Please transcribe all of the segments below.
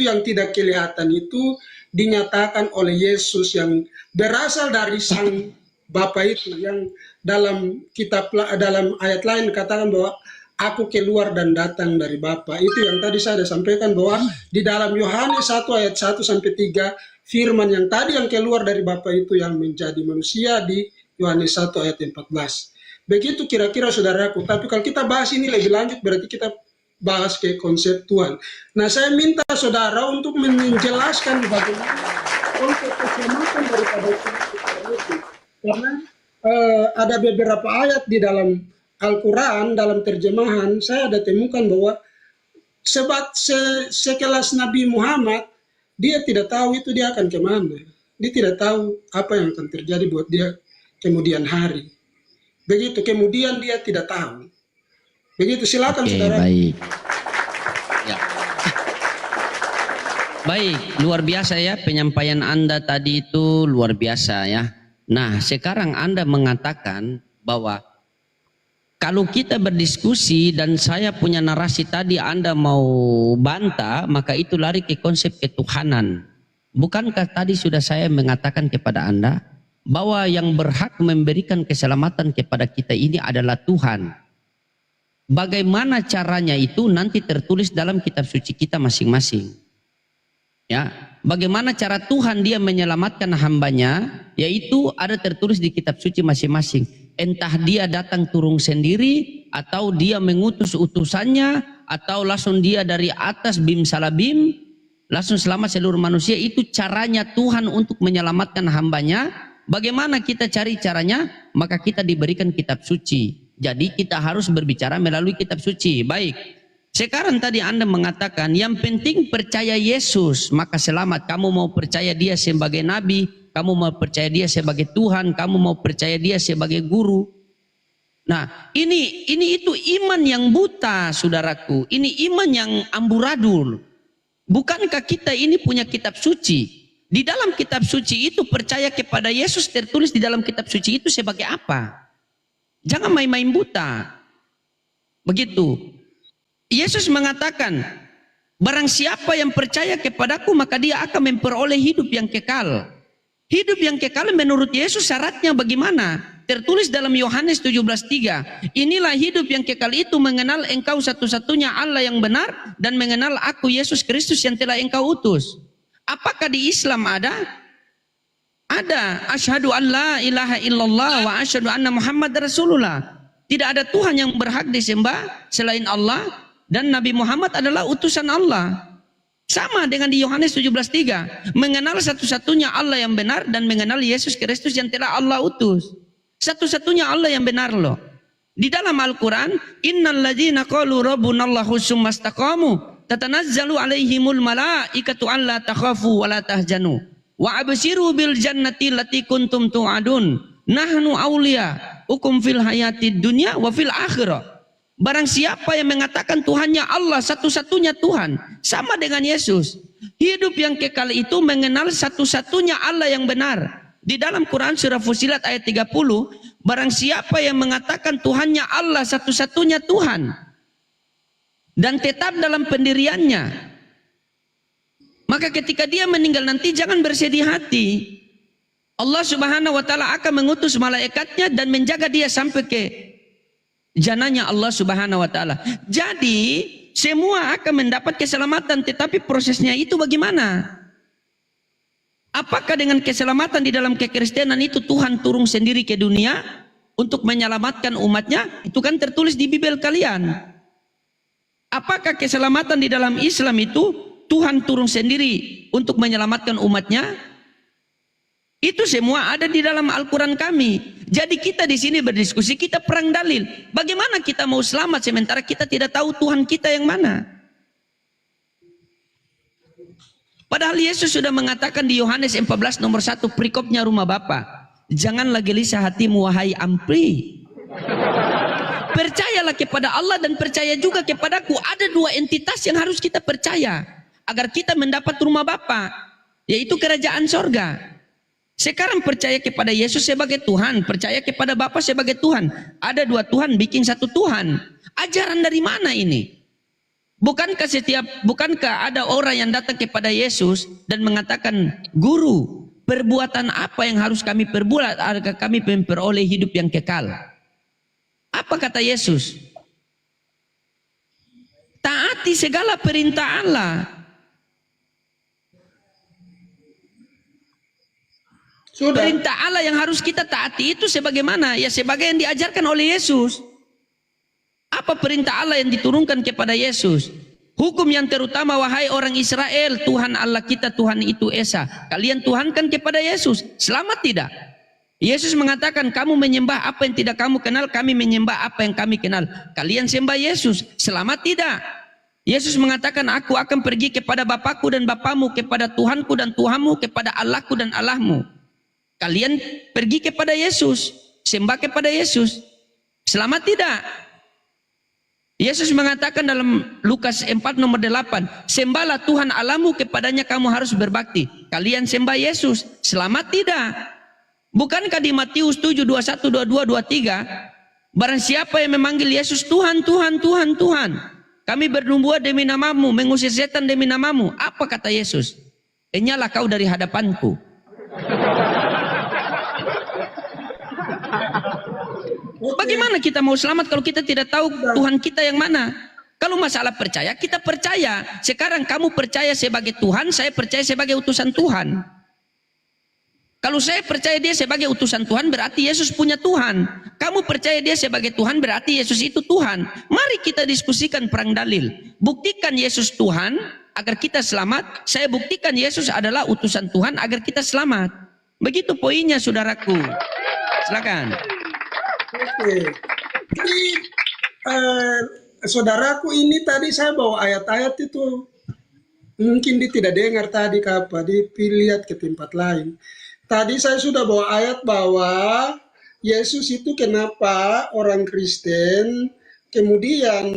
yang tidak kelihatan itu dinyatakan oleh Yesus yang berasal dari sang Bapa itu, yang dalam dalam ayat lain katakan bahwa aku keluar dan datang dari Bapa. Itu yang tadi saya sampaikan bahwa di dalam Yohanes 1 ayat 1 sampai 3 firman yang tadi yang keluar dari Bapa itu yang menjadi manusia di Yohanes 1 ayat 14. Begitu kira-kira saudaraku. Tapi kalau kita bahas ini lebih lanjut berarti kita bahas ke konseptual. Nah, saya minta saudara untuk menjelaskan bagaimana konsep keselamatan daripada itu. Karena ada beberapa ayat di dalam Al-Quran, dalam terjemahan, saya ada temukan bahwa sekelas Nabi Muhammad, dia tidak tahu itu dia akan kemana. Dia tidak tahu apa yang akan terjadi buat dia kemudian hari. Begitu, kemudian dia tidak tahu. Begitu, silakan saudara. Baik. Ya. Baik, luar biasa ya penyampaian Anda tadi itu luar biasa ya. Nah, sekarang Anda mengatakan bahwa kalau kita berdiskusi dan saya punya narasi tadi Anda mau bantah, maka itu lari ke konsep ketuhanan. Bukankah tadi sudah saya mengatakan kepada Anda bahwa yang berhak memberikan keselamatan kepada kita ini adalah Tuhan. Bagaimana caranya itu nanti tertulis dalam kitab suci kita masing-masing. Ya, bagaimana cara Tuhan dia menyelamatkan hambanya, yaitu ada tertulis di kitab suci masing-masing. Entah dia datang turun sendiri, atau dia mengutus utusannya, atau langsung dia dari atas bim salabim, langsung selamat seluruh manusia. Itu caranya Tuhan untuk menyelamatkan hambanya. Bagaimana kita cari caranya? Maka kita diberikan kitab suci. Jadi kita harus berbicara melalui kitab suci. Baik. Sekarang tadi Anda mengatakan yang penting percaya Yesus maka selamat. Kamu mau percaya dia sebagai nabi, kamu mau percaya dia sebagai Tuhan, kamu mau percaya dia sebagai guru. Nah, ini itu iman yang buta, saudaraku. Ini iman yang amburadul. Bukankah kita ini punya kitab suci? Di dalam kitab suci itu percaya kepada Yesus tertulis di dalam kitab suci itu sebagai apa? Jangan main-main buta. Begitu. Yesus mengatakan, barang siapa yang percaya kepadaku maka dia akan memperoleh hidup yang kekal. Hidup yang kekal menurut Yesus syaratnya bagaimana? Tertulis dalam Yohanes 17:3. Inilah hidup yang kekal itu mengenal engkau satu-satunya Allah yang benar dan mengenal aku Yesus Kristus yang telah engkau utus. Apakah di Islam ada? Ada. Asyhadu an la ilaha illallah wa asyhadu anna Muhammad Rasulullah. Tidak ada Tuhan yang berhak disembah selain Allah dan Nabi Muhammad adalah utusan Allah. Sama dengan di Yohanes 17:3. Mengenal satu-satunya Allah yang benar dan mengenal Yesus Kristus yang telah Allah utus. Satu-satunya Allah yang benar loh. Di dalam Al-Quran, innal ladzina qalu rabbunallahu tsumma istaqamu tatanazzalu alaihimul malaikatu alla takhafu wa la tahzanu wa abshiru bil jannati allati kuntum tu'adun nahnu awliyaukum fil hayatid dunya wa fil akhirah. Barang siapa yang mengatakan Tuhannya Allah satu-satunya Tuhan, sama dengan Yesus. Hidup yang kekal itu mengenal satu-satunya Allah yang benar. Di dalam Quran surah Fusilat ayat 30, barang siapa yang mengatakan Tuhannya Allah satu-satunya Tuhan dan tetap dalam pendiriannya, maka ketika dia meninggal nanti jangan bersedih hati. Allah Subhanahu wa taala akan mengutus malaikatnya dan menjaga dia sampai ke jannahnya Allah Subhanahu wa taala. Jadi semua akan mendapat keselamatan, tetapi prosesnya itu bagaimana? Apakah dengan keselamatan di dalam kekristenan itu Tuhan turun sendiri ke dunia untuk menyelamatkan umatnya? Itu kan tertulis di Bible kalian. Apakah keselamatan di dalam Islam itu Tuhan turun sendiri untuk menyelamatkan umatnya? Itu semua ada di dalam Al-Quran kami. Jadi kita di sini berdiskusi, kita perang dalil. Bagaimana kita mau selamat sementara kita tidak tahu Tuhan kita yang mana? Padahal Yesus sudah mengatakan di Yohanes 14 nomor 1 perikopnya rumah Bapa. Janganlah gelisah hatimu wahai ampri. Percayalah kepada Allah dan percaya juga kepadaku. Ada dua entitas yang harus kita percaya agar kita mendapat rumah Bapa, yaitu kerajaan sorga. Sekarang percaya kepada Yesus sebagai Tuhan, percaya kepada Bapa sebagai Tuhan. Ada dua Tuhan bikin satu Tuhan. Ajaran dari mana ini? Bukankah ada orang yang datang kepada Yesus dan mengatakan, "Guru, perbuatan apa yang harus kami perbuat agar kami memperoleh hidup yang kekal?" Apa kata Yesus? Taati segala perintah Allah. Sudah. Perintah Allah yang harus kita taati itu sebagaimana? Ya sebagai yang diajarkan oleh Yesus. Apa perintah Allah yang diturunkan kepada Yesus? Hukum yang terutama, wahai orang Israel, Tuhan Allah kita, Tuhan itu Esa. Kalian tuhankan kepada Yesus. Selamat tidak? Yesus mengatakan, kamu menyembah apa yang tidak kamu kenal, kami menyembah apa yang kami kenal. Kalian sembah Yesus. Selamat tidak? Yesus mengatakan, aku akan pergi kepada Bapakku dan Bapamu, kepada Tuhanku dan Tuhanmu, kepada Allahku dan Allahmu. Kalian pergi kepada Yesus, sembah kepada Yesus. Selamat tidak? Yesus mengatakan dalam Lukas 4 nomor 8, sembahlah Tuhan Allahmu, kepadanya kamu harus berbakti. Kalian sembah Yesus. Selamat tidak? Bukankah di Matius 7, 21, 22, 23, barang siapa yang memanggil Yesus Tuhan, Tuhan, Tuhan, Tuhan, kami bernubuat demi namamu, mengusir setan demi namamu. Apa kata Yesus? Enyalah kau dari hadapanku. Bagaimana kita mau selamat kalau kita tidak tahu Tuhan kita yang mana? Kalau masalah percaya, kita percaya. Sekarang kamu percaya sebagai Tuhan, saya percaya sebagai utusan Tuhan. Kalau saya percaya dia sebagai utusan Tuhan, berarti Yesus punya Tuhan. Kamu percaya dia sebagai Tuhan, berarti Yesus itu Tuhan. Mari kita diskusikan perang dalil. Buktikan Yesus Tuhan agar kita selamat. Saya buktikan Yesus adalah utusan Tuhan agar kita selamat. Begitu poinnya, saudaraku. Silakan. Oke. Jadi saudaraku, ini tadi saya bawa ayat-ayat itu, mungkin dia tidak dengar tadi apa, dia lihat ke tempat lain. Tadi saya sudah bawa ayat bahwa Yesus itu kenapa orang Kristen kemudian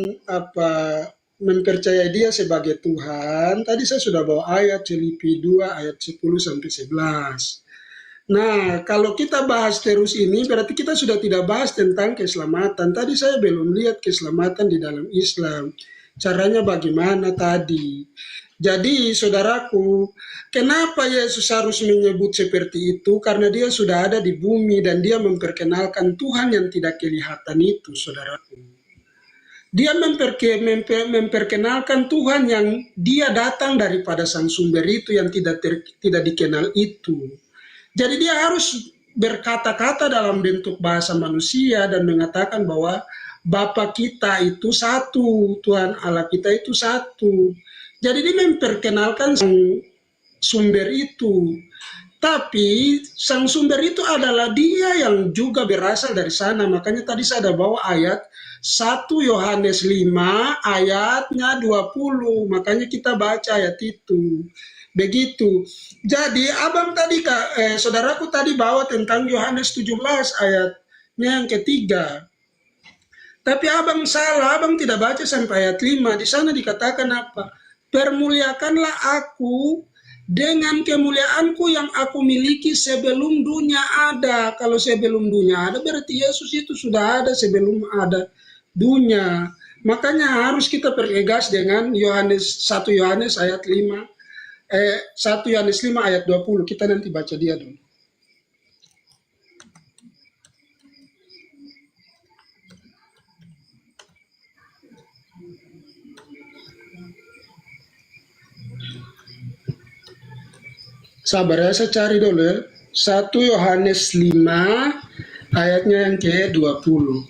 mempercayai dia sebagai Tuhan. Tadi saya sudah bawa ayat Filipi 2 ayat 10 sampai 11. Nah, kalau kita bahas terus ini, berarti kita sudah tidak bahas tentang keselamatan. Tadi saya belum lihat keselamatan di dalam Islam. Caranya bagaimana tadi. Jadi, saudaraku, kenapa Yesus harus menyebut seperti itu? Karena dia sudah ada di bumi dan dia memperkenalkan Tuhan yang tidak kelihatan itu, saudaraku. Dia memperkenalkan Tuhan yang dia datang daripada sang sumber itu yang tidak dikenal itu. Jadi dia harus berkata-kata dalam bentuk bahasa manusia dan mengatakan bahwa Bapa kita itu satu, Tuhan Allah kita itu satu. Jadi dia memperkenalkan sang sumber itu. Tapi sang sumber itu adalah dia yang juga berasal dari sana. Makanya tadi saya ada bawa ayat 1 Yohanes 5 ayatnya 20. Makanya kita baca ayat itu. Begitu. Jadi abang tadi saudaraku tadi bawa tentang Yohanes 17 ayatnya yang ketiga. Tapi abang salah, abang tidak baca sampai ayat 5. Di sana dikatakan apa? Permuliakanlah aku dengan kemuliaanku yang aku miliki sebelum dunia ada. Kalau sebelum dunia ada berarti Yesus itu sudah ada sebelum ada dunia. Makanya harus kita pertegas dengan 1 Yohanes ayat 5. 1 Yohanes 5 ayat 20, kita nanti baca dia dulu. Sabar ya, saya cari dulu ya. 1 Yohanes 5 ayatnya yang ke-20.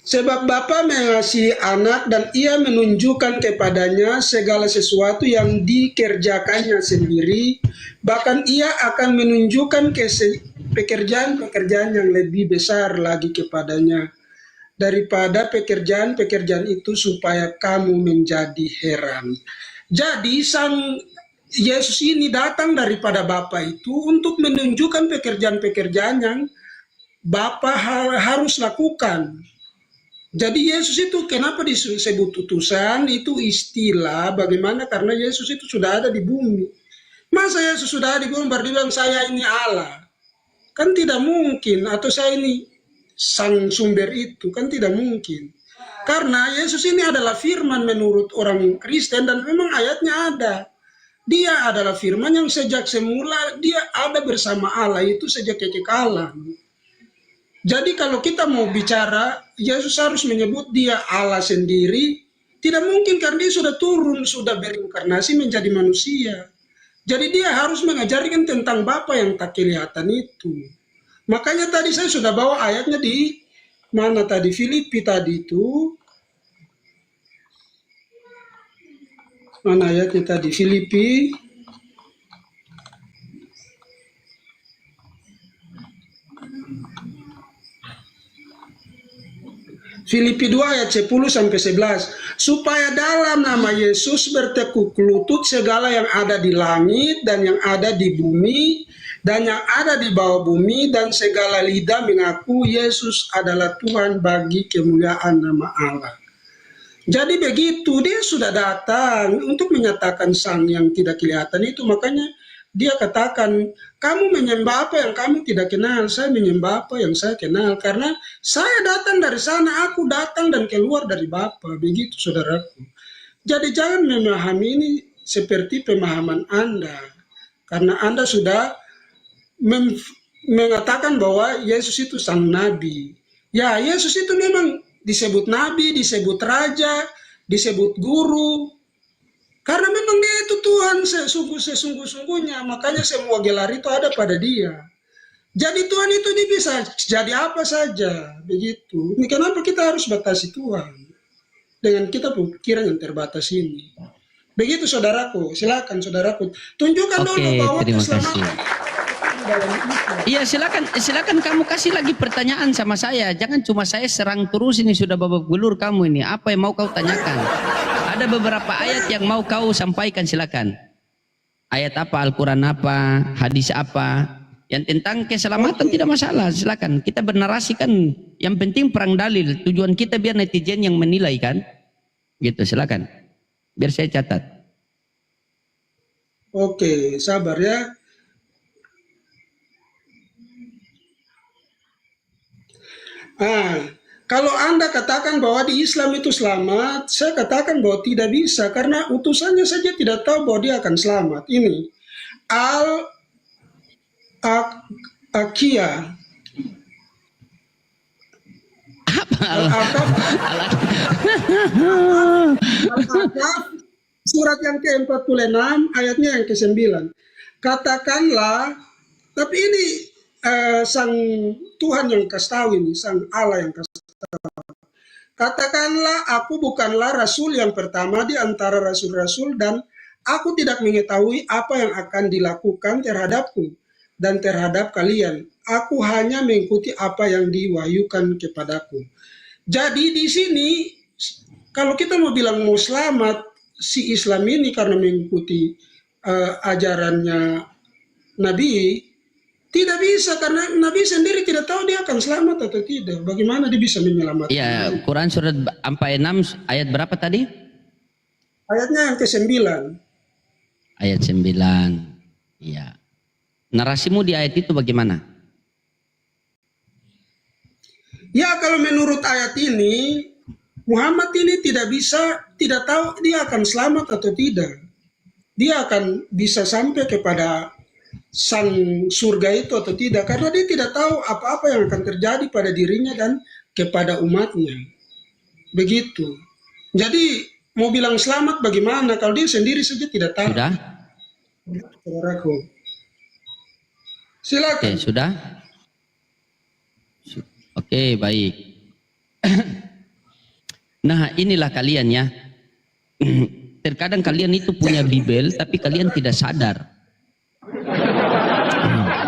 Sebab Bapa mengasihi anak dan ia menunjukkan kepadanya segala sesuatu yang dikerjakannya sendiri. Bahkan ia akan menunjukkan pekerjaan-pekerjaan yang lebih besar lagi kepadanya daripada pekerjaan-pekerjaan itu supaya kamu menjadi heran. Jadi sang Yesus ini datang daripada Bapa itu untuk menunjukkan pekerjaan-pekerjaan yang Bapa harus lakukan. Jadi Yesus itu kenapa disebut utusan? Itu istilah bagaimana karena Yesus itu sudah ada di bumi. Masa Yesus sudah ada di bumi baru bilang saya ini Allah? Kan tidak mungkin. Atau saya ini sang sumber itu, kan tidak mungkin. Karena Yesus ini adalah firman menurut orang Kristen dan memang ayatnya ada. Dia adalah firman yang sejak semula dia ada bersama Allah itu sejak kekekalan. Jadi kalau kita mau bicara, Yesus harus menyebut dia Allah sendiri. Tidak mungkin karena dia sudah turun, sudah berinkarnasi menjadi manusia. Jadi dia harus mengajarkan tentang Bapa yang tak kelihatan itu. Makanya tadi saya sudah bawa ayatnya di mana tadi, Filipi tadi itu. Mana ayatnya tadi, Filipi. Filipi 2 ayat 10 sampai 11. Supaya dalam nama Yesus bertekuk lutut segala yang ada di langit dan yang ada di bumi dan yang ada di bawah bumi, dan segala lidah mengaku Yesus adalah Tuhan bagi kemuliaan nama Allah. Jadi begitu, dia sudah datang untuk menyatakan sang yang tidak kelihatan itu. Makanya dia katakan, kamu menyembah apa yang kamu tidak kenal, saya menyembah apa yang saya kenal. Karena saya datang dari sana, aku datang dan keluar dari Bapa. Begitu saudaraku. Jadi jangan memahami ini seperti pemahaman Anda. Karena Anda sudah mengatakan bahwa Yesus itu sang nabi. Ya, Yesus itu memang disebut nabi, disebut raja, disebut guru. Karena memang dia itu Tuhan sesungguh-sungguhnya. Makanya semua gelar itu ada pada dia. Jadi Tuhan itu dia bisa jadi apa saja. Begitu. Ini kenapa kita harus batasi Tuhan dengan kita pikiran yang terbatas ini. Begitu saudaraku. Silakan saudaraku. Tunjukkan dulu bahwa terima kasih. keselamatan. Iya, silakan kamu kasih lagi pertanyaan sama saya. Jangan cuma saya serang terus, ini sudah babak belur kamu ini. Apa yang mau kau tanyakan? Ada beberapa ayat yang mau kau sampaikan, silakan. Ayat apa, Al-Quran apa, hadis apa. Yang tentang keselamatan tidak masalah, silakan. Kita bernarasikan, yang penting perang dalil. Tujuan kita biar netizen yang menilai kan. Gitu, silakan. Biar saya catat. Oke, sabar ya. Kalau Anda katakan bahwa di Islam itu selamat, saya katakan bahwa tidak bisa karena utusannya saja tidak tahu bahwa dia akan selamat. Ini Al-Aqiyah. Al-Aqaf surat yang ke-46 ayatnya yang ke-9. Katakanlah, tapi ini sang Tuhan yang kasih tahu ini, sang Allah yang kasih tahu. Katakanlah, aku bukanlah rasul yang pertama di antara rasul-rasul dan aku tidak mengetahui apa yang akan dilakukan terhadapku dan terhadap kalian. Aku hanya mengikuti apa yang diwahyukan kepadaku. Jadi di sini, kalau kita mau bilang mau selamat, si Islam ini karena mengikuti ajarannya Nabi, tidak bisa karena Nabi sendiri tidak tahu dia akan selamat atau tidak. Bagaimana dia bisa menyelamatkan? Ya, Quran surat 46 ayat berapa tadi? Ayatnya yang ke-9. Ayat 9. Iya. Narasimu di ayat itu bagaimana? Ya, kalau menurut ayat ini, Muhammad ini tidak tahu dia akan selamat atau tidak. Dia akan bisa sampai kepada sang surga itu atau tidak, karena dia tidak tahu apa-apa yang akan terjadi pada dirinya dan kepada umatnya. Begitu. Jadi mau bilang selamat bagaimana kalau dia sendiri saja tidak tahu. Sudah? Saudaraku. Silakan. Oke, sudah? Oke, baik. Nah, inilah kalian ya. Terkadang kalian itu punya Bibel tapi kalian tidak sadar.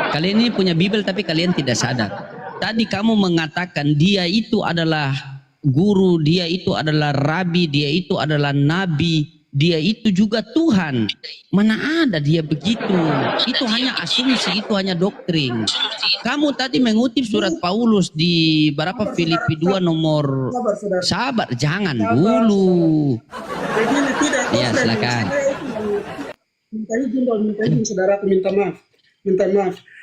Kalian ini punya Bibel tapi kalian tidak sadar. Tadi kamu mengatakan dia itu adalah guru, dia itu adalah rabi, dia itu adalah nabi, dia itu juga Tuhan. Mana ada dia begitu? Itu hanya asumsi, itu hanya doktrin. Kamu tadi mengutip surat Paulus di berapa, Filipi 2 nomor... Sabar, jangan dulu. Begini, tidak. Ya, silakan. Minta izin, saudara, minta maaf.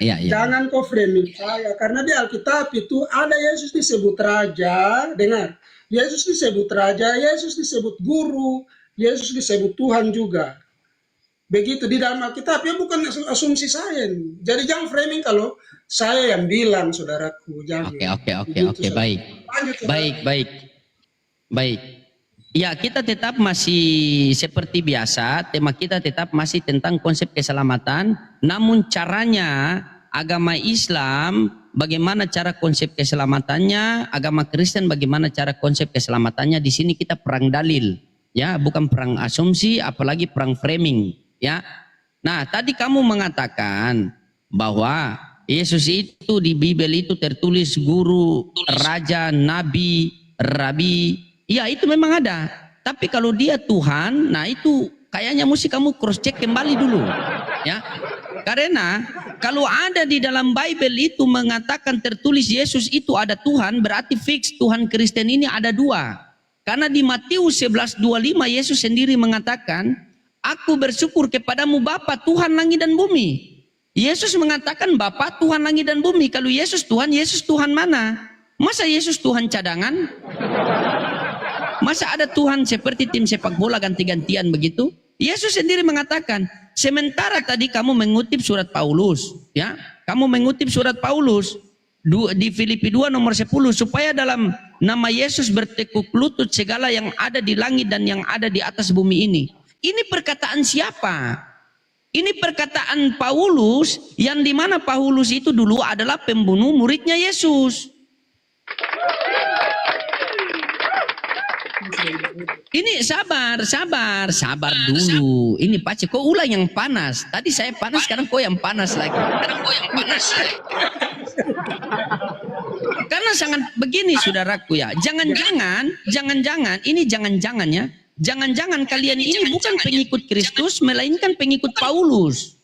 Ya. Jangan kau framing saya, karena di Alkitab itu ada Yesus disebut raja. Dengar, Yesus disebut raja, Yesus disebut guru, Yesus disebut Tuhan juga. Begitu di dalam Alkitab, ya bukan asumsi saya. Jadi jangan framing kalau saya yang bilang, saudaraku. Jangan. Oke, baik. Lanjut, saudara. Baik. Ya, kita tetap masih seperti biasa, tema kita tetap masih tentang konsep keselamatan, namun caranya agama Islam, bagaimana cara konsep keselamatannya, agama Kristen bagaimana cara konsep keselamatannya. Di sini kita perang dalil, ya, bukan perang asumsi, apalagi perang framing, ya. Nah, tadi kamu mengatakan bahwa Yesus itu di Bible itu tertulis guru, raja, nabi, rabi. Ya, itu memang ada. Tapi kalau dia Tuhan, nah itu kayaknya mesti kamu cross check kembali dulu, ya. Karena kalau ada di dalam Bible itu mengatakan tertulis Yesus itu ada Tuhan, berarti fix Tuhan Kristen ini ada dua. Karena di Matius 11:25 Yesus sendiri mengatakan, "Aku bersyukur kepadamu Bapa Tuhan langit dan bumi." Yesus mengatakan Bapa Tuhan langit dan bumi. Kalau Yesus Tuhan mana? Masa Yesus Tuhan cadangan? Masa ada Tuhan seperti tim sepak bola ganti-gantian begitu? Yesus sendiri mengatakan, sementara tadi kamu mengutip surat Paulus, ya, kamu mengutip surat Paulus di Filipi 2 nomor 10, supaya dalam nama Yesus bertekuk lutut segala yang ada di langit dan yang ada di atas bumi ini. Ini perkataan siapa? Ini perkataan Paulus, yang dimana Paulus itu dulu adalah pembunuh muridnya Yesus. Ini sabar dulu. Ini Pace, kau ulang yang panas. Tadi saya panas, sekarang kau yang panas lagi. Karena sangat begini, saudaraku, ya. Jangan-jangan, ini jangan-jangan, ya. Jangan-jangan kalian ini bukan pengikut Kristus, melainkan pengikut Paulus.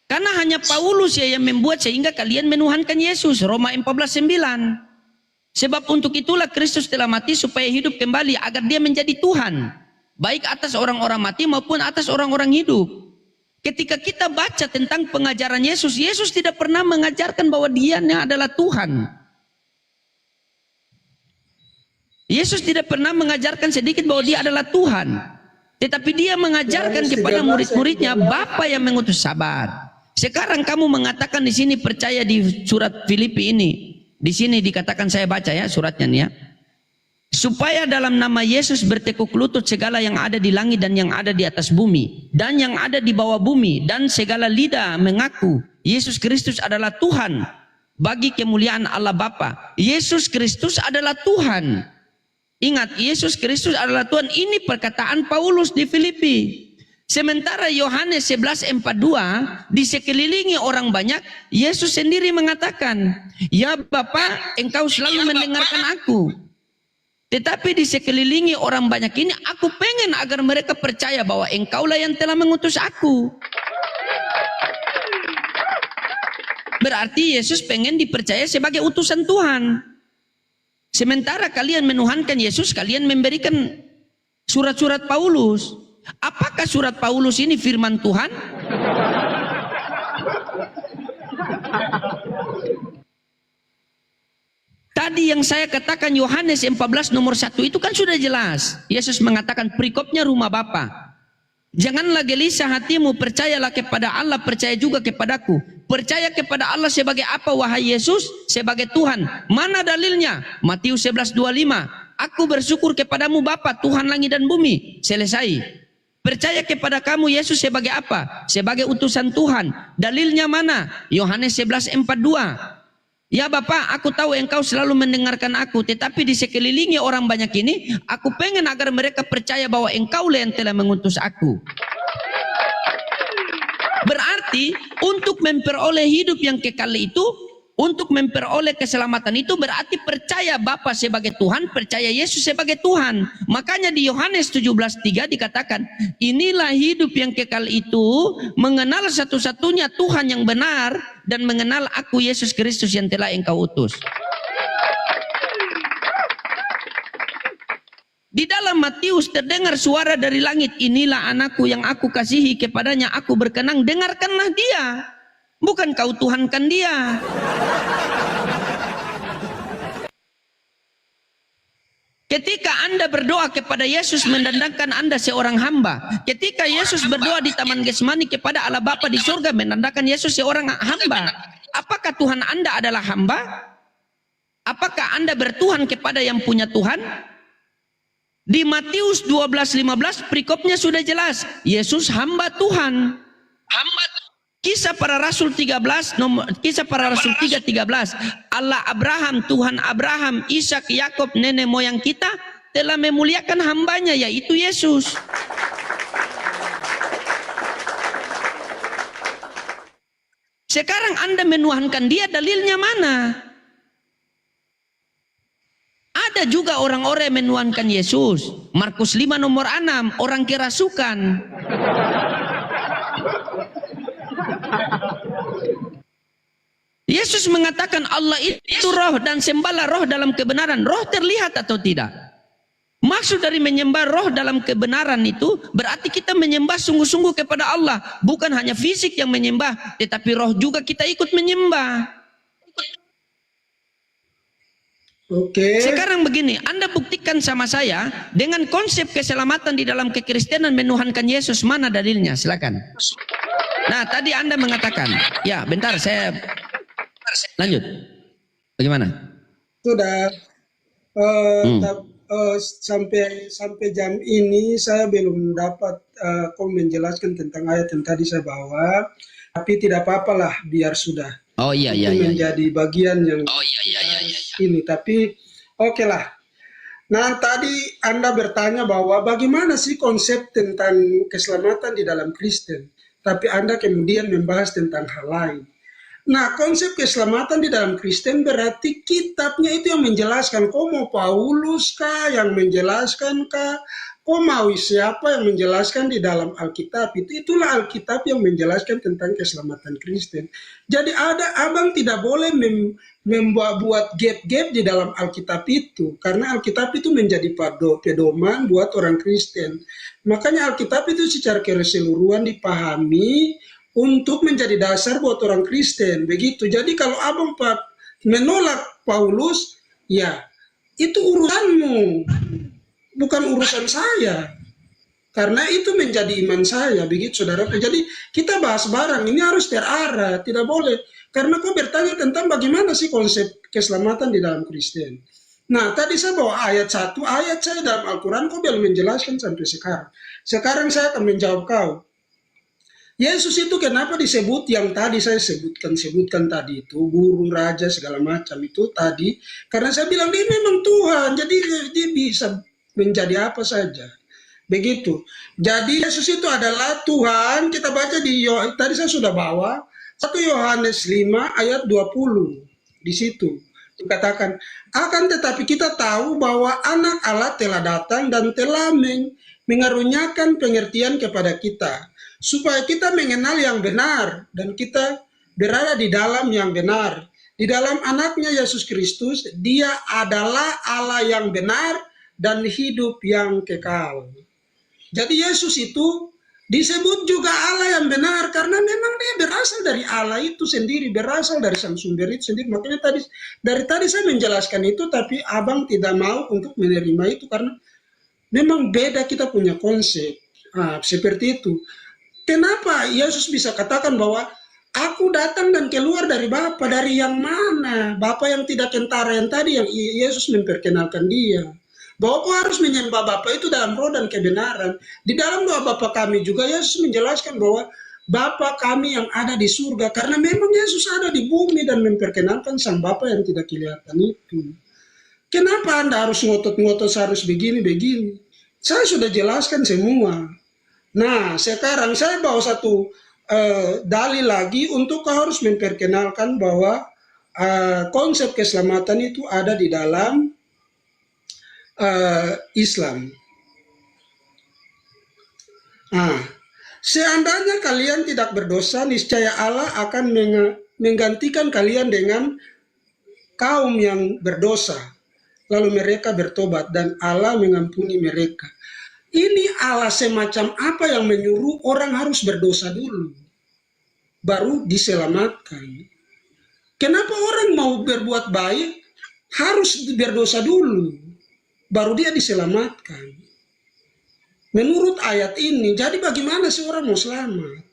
Karena hanya Paulus ya yang membuat sehingga kalian menuhankan Yesus. Roma 14:9. Sebab untuk itulah Kristus telah mati supaya hidup kembali agar dia menjadi Tuhan. Baik atas orang-orang mati maupun atas orang-orang hidup. Ketika kita baca tentang pengajaran Yesus, Yesus tidak pernah mengajarkan bahwa dia adalah Tuhan. Yesus tidak pernah mengajarkan sedikit bahwa dia adalah Tuhan. Tetapi dia mengajarkan kepada murid-muridnya, Bapa yang mengutus. Sabar. Sekarang kamu mengatakan di sini percaya di surat Filipi ini. Di sini dikatakan, saya baca ya suratnya nih ya. Supaya dalam nama Yesus bertekuk lutut segala yang ada di langit dan yang ada di atas bumi dan yang ada di bawah bumi, dan segala lidah mengaku Yesus Kristus adalah Tuhan bagi kemuliaan Allah Bapa. Yesus Kristus adalah Tuhan. Ingat, Yesus Kristus adalah Tuhan. Ini perkataan Paulus di Filipi. Sementara Yohanes 11:42 disekelilingi orang banyak, Yesus sendiri mengatakan, "Ya Bapa, Engkau selalu mendengarkan aku." Tetapi disekelilingi orang banyak ini, aku pengen agar mereka percaya bahwa Engkaulah yang telah mengutus aku. Berarti Yesus pengen dipercaya sebagai utusan Tuhan. Sementara kalian menuhankan Yesus, kalian memberikan surat-surat Paulus. Apakah surat Paulus ini firman Tuhan? Tadi yang saya katakan Yohanes 14 nomor 1 itu kan sudah jelas. Yesus mengatakan perikopnya rumah Bapa. Janganlah gelisah hatimu, percayalah kepada Allah, percaya juga kepadaku. Percaya kepada Allah sebagai apa wahai Yesus? Sebagai Tuhan. Mana dalilnya? Matius 11:25. Aku bersyukur kepadamu Bapa, Tuhan langit dan bumi. Selesai. Percaya kepada kamu Yesus sebagai apa? Sebagai utusan Tuhan. Dalilnya mana? Yohanes 11:42. Ya Bapa, aku tahu Engkau selalu mendengarkan aku, tetapi di sekelilingi orang banyak ini, aku pengen agar mereka percaya bahwa Engkaulah yang telah mengutus aku. Berarti untuk memperoleh hidup yang kekal itu, untuk memperoleh keselamatan itu berarti percaya Bapa sebagai Tuhan, percaya Yesus sebagai Tuhan. Makanya di Yohanes 17:3 dikatakan, inilah hidup yang kekal itu, mengenal satu-satunya Tuhan yang benar dan mengenal aku Yesus Kristus yang telah Engkau utus. Di dalam Matius terdengar suara dari langit, inilah anakku yang aku kasihi, kepadanya aku berkenan, dengarkanlah dia. Bukan kau tuhankan dia. Anda berdoa kepada Yesus menandakan Anda seorang hamba. Ketika Yesus berdoa di Taman Getsemani kepada Allah Bapa di surga menandakan Yesus seorang hamba. Apakah Tuhan Anda adalah hamba? Apakah Anda bertuhan kepada yang punya Tuhan? Di Matius 12:15 perikopnya sudah jelas. Yesus hamba Tuhan. Kisah para Rasul 13, Kisah para Rasul 3:13. Allah Abraham, Tuhan Abraham, Ishak, Yakub, nenek moyang kita telah memuliakan hambanya, yaitu Yesus. Sekarang Anda menuhankan dia, dalilnya mana? Ada juga orang-orang yang menuhankan Yesus. Markus 5 nomor 6, orang kerasukan. Yesus mengatakan Allah itu roh dan sembahlah roh dalam kebenaran. Roh terlihat atau tidak? Maksud dari menyembah roh dalam kebenaran itu berarti kita menyembah sungguh-sungguh kepada Allah. Bukan hanya fisik yang menyembah, tetapi roh juga kita ikut menyembah. Oke. Sekarang begini, Anda buktikan sama saya dengan konsep keselamatan di dalam kekristenan menuhankan Yesus, mana dalilnya? Silakan. Nah, tadi Anda mengatakan, ya bentar saya lanjut. Bagaimana? Sudah. Sampai jam ini saya belum dapat kau menjelaskan tentang ayat yang tadi saya bawa, tapi tidak apa-apalah biar sudah. Oh iya iya itu iya. menjadi bagian yang ini, tapi oke lah. Nah, tadi Anda bertanya bahwa bagaimana sih konsep tentang keselamatan di dalam Kristen, tapi Anda kemudian membahas tentang hal lain. Nah, konsep keselamatan di dalam Kristen berarti kitabnya itu yang menjelaskan. Kau mau Paulus kah yang menjelaskan kah? Kau mau siapa yang menjelaskan di dalam Alkitab itu? Itulah Alkitab yang menjelaskan tentang keselamatan Kristen. Jadi abang tidak boleh membuat gap-gap di dalam Alkitab itu. Karena Alkitab itu menjadi pedoman buat orang Kristen. Makanya Alkitab itu secara keseluruhan dipahami untuk menjadi dasar buat orang Kristen, begitu. Jadi kalau abang menolak Paulus, ya itu urusanmu, bukan urusan saya. Karena itu menjadi iman saya, begitu saudara. Jadi kita bahas barang ini harus terarah, tidak boleh. Karena kau bertanya tentang bagaimana sih konsep keselamatan di dalam Kristen. Nah, tadi saya bawa ayat 1, ayat saya dalam Al-Quran, kau belum menjelaskan sampai sekarang. Sekarang saya akan menjawab kau. Yesus itu kenapa disebut yang tadi saya sebutkan tadi itu, guru, raja, segala macam itu tadi, karena saya bilang dia memang Tuhan, jadi dia bisa menjadi apa saja. Begitu. Jadi Yesus itu adalah Tuhan. Kita baca di tadi saya sudah bawa 1 Yohanes 5 ayat 20. Di situ dikatakan, akan tetapi kita tahu bahwa anak Allah telah datang dan telah mengaruniakan pengertian kepada kita, supaya kita mengenal yang benar dan kita berada di dalam yang benar. Di dalam anaknya Yesus Kristus, dia adalah Allah yang benar dan hidup yang kekal. Jadi Yesus itu disebut juga Allah yang benar karena memang dia berasal dari Allah itu sendiri, berasal dari sang sumber itu sendiri. Makanya dari tadi saya menjelaskan itu, tapi abang tidak mau untuk menerima itu karena memang beda, kita punya konsep. Seperti itu. Kenapa Yesus bisa katakan bahwa aku datang dan keluar dari Bapa? Dari yang mana? Bapa yang tidak kentara yang tadi yang Yesus memperkenalkan dia. Bahwa kau harus menyembah Bapa itu dalam roh dan kebenaran. Di dalam doa Bapa kami juga Yesus menjelaskan bahwa Bapa kami yang ada di surga. Karena memang Yesus ada di bumi dan memperkenalkan sang Bapa yang tidak kelihatan itu. Kenapa Anda harus ngotot-ngotot harus begini-begini? Saya sudah jelaskan semua. Nah, sekarang saya bawa satu dalil lagi untuk kau harus memperkenalkan bahwa konsep keselamatan itu ada di dalam Islam. Seandainya kalian tidak berdosa, niscaya Allah akan menggantikan kalian dengan kaum yang berdosa. Lalu mereka bertobat dan Allah mengampuni mereka. Ini Allah semacam apa yang menyuruh orang harus berdosa dulu, baru diselamatkan. Kenapa orang mau berbuat baik harus berdosa dulu? baru dia diselamatkan. Menurut ayat ini, jadi bagaimana seorang mau selamat?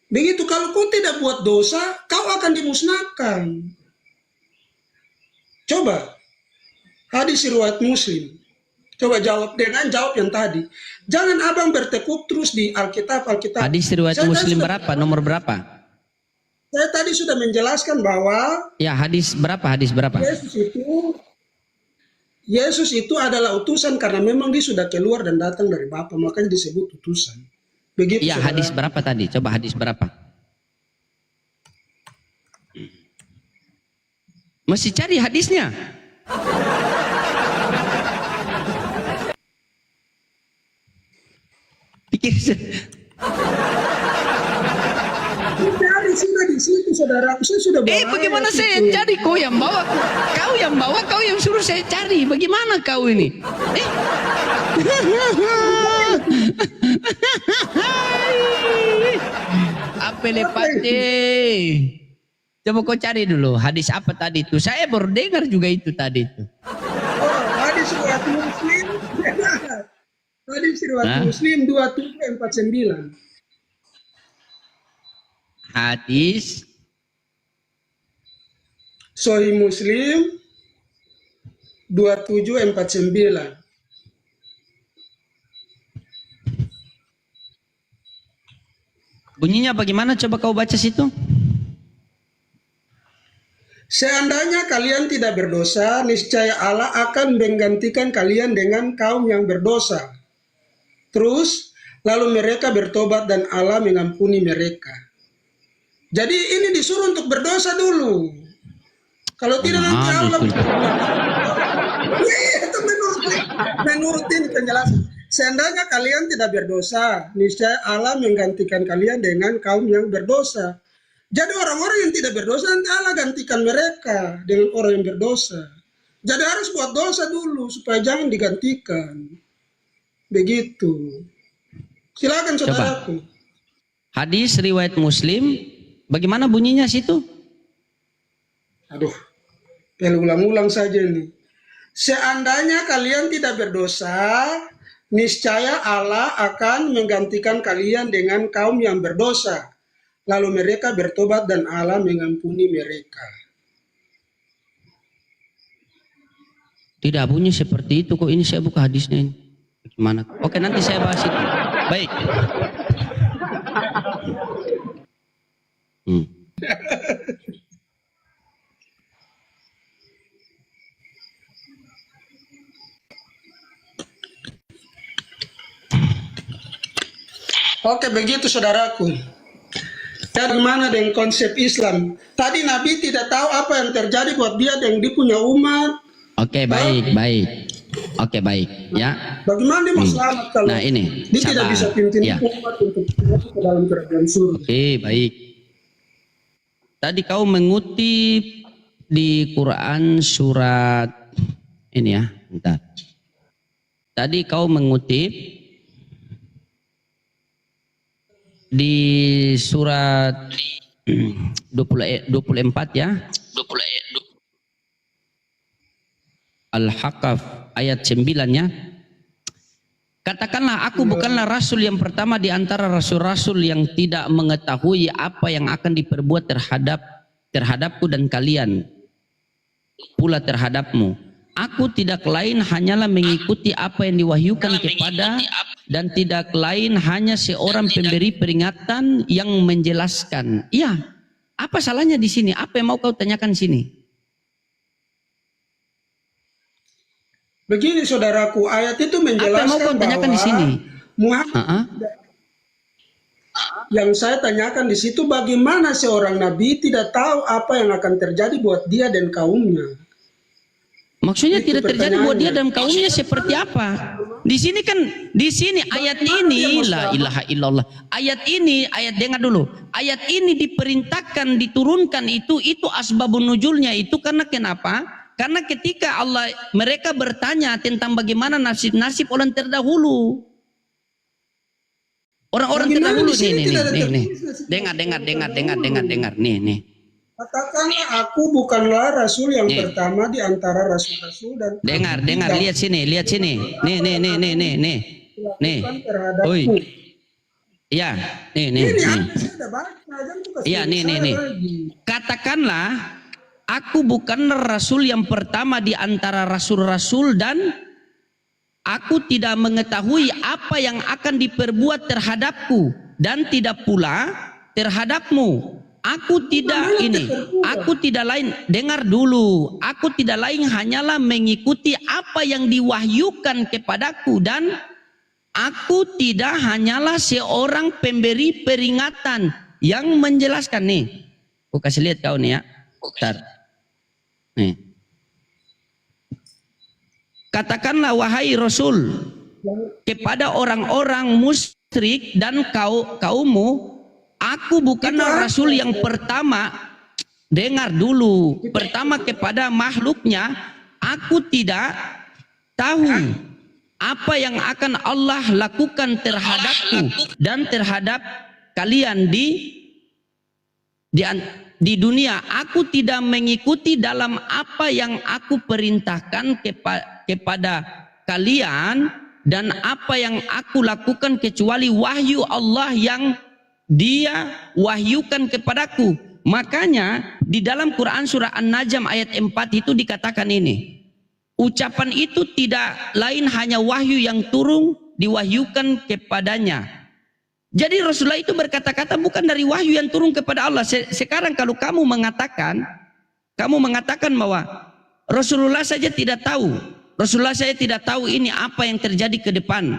Begitu, kalau kau tidak buat dosa, kau akan dimusnahkan. Coba, hadis riwayat Muslim. Coba jawab yang tadi. Jangan abang bertekuk terus di Alkitab. Hadis riwayat Muslim berapa? Nomor berapa? Saya tadi sudah menjelaskan bahwa Ya, hadis berapa? Hadis berapa? Yesus itu adalah utusan karena memang dia sudah keluar dan datang dari Bapa, makanya disebut utusan. Begitu. Ya, hadis berapa tadi? Coba hadis berapa? Mesti cari hadisnya. Pikir Cari sudah di situ, saudara. Saya sudah bawa. bagaimana saya cari? Kau yang bawa, kau yang suruh saya cari. Bagaimana kau ini? Apa lepate? Coba kau cari dulu hadis apa tadi itu. Saya baru dengar juga itu tadi itu. Oh, hadis riwayat Muslim. Hadis riwayat Muslim 2749. Hadis Sahih Muslim 2749. bunyinya bagaimana? Coba kau baca situ. Seandainya kalian tidak berdosa, niscaya Allah akan menggantikan kalian dengan kaum yang berdosa. Terus, lalu mereka bertobat dan Allah mengampuni mereka. Jadi ini disuruh untuk berdosa dulu. Kalau tidak nanti Allah itu menurutin penjelasan. Seandainya kalian tidak berdosa, niscaya Allah menggantikan kalian dengan kaum yang berdosa. Jadi orang-orang yang tidak berdosa nanti Allah gantikan mereka dengan orang yang berdosa. Jadi harus buat dosa dulu supaya jangan digantikan. Begitu. Silakan saudaraku. Hadis riwayat Muslim, bagaimana bunyinya situ? Aduh, perlu ulang-ulang saja ini. Seandainya kalian tidak berdosa, niscaya Allah akan menggantikan kalian dengan kaum yang berdosa. Lalu mereka bertobat dan Allah mengampuni mereka. Tidak bunyi seperti itu kok. Ini saya buka hadisnya ini. Bagaimana? Oke, nanti saya bahas itu. Baik. Oke, begitu saudaraku. Bagaimana dengan konsep Islam? Tadi Nabi tidak tahu apa yang terjadi buat dia dan dia punya umat. Oke, baik. Oke, baik. Ya. Bagaimana dia mau selamat kalau ini dia tidak bisa pimpin umat untuk masuk ke dalam kerajaan surga? Oke, baik. Tadi kau mengutip di Quran surat ini ya, bentar. Tadi kau mengutip di surat 24 ya. Al-Haqqaf ayat 9 ya. Katakanlah aku bukanlah rasul yang pertama di antara rasul-rasul yang tidak mengetahui apa yang akan diperbuat terhadapku dan kalian pula terhadapmu. Aku tidak lain hanyalah mengikuti apa yang diwahyukan kepada dan tidak lain hanya seorang pemberi peringatan yang menjelaskan. Iya, apa salahnya di sini? Apa yang mau kau tanyakan sini? Begini saudaraku, ayat itu menjelaskan bahwa di sini? Muhammad, yang saya tanyakan di situ bagaimana seorang nabi tidak tahu apa yang akan terjadi buat dia dan kaumnya. Maksudnya itu tidak terjadi buat dia dan kaumnya seperti apa? Di sini ayat ini la ilaha illallah. Ayat dengar dulu. Ayat ini diperintahkan diturunkan itu asbabun nuzulnya itu karena kenapa? Karena ketika mereka bertanya tentang bagaimana nasib orang terdahulu. Orang-orang terdahulu nih. Dengar. Nih. Katakanlah aku bukanlah rasul yang Nih. pertama di antara rasul-rasul dan Dengar, aku dengar, tidak lihat sini, lihat sini. Nih, nih, nih, nih, nih, nih. Nih. melakukan terhadapku. Oi. Iya, nih, nih, Ini nih. ada, saya udah baca, jangan tuh kasih Iya, nih, nih, saya nih. lagi. Katakanlah, aku bukan rasul yang pertama di antara rasul-rasul dan aku tidak mengetahui apa yang akan diperbuat terhadapku dan tidak pula terhadapmu. Aku tidak ini, aku tidak lain, dengar dulu, aku tidak lain hanyalah mengikuti apa yang diwahyukan kepadaku dan aku tidak hanyalah seorang pemberi peringatan yang menjelaskan nih. Aku kasih lihat kau nih ya. Bentar. Nih. Katakanlah wahai Rasul kepada orang-orang musyrik dan kaummu, aku bukanlah Rasul yang pertama. Dengar dulu, pertama kepada makhluknya, aku tidak tahu apa yang akan Allah lakukan terhadapku dan terhadap kalian di dunia. Aku tidak mengikuti dalam apa yang aku perintahkan kepada kalian dan apa yang aku lakukan kecuali wahyu Allah yang Dia wahyukan kepadaku. Makanya di dalam Quran surah An-Najm ayat 4 itu dikatakan ini. Ucapan itu tidak lain hanya wahyu yang turun diwahyukan kepadanya. Jadi Rasulullah itu berkata-kata bukan dari wahyu yang turun kepada Allah. Sekarang kalau kamu mengatakan bahwa Rasulullah saja tidak tahu. Rasulullah saya tidak tahu ini apa yang terjadi ke depan.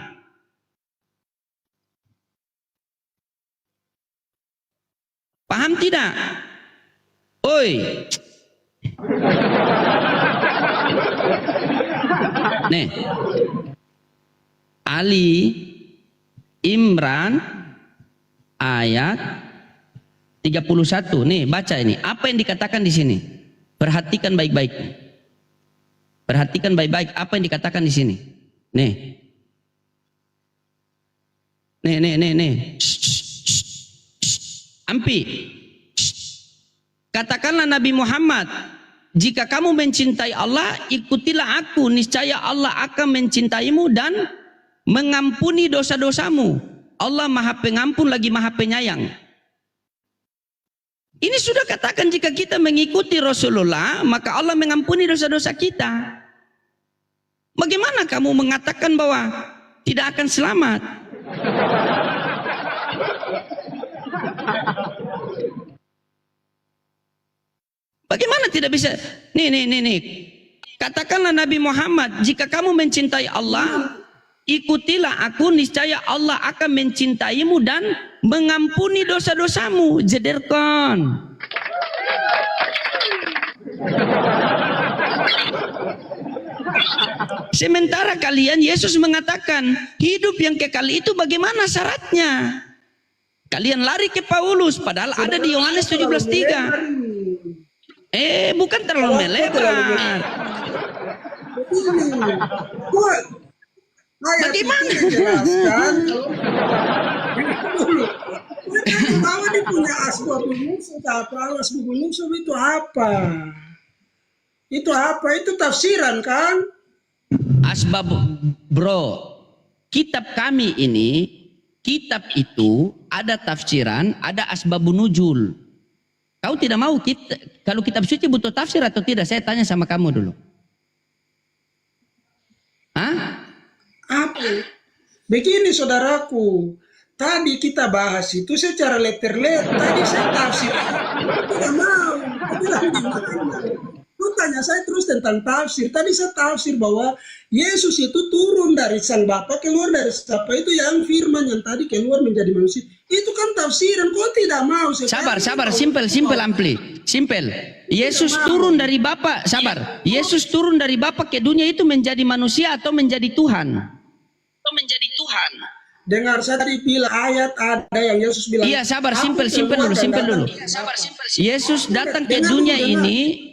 Paham tidak? Oi. Nih. Ali Imran ayat 31. Nih, baca ini. Apa yang dikatakan di sini? Perhatikan baik-baik. Perhatikan baik-baik apa yang dikatakan di sini. Nih. Nih. Ampi. Katakanlah Nabi Muhammad, jika kamu mencintai Allah, ikutilah aku, niscaya Allah akan mencintaimu dan mengampuni dosa-dosamu. Allah Maha Pengampun lagi Maha Penyayang. Ini sudah katakan jika kita mengikuti Rasulullah, maka Allah mengampuni dosa-dosa kita. Bagaimana kamu mengatakan bahwa tidak akan selamat? Bagaimana tidak bisa? Nih. Katakanlah Nabi Muhammad, jika kamu mencintai Allah, ikutilah aku, niscaya Allah akan mencintaimu dan mengampuni dosa-dosamu. Jederkon. Sementara kalian, Yesus mengatakan, hidup yang kekal itu bagaimana syaratnya? Kalian lari ke Paulus, padahal ada di Yohanes 17:3. Bukan terlalu melebar. Bagaimana? Bahwa dia punya asbabul nuzul apa? Asbabul nuzul itu apa? Itu apa? Itu tafsiran kan? Asbab, bro. Kitab kami ini, kitab itu ada tafsiran, ada asbabun nuzul. Kau tidak mau kalau kitab suci butuh tafsir atau tidak? Saya tanya sama kamu dulu. Hah? Apa? Begini saudaraku, tadi kita bahas itu secara letter-letter. Tadi saya tafsir. Tidak mau. Bilang gimana? Lu tanya saya terus tentang tafsir. Tadi saya tafsir bahwa Yesus itu turun dari Sang Bapa, keluar dari siapa itu yang firman yang tadi keluar menjadi manusia. Itu kan tafsiran. Kok tidak mau? Sabar, simpel ampli. Simpel. Yesus turun dari Bapa, sabar. Yesus turun dari Bapa ke dunia itu menjadi manusia atau menjadi Tuhan? Dengar saya tadi bilang ayat ada yang Yesus bilang. Iya, sabar, simpel dulu. Yesus datang ke dunia ini.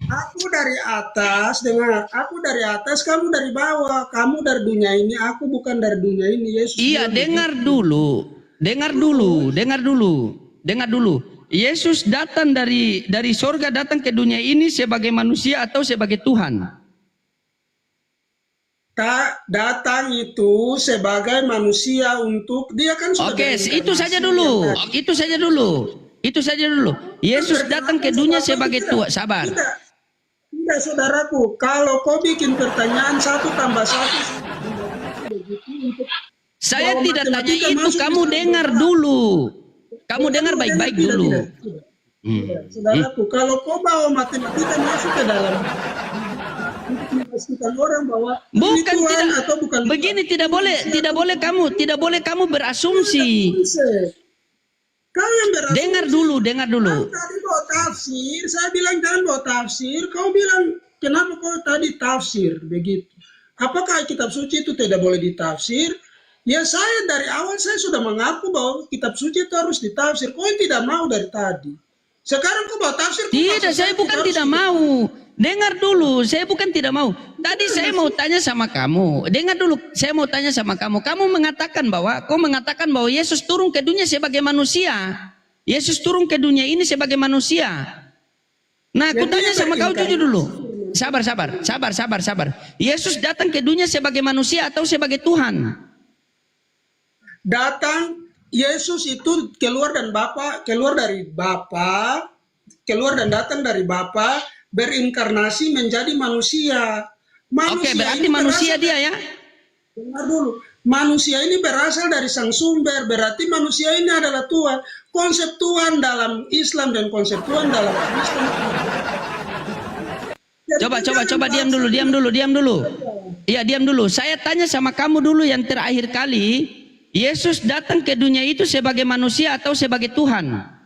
Aku dari atas, dengar. Aku dari atas, kamu dari bawah. Kamu dari dunia ini, aku bukan dari dunia ini. Yesus. Iya, dengar dulu. Yesus datang dari sorga, datang ke dunia ini sebagai manusia atau sebagai Tuhan? Datang itu sebagai manusia untuk dia kan sudah Oke, berinkarnasi itu saja yang dulu. tadi. Itu saja dulu. Itu saja dulu. Yesus datang ke dunia sebagai Tuhan. Sabar. Tidak, saudaraku. Kalau kau bikin pertanyaan 1 tambah 1 Saya bahwa tidak tanya matematika itu. masuk Kamu di dengar dalam dulu. Kamu dengar baik-baik Tidak, dulu. tidak. Saudaraku, kalau kau bawa matematika masuk ke dalam untuk memastikan orang bahwa ini Bukan Tuhan tidak. atau bukan Tuhan. Begini tidak boleh kamu berasumsi. Kau yang berasumsi. Dengar dulu. Kau tadi bawa tafsir, saya bilang jangan bawa tafsir. Kau bilang kenapa kau tadi tafsir begitu? Apakah kitab suci itu tidak boleh ditafsir? Ya saya dari awal saya sudah mengaku bahwa kitab suci itu harus ditafsir. Kau yang tidak mau dari tadi. Sekarang kau bawa tafsir. Tidak, saya bukan tidak mau. Dengar dulu, saya bukan tidak mau. Tadi saya mau tanya sama kamu. Dengar dulu, saya mau tanya sama kamu. Kau mengatakan bahwa Yesus turun ke dunia sebagai manusia. Yesus turun ke dunia ini sebagai manusia. Nah, aku tanya sama kau jujur dulu. Sabar. Yesus datang ke dunia sebagai manusia atau sebagai Tuhan? Datang Yesus itu keluar dan datang dari Bapa, berinkarnasi menjadi manusia. Oke, berarti manusia dia ya? Dengar dulu. Manusia ini berasal dari sang sumber, berarti manusia ini adalah Tuhan. Konsep Tuhan dalam Islam dan konsep Tuhan dalam Kristen. Coba diam dulu. Iya, diam dulu. Saya tanya sama kamu dulu yang terakhir kali, Yesus datang ke dunia itu sebagai manusia atau sebagai Tuhan?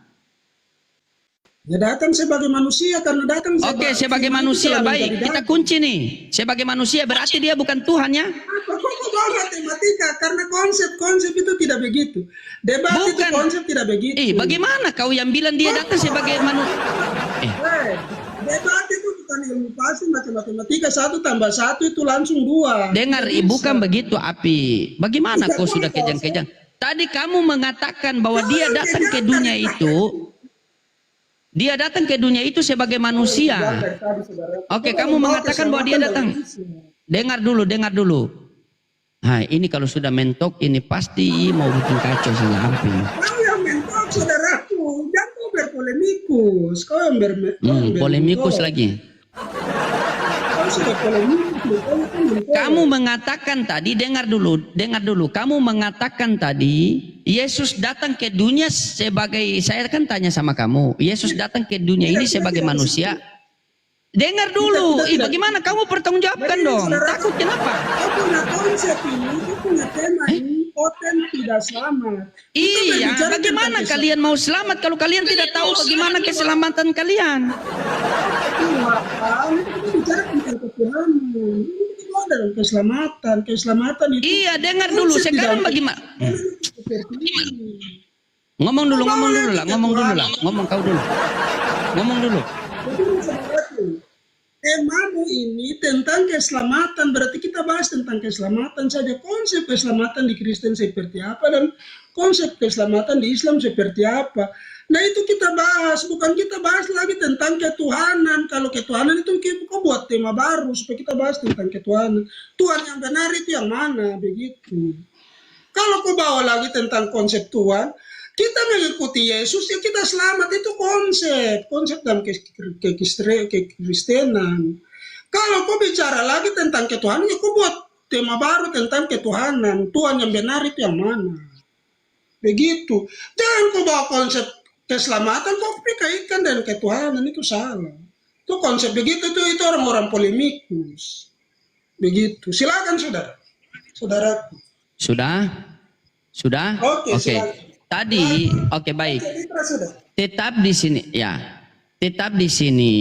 Ya datang sebagai manusia karena datang sebagai manusia. Baik, kita kunci nih. Sebagai manusia berarti dia bukan Tuhan ya? Apa kok bawa matematika? Karena konsep itu tidak begitu. Debat itu konsep tidak begitu. Bagaimana kau yang bilang dia datang sebagai manusia? Debat itu bukan ilmu pasti macam matematika 1 tambah 1 itu langsung 2. Dengar, bukan begitu Api. Bagaimana kau sudah kejang-kejang? Tadi kamu mengatakan bahwa dia datang ke dunia itu. Dia datang ke dunia itu sebagai manusia. Oke, kamu mengatakan bahwa dia datang. Dengar dulu. Nah, ini kalau sudah mentok ini pasti mau bikin kacau sih Api. Kau yang mentok saudaraku, jangan kau berpolemikus. Kau yang polemikus lagi. Kau sudah polemikus. Kamu mengatakan tadi, dengar dulu. Kamu mengatakan tadi Yesus datang ke dunia sebagai, saya kan tanya sama kamu, Yesus datang ke dunia ini sebagai manusia. Dengar dulu, bagaimana kamu pertanggungjawabkan dong? Takut kenapa? Kau punya konsep ini, kau punya tema ini, oten tidak selamat. Iya, bagaimana kalian mau selamat kalau kalian tidak tahu bagaimana keselamatan kalian? Kita bicara tentang ketuhanan. Itu adalah keselamatan itu. Iya, dengar dulu. Sekarang bagaimana? Ngomong dulu lah. Ngomong kau dulu. Jadi temamu ini tentang keselamatan, berarti kita bahas tentang keselamatan saja. Konsep keselamatan di Kristen seperti apa dan konsep keselamatan di Islam seperti apa. Nah itu kita bahas, bukan kita bahas lagi tentang ketuhanan. Kalau ketuhanan itu kau buat tema baru supaya kita bahas tentang ketuhanan. Tuhan yang benar itu yang mana, begitu. Kalau kau bawa lagi tentang konsep Tuhan, kita mengikuti Yesus ya kita selamat, itu konsep dalam kekristenan. Kalau kau bicara lagi tentang ketuhanan, ya kau buat tema baru tentang ketuhanan. Tuhan yang benar itu yang mana, begitu. Jangan kau bawa konsep keselamatan kau kaitkan dengan ketuhanan, itu salah. Itu konsep begitu itu orang-orang polemikus, begitu. Silakan saudaraku. Sudah? Oke. Tadi, baik. Tetap di sini,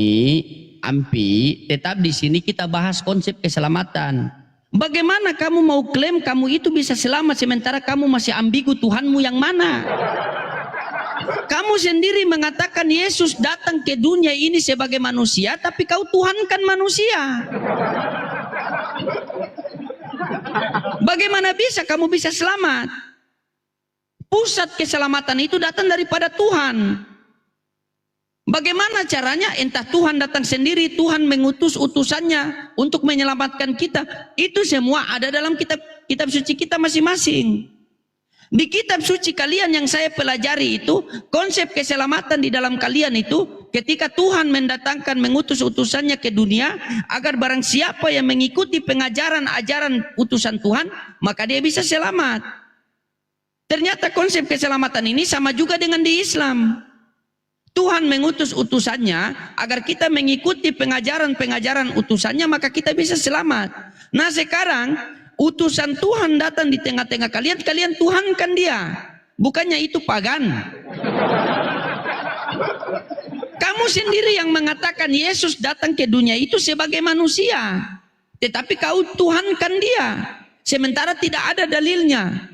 Ampi. Tetap di sini kita bahas konsep keselamatan. Bagaimana kamu mau klaim kamu itu bisa selamat sementara kamu masih ambigu Tuhanmu yang mana? Kamu sendiri mengatakan Yesus datang ke dunia ini sebagai manusia, tapi kau tuhankan manusia. Bagaimana bisa kamu bisa selamat? Pusat keselamatan itu datang daripada Tuhan. Bagaimana caranya? Entah Tuhan datang sendiri, Tuhan mengutus utusannya untuk menyelamatkan kita. Itu semua ada dalam kitab suci kita masing-masing. Di kitab suci kalian yang saya pelajari itu, konsep keselamatan di dalam kalian itu, ketika Tuhan mendatangkan mengutus utusannya ke dunia, agar barang siapa yang mengikuti pengajaran-ajaran utusan Tuhan, maka dia bisa selamat. Ternyata konsep keselamatan ini sama juga dengan di Islam. Tuhan mengutus utusannya agar kita mengikuti pengajaran-pengajaran utusannya, maka kita bisa selamat. Nah sekarang utusan Tuhan datang di tengah-tengah kalian, kalian tuhankan dia. Bukannya itu pagan. Kamu sendiri yang mengatakan Yesus datang ke dunia itu sebagai manusia. Tetapi kau tuhankan dia. Sementara tidak ada dalilnya.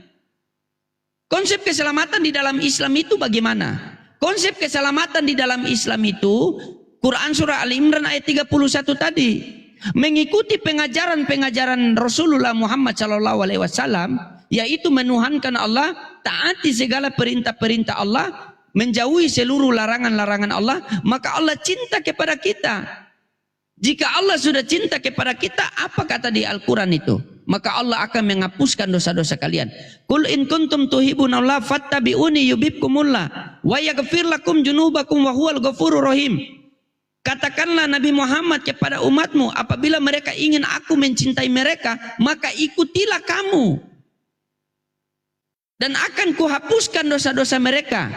Konsep keselamatan di dalam Islam itu bagaimana? Konsep keselamatan di dalam Islam itu, Quran surah Al-Imran ayat 31 tadi. Mengikuti pengajaran-pengajaran Rasulullah Muhammad SAW, yaitu menuhankan Allah, taati segala perintah-perintah Allah, menjauhi seluruh larangan-larangan Allah, maka Allah cinta kepada kita. Jika Allah sudah cinta kepada kita, apa kata di Al-Quran itu? Maka Allah akan menghapuskan dosa-dosa kalian. Qul in kuntum tuhibbunallaha fattabi'uni yuhibbukumullah wa yaghfir lakum dzunubakum wa huwal ghafurur rahim. Katakanlah Nabi Muhammad kepada umatmu, apabila mereka ingin aku mencintai mereka, maka ikutilah kamu. Dan akan kuhapuskan dosa-dosa mereka.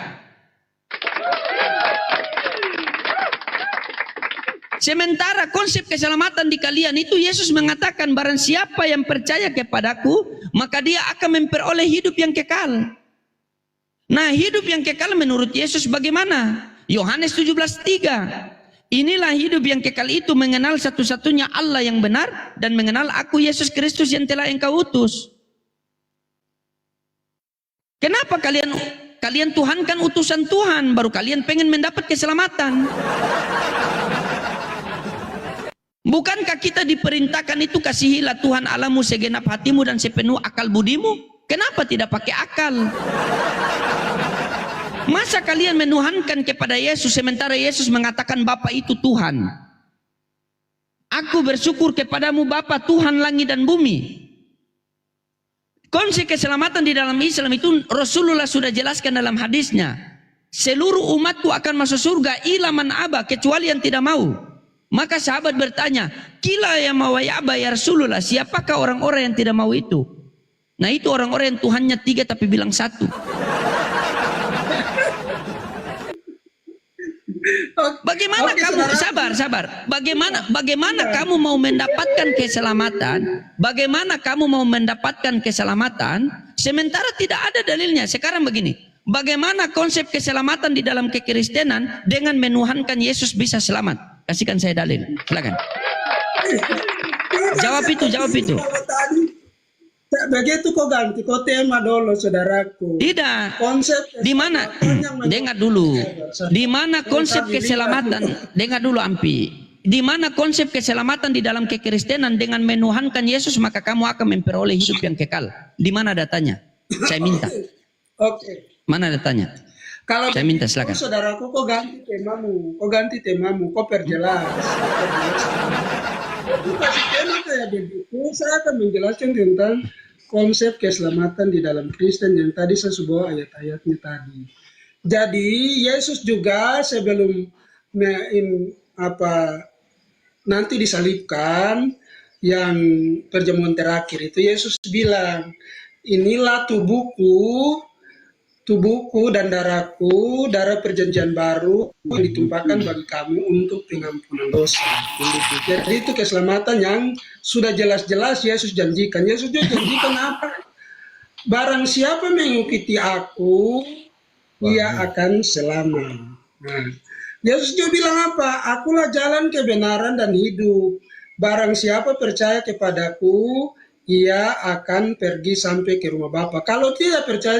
Sementara konsep keselamatan di kalian itu, Yesus mengatakan barang siapa yang percaya kepadaku, maka dia akan memperoleh hidup yang kekal. Nah hidup yang kekal menurut Yesus bagaimana? Yohanes 17:3. Inilah hidup yang kekal itu, mengenal satu-satunya Allah yang benar dan mengenal aku Yesus Kristus yang telah engkau utus. Kenapa kalian tuhankan utusan Tuhan, baru kalian pengen mendapat keselamatan? Bukankah kita diperintahkan itu, kasihilah Tuhan Allahmu segenap hatimu dan sepenuh akal budimu? Kenapa tidak pakai akal? Masa kalian menuhankan kepada Yesus sementara Yesus mengatakan Bapa itu Tuhan? Aku bersyukur kepadamu Bapa, Tuhan langit dan bumi. Konsep keselamatan di dalam Islam itu Rasulullah sudah jelaskan dalam hadisnya. Seluruh umatku akan masuk surga illa man aba, kecuali yang tidak mau. Maka sahabat bertanya, kila yang mau ya aba ya Rasulullah, siapakah orang-orang yang tidak mau itu? Nah itu orang-orang yang Tuhannya 3 tapi bilang 1. Bagaimana kamu, sabar. Bagaimana kamu mau mendapatkan keselamatan? Bagaimana kamu mau mendapatkan keselamatan sementara tidak ada dalilnya? Sekarang begini, bagaimana konsep keselamatan di dalam kekristenan dengan menuhankan Yesus bisa selamat? Kasihkan saya dalil, silakan. Jawab itu. Begitu kok ganti, kok tema dulu saudaraku. Tidak. Konsep di mana? Dengar dulu. Di mana konsep keselamatan? Dengar dulu Ampi. Di mana konsep keselamatan di dalam kekristenan dengan menuhankan Yesus maka kamu akan memperoleh hidup yang kekal? Di mana datanya? Saya minta. Oke. Mana datanya? Kalau saya minta silakan. Saudaraku kok ganti temamu, kok perjelas. Aku kasih tema kayak begitu, saya akan menjelaskan tentang konsep keselamatan di dalam Kristen yang tadi saya sebuah ayat-ayatnya tadi. Jadi Yesus juga sebelum nanti disalibkan, yang perjamuan terakhir itu Yesus bilang, inilah tubuhku dan darahku, darah perjanjian baru yang ditumpahkan bagi kamu untuk pengampunan dosa. Jadi itu keselamatan yang sudah jelas-jelas Yesus janjikan. Yesus juga janjikan apa? Barang siapa mengikuti aku, ia akan selamat. Nah, Yesus juga bilang apa? Akulah jalan kebenaran dan hidup. Barang siapa percaya kepadaku, ia akan pergi sampai ke rumah Bapa. Kalau tidak percaya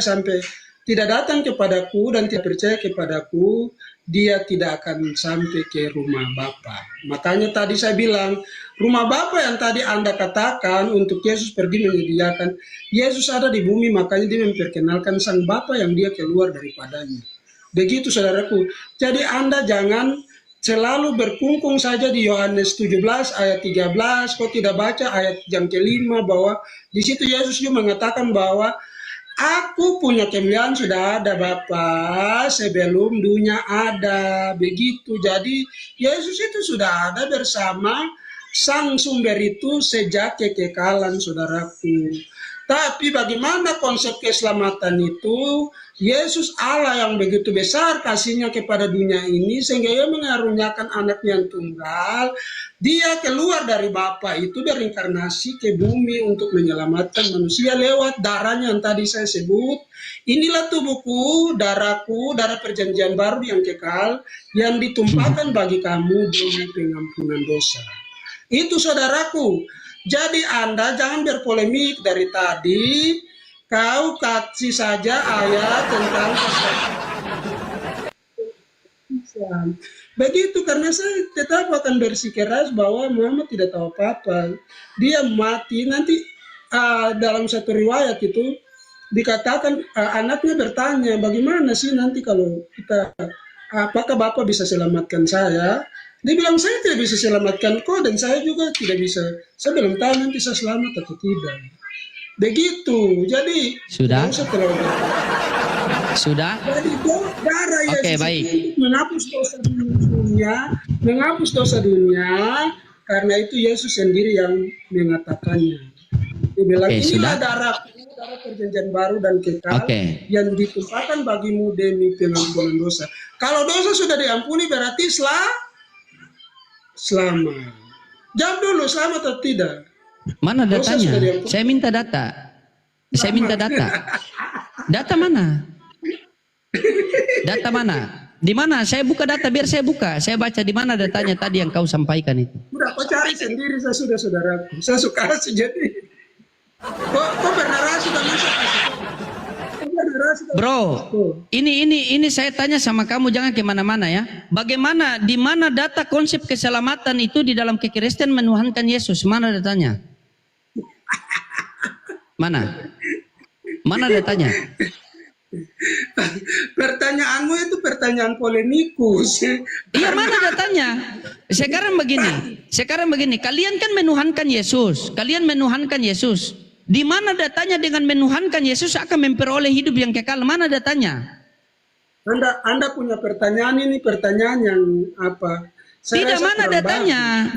tidak datang kepadaku dan tidak percaya kepadaku, dia tidak akan sampai ke rumah Bapa. Makanya tadi saya bilang, rumah Bapa yang tadi Anda katakan untuk Yesus pergi menyediakan, Yesus ada di bumi, makanya dia memperkenalkan sang Bapa yang dia keluar daripadanya. Begitu saudaraku. Jadi Anda jangan selalu berkungkung saja di Yohanes 17 ayat 13, kok tidak baca ayat yang kelima bahwa di situ Yesus juga mengatakan bahwa aku punya kemuliaan sudah ada Bapa sebelum dunia ada. Begitu. Jadi Yesus itu sudah ada bersama sang sumber itu sejak kekekalan saudaraku. Tapi bagaimana konsep keselamatan itu? Yesus Allah yang begitu besar kasihnya kepada dunia ini sehingga ia mengaruniakan anaknya yang tunggal. Dia keluar dari Bapa itu berinkarnasi ke bumi untuk menyelamatkan manusia lewat darahnya yang tadi saya sebut. Inilah tubuhku, darahku, darah perjanjian baru yang kekal yang ditumpahkan bagi kamu demi pengampunan dosa. Itu saudaraku. Jadi Anda jangan berpolemik dari tadi. Kau kasih saja ayat tentang Islam. Begitu karena saya tetap akan bersikeras bahwa Muhammad tidak tahu apa-apa. Dia mati nanti dalam satu riwayat itu dikatakan anaknya bertanya bagaimana sih nanti kalau kita apakah Bapak bisa selamatkan saya? Dia bilang saya tidak bisa selamatkan kau dan saya juga tidak bisa. Saya belum tahu nanti saya selamat atau tidak. Begitu. Jadi Sudah? Jadi darah Yesus Oke, baik. menghapus dosa dunia, karena itu Yesus sendiri yang mengatakannya. Dia bilang inilah darah perjanjian baru dan kekal yang ditumpahkan bagimu demi pengampunan dosa. Kalau dosa sudah diampuni berarti selamat. Jawab dulu, selamat atau tidak? Mana datanya? Saya minta data. Saya minta data. Data mana? Data mana? Di mana? Saya buka data, biar saya buka. Saya baca di mana datanya tadi yang kau sampaikan itu. Udah, kau cari sendiri, saya sudah saudaraku. Saya suka kasih jadi. Kau bernarasi dan masuk. Bro, ini saya tanya sama kamu, jangan kemana-mana ya. Bagaimana, di mana data konsep keselamatan itu di dalam kekristenan menuhankan Yesus? Mana datanya? Mana datanya? Pertanyaanmu itu pertanyaan polemikus. Iya, mana datanya? Sekarang begini. Kalian kan menuhankan Yesus. Di mana datanya dengan menuhankan Yesus akan memperoleh hidup yang kekal? Mana datanya? Anda punya pertanyaan ini pertanyaan yang apa? Tidak, mana datanya?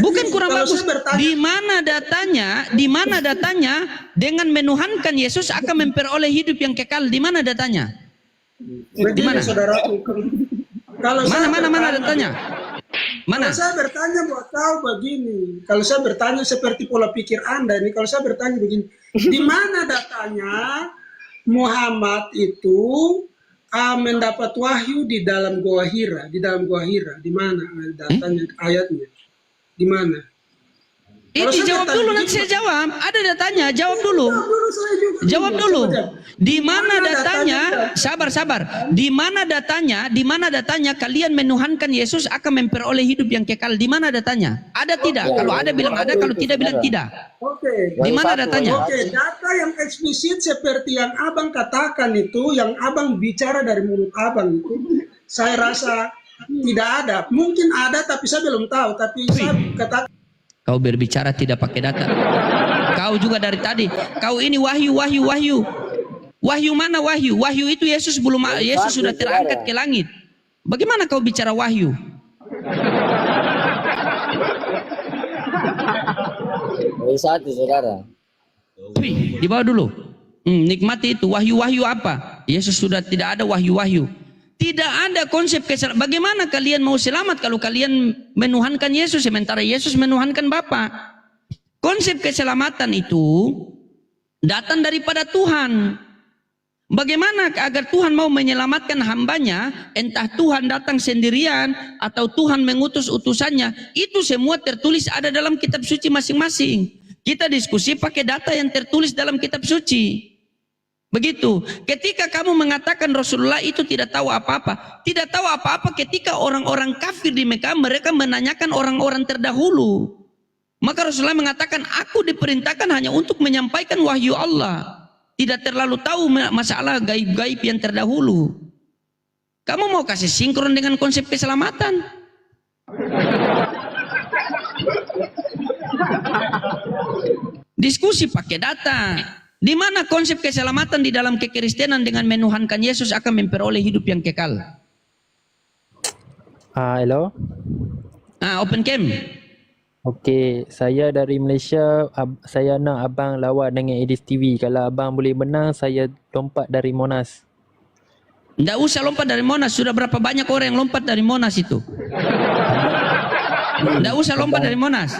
Bukan kurang bagus. Di mana datanya? Di mana datanya dengan menuhankan Yesus akan memperoleh hidup yang kekal? Di mana datanya? Di mana? Mana datanya? Mana? Kalau saya bertanya buat tahu begini, kalau saya bertanya seperti pola pikir Anda ini, kalau saya bertanya begini, di mana datanya Muhammad itu mendapat wahyu di dalam Gua Hira, di mana datanya ayatnya? Di mana? Ini jawab dulu, nanti saya jawab. Ada datanya, jawab dulu. Jawab dulu. Di mana datanya? Sabar. Di mana datanya kalian menuhankan Yesus akan memperoleh hidup yang kekal? Di mana datanya? Ada tidak? Kalau ada bilang ada, kalau tidak bilang tidak. Oke. Di mana datanya? Oke, data yang eksplisit seperti yang Abang katakan itu, yang Abang bicara dari mulut Abang itu, saya rasa tidak ada. Mungkin ada tapi saya belum tahu, tapi saya katakan kau berbicara tidak pakai data. Kau juga dari tadi. Kau ini wahyu. Wahyu mana wahyu? Wahyu itu Yesus sudah terangkat ke langit. Bagaimana kau bicara wahyu? Satu saudara. Di bawah dulu. Nikmati itu. Wahyu apa? Yesus sudah tidak ada wahyu. Tidak ada konsep keselamatan. Bagaimana kalian mau selamat kalau kalian menuhankan Yesus sementara Yesus menuhankan Bapa? Konsep keselamatan itu datang daripada Tuhan. Bagaimana agar Tuhan mau menyelamatkan hambanya, entah Tuhan datang sendirian atau Tuhan mengutus utusannya, itu semua tertulis ada dalam kitab suci masing-masing. Kita diskusi pakai data yang tertulis dalam kitab suci. Begitu. Ketika kamu mengatakan Rasulullah itu tidak tahu apa-apa. Tidak tahu apa-apa ketika orang-orang kafir di Mekah mereka menanyakan orang-orang terdahulu. Maka Rasulullah mengatakan, aku diperintahkan hanya untuk menyampaikan wahyu Allah. Tidak terlalu tahu masalah gaib-gaib yang terdahulu. Kamu mau kasih sinkron dengan konsep keselamatan? Diskusi pakai data. Di mana konsep keselamatan di dalam kekristenan dengan menuhankan Yesus akan memperoleh hidup yang kekal? Hello. Open cam. Okey, saya dari Malaysia. Saya nak abang lawan dengan Edis TV. Kalau abang boleh menang, saya lompat dari Monas. Tidak usah lompat dari Monas. Sudah berapa banyak orang yang lompat dari Monas itu? Tidak usah lompat dari Monas.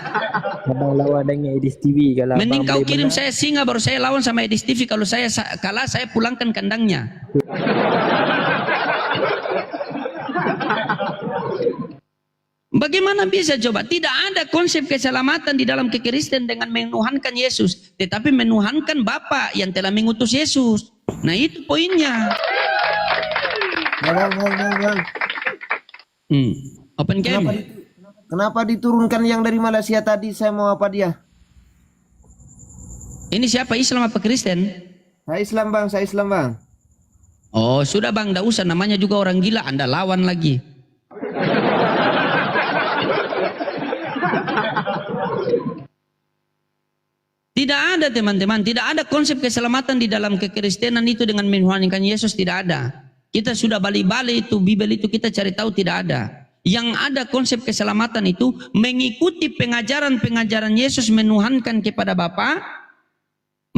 Abang lawan dengan Edis TV. Kalau Mending abang kau boleh kirim menang, saya singa baru saya lawan sama Edis TV. Kalau saya kalah, saya pulangkan kandangnya. Bagaimana bisa coba? Tidak ada konsep keselamatan di dalam kekristenan dengan menuhankan Yesus, tetapi menuhankan Bapa yang telah mengutus Yesus. Nah, itu poinnya. Bang. Open cam. Kenapa diturunkan yang dari Malaysia tadi? Saya mau apa dia? Ini siapa, Islam apa Kristen? Saya Islam bang. Oh, sudah bang, tidak usah, namanya juga orang gila, Anda lawan lagi. Tidak ada teman-teman, tidak ada konsep keselamatan di dalam kekristenan itu dengan menuhankan Yesus, tidak ada. Kita sudah balik-balik itu, Bible itu kita cari tahu, tidak ada. Yang ada konsep keselamatan itu mengikuti pengajaran-pengajaran Yesus menuhankan kepada Bapa,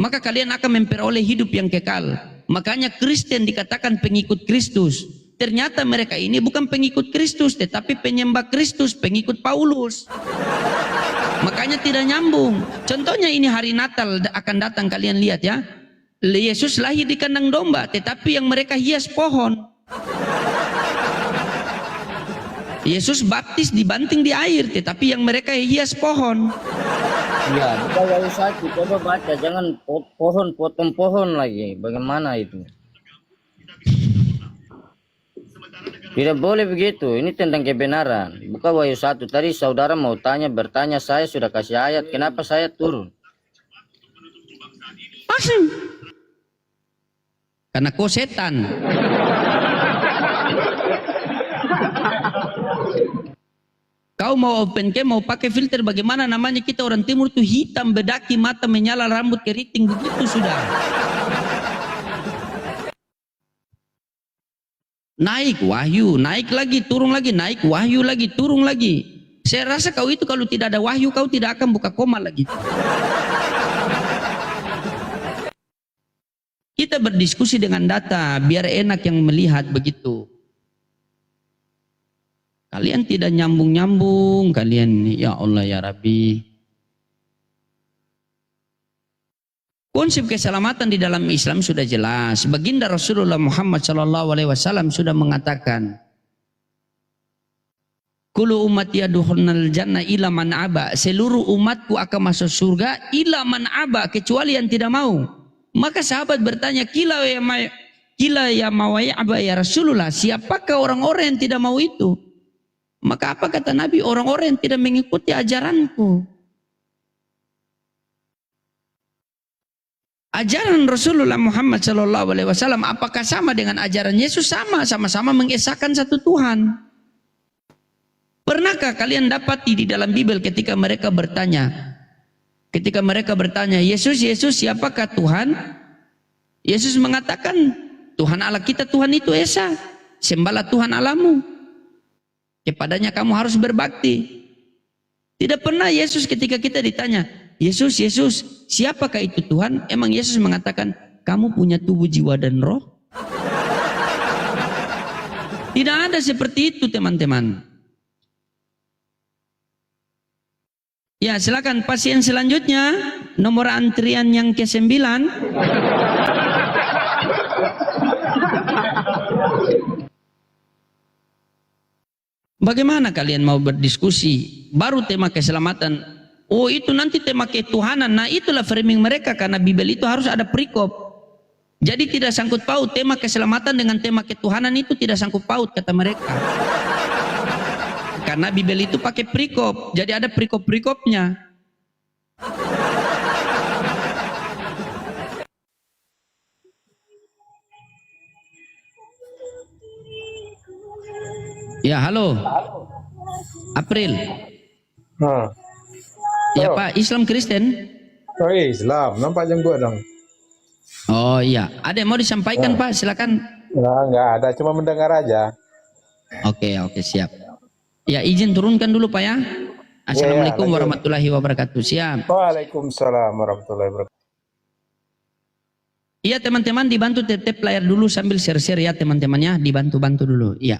maka kalian akan memperoleh hidup yang kekal. Makanya Kristen dikatakan pengikut Kristus. Ternyata mereka ini bukan pengikut Kristus, tetapi penyembah Kristus, pengikut Paulus. Makanya tidak nyambung. Contohnya ini hari Natal akan datang, kalian lihat ya. Yesus lahir di kandang domba, tetapi yang mereka hias pohon. Yesus baptis dibanting di air, tetapi yang mereka hias pohon. Iya, bukan Wahyu 1. Coba baca, jangan pohon potong pohon lagi. Bagaimana itu? Tidak boleh begitu. Ini tentang kebenaran. Buka Wahyu 1. Tadi saudara mau bertanya, saya sudah kasih ayat. Kenapa saya turun? Pasang. Karena kau setan. Kau mau open cam, mau pakai filter, bagaimana namanya kita orang timur itu hitam, bedaki, mata menyala, rambut keriting, begitu sudah. Naik wahyu, naik lagi, turun lagi, naik wahyu lagi, turun lagi. Saya rasa kau itu kalau tidak ada wahyu, kau tidak akan buka koma lagi. Kita berdiskusi dengan data, biar enak yang melihat begitu. Kalian tidak nyambung-nyambung, kalian, ya Allah ya Rabbi. Konsep keselamatan di dalam Islam sudah jelas. Baginda Rasulullah Muhammad SAW sudah mengatakan, Kullu ummati yadkhulunal jannah illa man aba. Seluruh umatku akan masuk surga illa man aba, kecuali yang tidak mau. Maka sahabat bertanya, kila ya mawai aba ya Rasulullah, siapakah orang-orang yang tidak mau itu? Maka apa kata Nabi? Orang-orang yang tidak mengikuti ajaranku. Ajaran Rasulullah Muhammad SAW apakah sama dengan ajaran Yesus? Sama-sama mengesahkan satu Tuhan. Pernahkah kalian dapati di dalam Bible ketika mereka bertanya, Yesus, siapakah Tuhan? Yesus mengatakan, Tuhan Allah kita, Tuhan itu Esa. Sembahlah Tuhan Allahmu. Kepadanya kamu harus berbakti. Tidak pernah Yesus ketika kita ditanya, Yesus, siapakah itu Tuhan? Emang Yesus mengatakan, kamu punya tubuh, jiwa, dan roh? Tidak ada seperti itu, teman-teman. Ya, silakan pasien selanjutnya, nomor antrian yang ke-9. Bagaimana kalian mau berdiskusi? Baru tema keselamatan. Oh, itu nanti tema ketuhanan. Nah, itulah framing mereka, karena Bible itu harus ada perikop. Jadi tidak sangkut paut tema keselamatan dengan tema ketuhanan, itu tidak sangkut paut kata mereka. Karena Bible itu pakai perikop. Jadi ada perikop-perikopnya. Ya, halo. April. Ya Pak, Islam Kristen? Oh Islam, nampak jam gua dong. Oh iya, ada yang mau disampaikan Pak, silakan. Nggak ada, cuma mendengar aja. Oke, siap. Ya, izin turunkan dulu Pak ya. Assalamualaikum lanjut. warahmatullahi wabarakatuh. Siap. Waalaikumsalam warahmatullahi wabarakatuh. Iya teman-teman, dibantu tap layar dulu sambil share-share ya teman-temannya, dibantu-bantu dulu. Iya.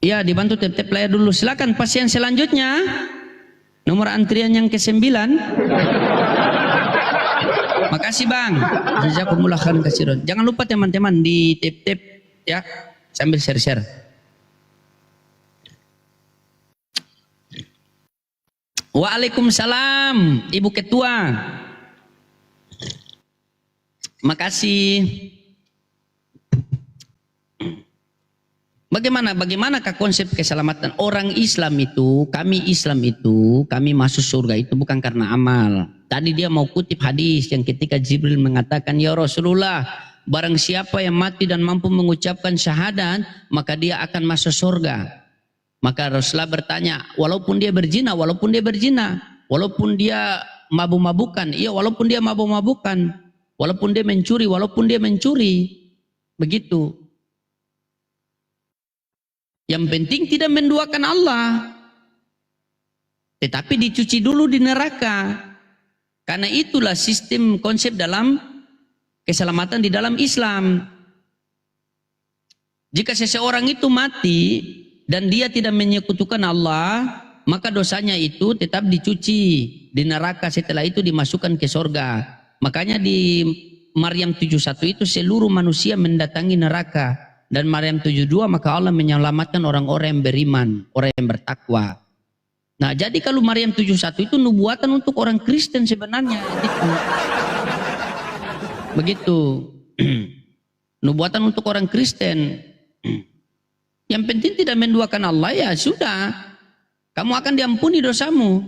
Iya, dibantu tap layar dulu. Silakan pasien selanjutnya. Nomor antrian yang ke-9. Makasih Bang. Jazakumullah khairan katsiran. Jangan lupa teman-teman di tap ya sambil share-share. Waalaikumsalam Ibu Ketua. Makasih. Bagaimanakah konsep keselamatan orang Islam itu? Kami masuk surga itu bukan karena amal. Tadi dia mau kutip hadis yang ketika Jibril mengatakan, ya Rasulullah, barang siapa yang mati dan mampu mengucapkan syahadat, maka dia akan masuk surga. Maka Rasulullah bertanya, walaupun dia berzina, walaupun dia mabuk-mabukan, iya walaupun dia mabuk-mabukan, walaupun dia mencuri, begitu. Yang penting tidak menduakan Allah. Tetapi dicuci dulu di neraka. Karena itulah sistem konsep dalam keselamatan di dalam Islam. Jika seseorang itu mati dan dia tidak menyekutukan Allah, maka dosanya itu tetap dicuci di neraka, setelah itu dimasukkan ke surga. Makanya di Maryam 71 itu seluruh manusia mendatangi neraka. Dan Maryam 72 maka Allah menyelamatkan orang-orang yang beriman, orang yang bertakwa. Nah jadi kalau Maryam 71 itu nubuatan untuk orang Kristen sebenarnya. Begitu. Nubuatan untuk orang Kristen. Yang penting tidak menduakan Allah, ya sudah. Kamu akan diampuni dosamu.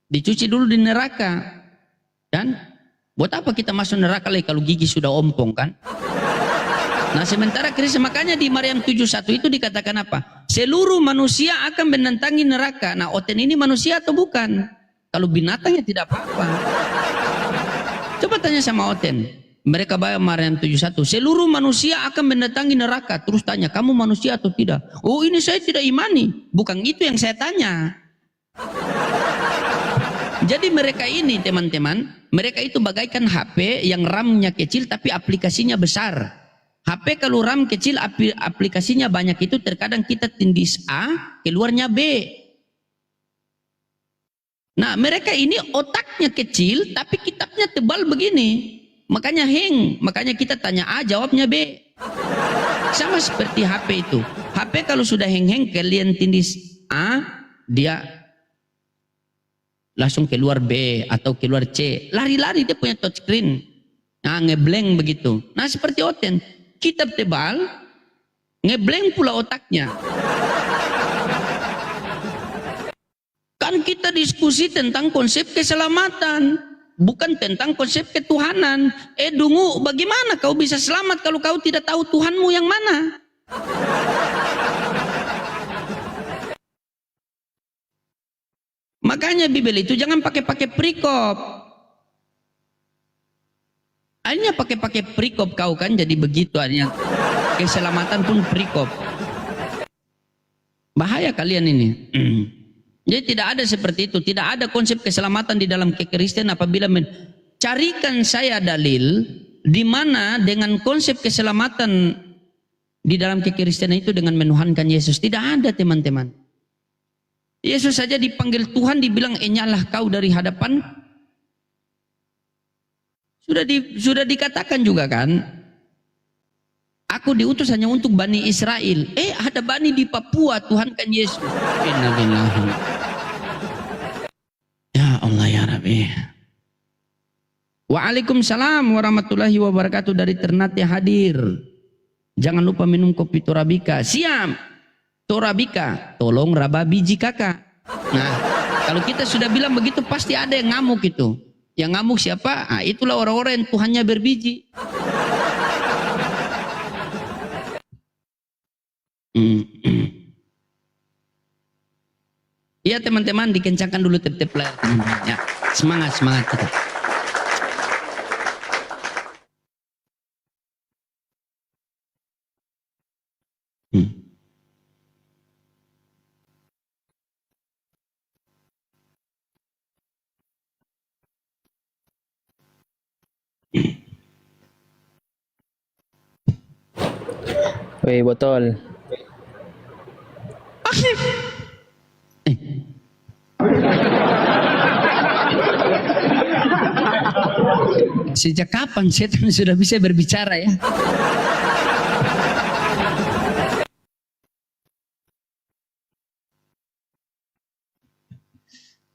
Dicuci dulu di neraka. Dan buat apa kita masuk neraka lagi kalau gigi sudah ompong kan? Nah sementara Kristen, makanya di Maryam 71 itu dikatakan apa? Seluruh manusia akan menentangi neraka. Nah Oten ini manusia atau bukan? Kalau binatang ya tidak apa-apa. Coba tanya sama Oten. Mereka bayar Maryam 71. Seluruh manusia akan mendatangi neraka. Terus tanya, kamu manusia atau tidak? Oh ini saya tidak imani. Bukan itu yang saya tanya. Jadi mereka ini teman-teman, mereka itu bagaikan HP yang RAM-nya kecil tapi aplikasinya besar. HP kalau RAM kecil aplikasinya banyak itu terkadang kita tindis A, keluarnya B. Nah mereka ini otaknya kecil tapi kitabnya tebal begini. Makanya hang, makanya kita tanya A jawabnya B. Sama seperti HP itu. HP kalau sudah hang-hang kalian tindis A, dia langsung keluar B atau keluar C. Lari-lari dia punya touchscreen. Nah ngeblank begitu. Nah seperti Oten. Kitab tebal, ngeblank pula otaknya. Kan kita diskusi tentang konsep keselamatan, bukan tentang konsep ketuhanan. Dungu, bagaimana kau bisa selamat kalau kau tidak tahu Tuhanmu yang mana? Makanya Bibel itu jangan pakai perikop. Akhirnya pakai perikop kau kan jadi begitu, akhirnya keselamatan pun perikop. Bahaya kalian ini. Jadi tidak ada seperti itu, tidak ada konsep keselamatan di dalam kekristenan apabila carikan saya dalil di mana dengan konsep keselamatan di dalam kekristenan itu dengan menuhankan Yesus. Tidak ada teman-teman. Yesus saja dipanggil Tuhan dibilang enyalah kau dari hadapan. Sudah dikatakan juga kan, Aku diutus hanya untuk Bani Israel. Ada Bani di Papua, Tuhan kan Yesus. Innalillahi. Ya Allah ya Rabbi. Waalaikumsalam warahmatullahi wabarakatuh. Dari Ternate hadir. Jangan lupa minum kopi Torabika. Siap. Torabika, tolong raba biji kakak. Nah, kalau kita sudah bilang begitu pasti ada yang ngamuk itu. Yang ngamuk siapa? Itulah orang-orang yang Tuhannya berbiji. Iya teman-teman, dikencangkan dulu tip-tip layar teman-teman. Ya, semangat kita. Weh, botol. Sejak kapan setan sudah bisa berbicara ya?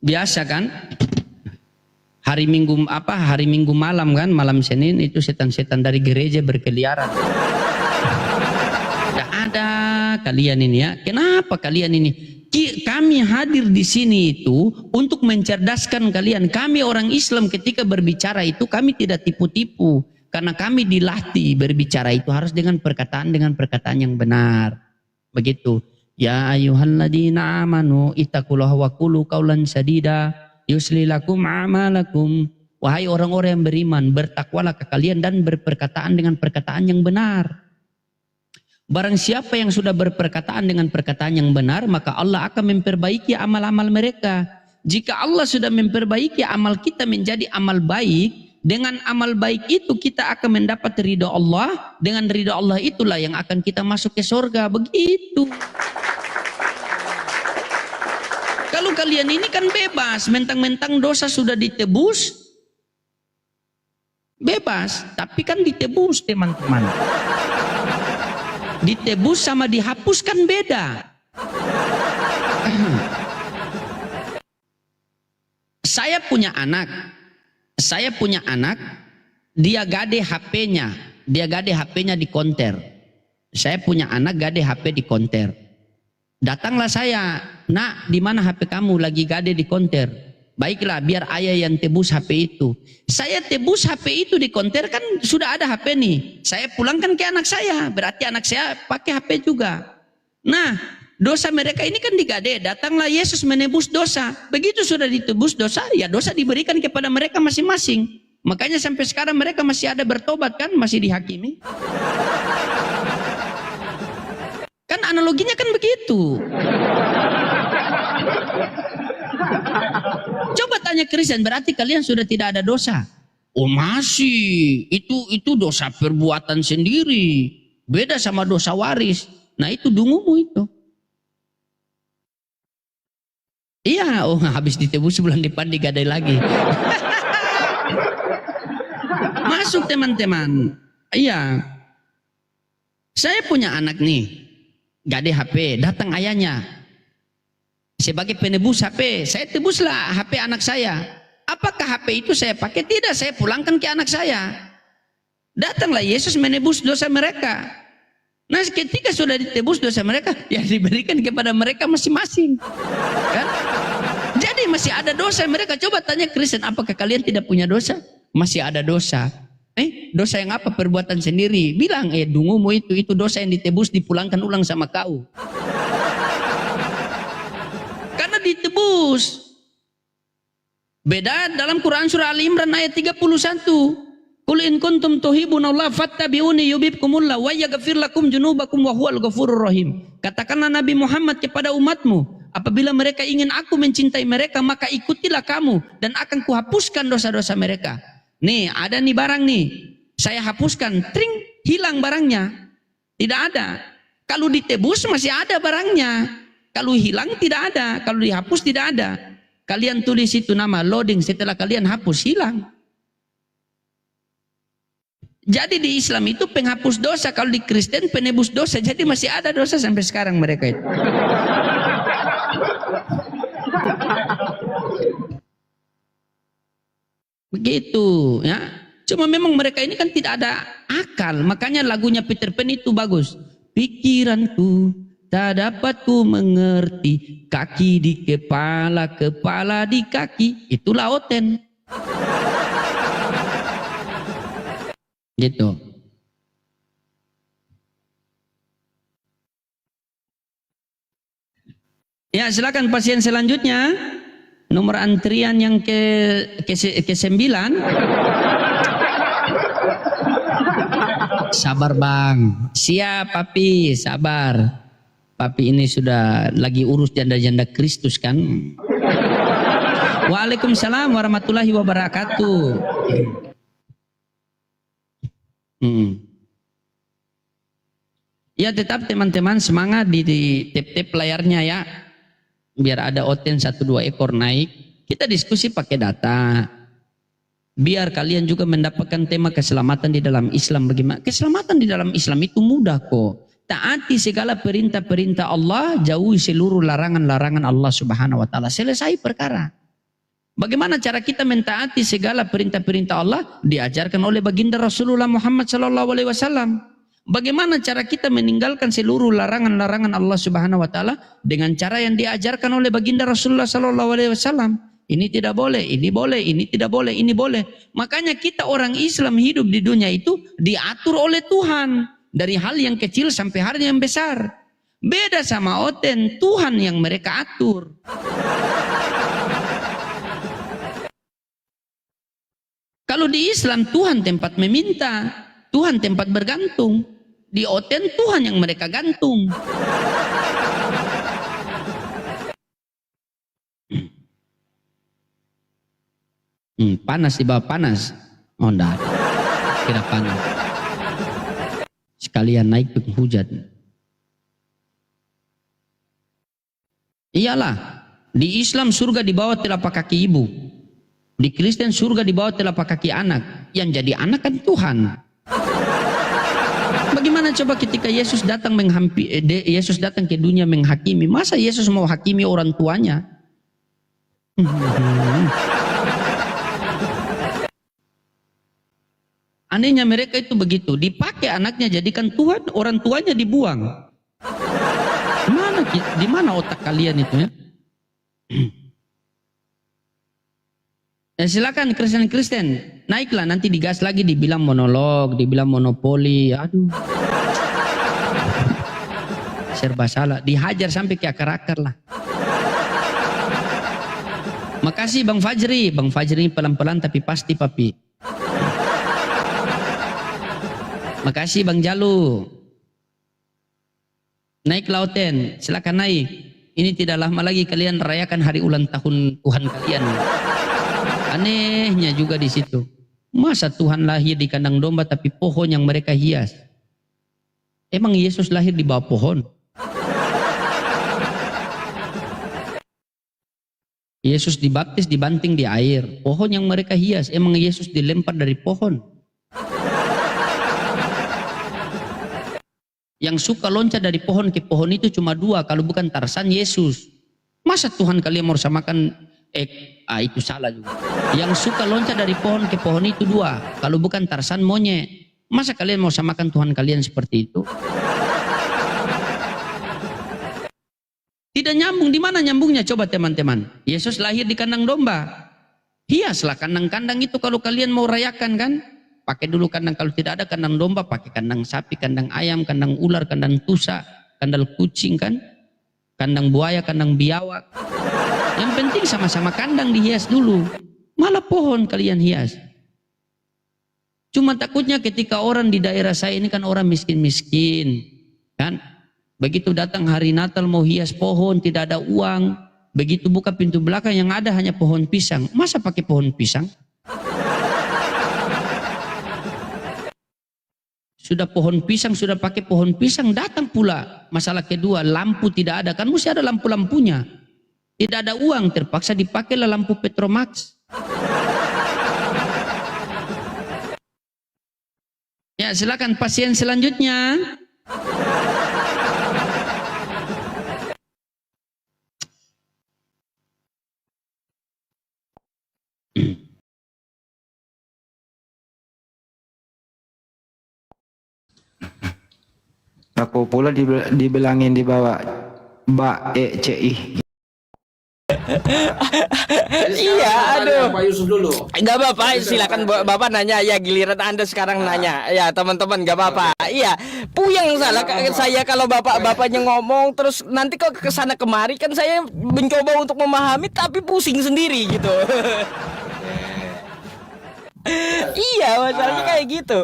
Biasa kan? Hari Minggu malam kan, malam Senin itu setan-setan dari gereja berkeliaran. Tidak ada kalian ini ya. Kenapa kalian ini? Kami hadir di sini itu untuk mencerdaskan kalian. Kami orang Islam ketika berbicara itu kami tidak tipu-tipu. Karena kami dilatih berbicara itu harus dengan perkataan yang benar. Begitu. Ya ayyuhalladzina amanu ittaqullaha wa qulu qaulan sadida yusli lakum a'malakum. Wahai orang-orang yang beriman, bertakwalah ke kalian dan berperkataan dengan perkataan yang benar. Barang siapa yang sudah berperkataan dengan perkataan yang benar, maka Allah akan memperbaiki amal-amal mereka. Jika Allah sudah memperbaiki amal kita menjadi amal baik, dengan amal baik itu kita akan mendapat ridha Allah. Dengan ridha Allah itulah yang akan kita masuk ke surga. Begitu. Kalau kalian ini kan bebas, mentang-mentang dosa sudah ditebus, bebas. Tapi kan ditebus teman-teman. Ditebus sama dihapuskan beda. Saya punya anak, dia gade HP-nya, di konter. Saya punya anak gade HP di konter. Datanglah saya, nak, di mana HP kamu lagi gade di konter? Baiklah, biar ayah yang tebus HP itu. Saya tebus HP itu di konter kan sudah ada HP nih. Saya pulangkan ke anak saya, berarti anak saya pakai HP juga. Nah, dosa mereka ini kan digade. Datanglah Yesus menebus dosa. Begitu sudah ditebus dosa, ya dosa diberikan kepada mereka masing-masing. Makanya sampai sekarang mereka masih ada bertobat kan, masih dihakimi. Kan analoginya kan begitu. Coba tanya Kristen, berarti kalian sudah tidak ada dosa? Oh masih, itu dosa perbuatan sendiri. Beda sama dosa waris. Nah itu dungumu itu. Iya, habis ditebus bulan depan digadai lagi. Masuk teman-teman. Iya. Saya punya anak nih. Gade HP, datang ayahnya. Sebagai penebus HP, saya tebuslah HP anak saya. Apakah HP itu saya pakai? Tidak, saya pulangkan ke anak saya. Datanglah Yesus menebus dosa mereka. Nah ketika sudah ditebus dosa mereka, ya diberikan kepada mereka masing-masing. Kan? Jadi masih ada dosa mereka. Coba tanya Kristen, apakah kalian tidak punya dosa? Masih ada dosa. Dosa yang apa? Perbuatan sendiri. Bilang, dungumu itu dosa yang ditebus, dipulangkan ulang sama kau. Karena ditebus. Beda dalam Quran surah Al Imran ayat 31. Qul in kuntum tuhibbunallah fattabi'uni yuhibbukumullah wa yaghfir lakum dzunubakum wa huwal ghafurur rahim. Katakanlah Nabi Muhammad kepada umatmu, apabila mereka ingin aku mencintai mereka, maka ikutilah kamu dan akan kuhapuskan dosa-dosa mereka. Nih, ada nih barang nih. Saya hapuskan, tring, hilang barangnya. Tidak ada. Kalau ditebus masih ada barangnya. Kalau hilang tidak ada. Kalau dihapus tidak ada. Kalian tulis itu nama loading, setelah kalian hapus hilang. Jadi di Islam itu penghapus dosa, kalau di Kristen penebus dosa. Jadi masih ada dosa sampai sekarang mereka itu. Begitu ya. Cuma memang mereka ini kan tidak ada akal. Makanya lagunya Peter Pan itu bagus. Pikiranku tak dapat ku mengerti, kaki di kepala, kepala di kaki. Itulah Oten. Gitu. Ya, silakan pasien selanjutnya. Nomor antrian yang ke-9. Sabar bang. Siap papi, sabar. Papi ini sudah lagi urus janda-janda Kristus kan. Waalaikumsalam warahmatullahi wabarakatuh. Ya tetap teman-teman semangat di tap-tap layarnya ya. Biar ada Oten 1-2 ekor naik. Kita diskusi pakai data. Biar kalian juga mendapatkan tema keselamatan di dalam Islam. Bagaimana? Keselamatan di dalam Islam itu mudah kok. Taati segala perintah-perintah Allah, jauhi seluruh larangan-larangan Allah Subhanahu wa taala. Selesai perkara. Bagaimana cara kita mentaati segala perintah-perintah Allah? Diajarkan oleh baginda Rasulullah Muhammad sallallahu alaihi wasallam. Bagaimana cara kita meninggalkan seluruh larangan-larangan Allah Subhanahu wa taala? Dengan cara yang diajarkan oleh baginda Rasulullah sallallahu alaihi wasallam. Ini tidak boleh, ini boleh, ini tidak boleh, ini boleh. Makanya kita orang Islam hidup di dunia itu diatur oleh Tuhan. Dari hal yang kecil sampai hal yang besar. Beda sama Oten, Tuhan yang mereka atur. Kalau di Islam Tuhan tempat meminta, Tuhan tempat bergantung. Di Oten Tuhan yang mereka gantung. Panas di bawah panas. Oh enggak. Kira panas. Sekalian naik ke hujan. Iyalah, di Islam surga di bawah telapak kaki ibu. Di Kristen surga di bawah telapak kaki anak. Yang jadi anak kan Tuhan. Bagaimana coba ketika Yesus datang Yesus datang ke dunia menghakimi? Masa Yesus mau hakimi orang tuanya? Anehnya mereka itu begitu, dipakai anaknya jadikan Tuhan, orang tuanya dibuang. Di mana otak kalian itu ya? Silakan Kristen, naiklah nanti digas lagi, dibilang monolog, dibilang monopoli, aduh. Serba salah, dihajar sampai ke akar-akar lah. Makasih Bang Fajri pelan-pelan tapi pasti papi. Makasih Bang Jalu. Naik Lauten, silakan naik. Ini tidak lama lagi kalian rayakan hari ulang tahun Tuhan kalian. Anehnya juga di situ. Masa Tuhan lahir di kandang domba tapi pohon yang mereka hias? Emang Yesus lahir di bawah pohon? Yesus dibaptis dibanting di air. Pohon yang mereka hias, emang Yesus dilempar dari pohon? Yang suka loncat dari pohon ke pohon itu cuma 2, kalau bukan Tarsan, Yesus. Masa Tuhan kalian mau samakan itu salah juga. Yang suka loncat dari pohon ke pohon itu 2, kalau bukan Tarsan, monyet. Masa kalian mau samakan Tuhan kalian seperti itu? Tidak nyambung. Di mana nyambungnya coba teman-teman? Yesus lahir di kandang domba. Hiaslah kandang-kandang itu kalau kalian mau rayakan kan? Pakai dulu kandang, kalau tidak ada kandang domba pakai kandang sapi, kandang ayam, kandang ular, kandang tusa, kandang kucing kan, kandang buaya, kandang biawak. Yang penting sama-sama kandang dihias dulu. Malah pohon kalian hias. Cuma takutnya ketika orang di daerah saya ini kan orang miskin-miskin kan, begitu datang hari Natal mau hias pohon tidak ada uang, begitu buka pintu belakang yang ada hanya pohon pisang. Masa pakai pohon pisang? Sudah pohon pisang, sudah pakai pohon pisang, datang pula masalah kedua, lampu tidak ada, kan mesti ada lampu-lampunya. Tidak ada uang, terpaksa dipakailah lampu Petromax. Ya, silakan pasien selanjutnya. Aku pula dibilangin di bawah BECI. Iya, aduh. Pak Yusuf dulu. Gak apa-apa, silakan Bapak nanya. Ya, giliran Anda sekarang nanya. Ya, teman-teman, gak apa-apa. Iya, puyeng salah saya kalau bapaknya ngomong terus nanti kok ke sana kemari, kan saya mencoba untuk memahami tapi pusing sendiri gitu. Iya, masalahnya kayak gitu.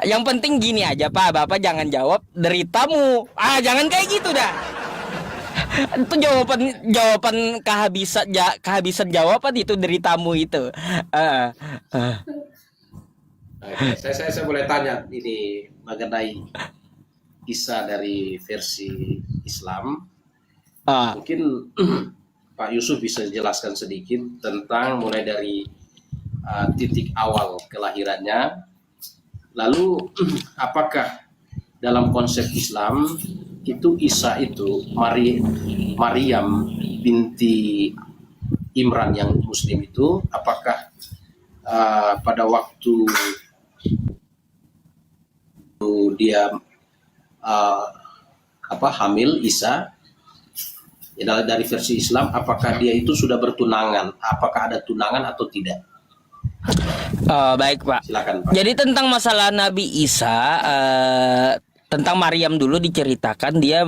Yang penting gini aja, Pak. Bapak jangan jawab deritamu. Jangan kayak gitu dah. Itu jawaban kehabisan jawaban itu deritamu itu. Saya boleh tanya ini mengenai kisah dari versi Islam. Mungkin Pak Yusuf bisa jelaskan sedikit tentang mulai dari titik awal kelahirannya, lalu apakah dalam konsep Islam itu Isa itu Maryam binti Imran yang Muslim itu, apakah pada waktu dia hamil Isa, ya, dari versi Islam, apakah dia itu sudah bertunangan, apakah ada tunangan atau tidak? Baik, Pak. Silakan, Pak. Jadi tentang masalah Nabi Isa, tentang Maryam dulu diceritakan dia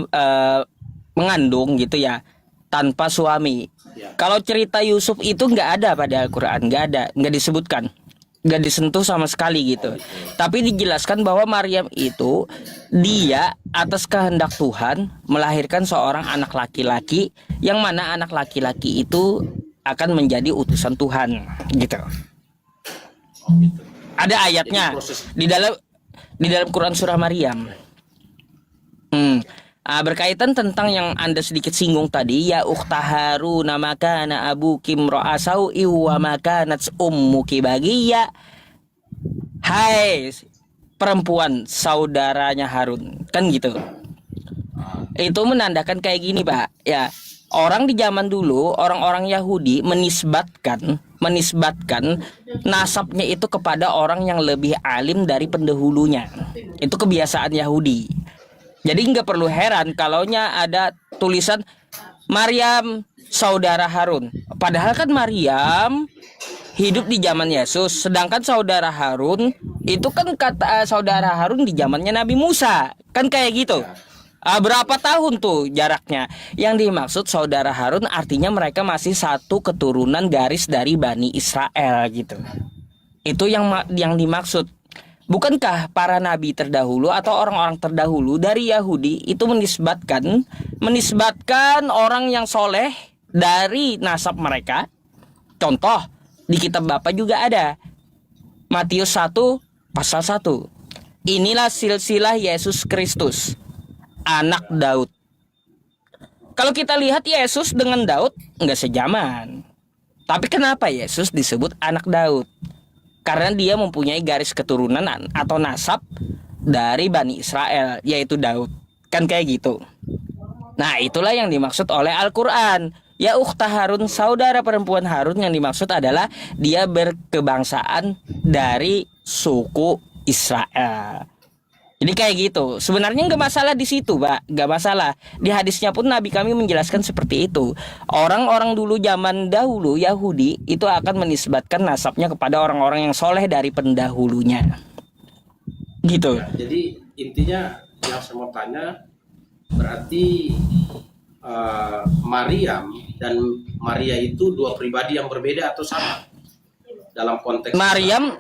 mengandung gitu ya, tanpa suami. Ya. Kalau cerita Yusuf itu nggak ada pada Al-Quran, nggak disebutkan, nggak disentuh sama sekali gitu. Tapi dijelaskan bahwa Maryam itu dia atas kehendak Tuhan melahirkan seorang anak laki-laki, yang mana anak laki-laki itu akan menjadi utusan Tuhan gitu. Ada ayatnya di dalam Quran surah Maryam. Berkaitan tentang yang Anda sedikit singgung tadi, ya ukhta Harun maka kana abuki imra'a sau'i wa makanat ummuki baghiya. Hai perempuan saudaranya Harun, kan gitu. Itu menandakan kayak gini, Pak. Ya, orang di zaman dulu, orang-orang Yahudi menisbatkan nasabnya itu kepada orang yang lebih alim dari pendahulunya. Itu kebiasaan Yahudi. Jadi nggak perlu heran kalaunya ada tulisan Maryam saudara Harun. Padahal kan Maryam hidup di zaman Yesus, sedangkan saudara Harun itu kan kata saudara Harun di zamannya Nabi Musa. Kan kayak gitu. Berapa tahun tuh jaraknya? Yang dimaksud saudara Harun artinya mereka masih satu keturunan garis dari Bani Israel gitu. Itu yang dimaksud. Bukankah para nabi terdahulu atau orang-orang terdahulu dari Yahudi itu menisbatkan orang yang soleh dari nasab mereka? Contoh di kitab Bapak juga ada Matius 1 pasal 1. Inilah silsilah Yesus Kristus, anak Daud. Kalau kita lihat Yesus dengan Daud enggak sejaman. Tapi kenapa Yesus disebut anak Daud? Karena dia mempunyai garis keturunan atau nasab dari Bani Israel, yaitu Daud. Kan kayak gitu. Nah, itulah yang dimaksud oleh Al-Quran. Ya ukhta Harun, saudara perempuan Harun, yang dimaksud adalah dia berkebangsaan dari suku Israel. Jadi kayak gitu. Sebenarnya nggak masalah di situ, Pak. Nggak masalah. Di hadisnya pun Nabi kami menjelaskan seperti itu. Orang-orang dulu zaman dahulu Yahudi itu akan menisbatkan nasabnya kepada orang-orang yang soleh dari pendahulunya. Gitu. Ya, jadi intinya yang saya mau tanya, berarti Maryam dan Maria itu dua pribadi yang berbeda atau sama dalam konteks Maryam?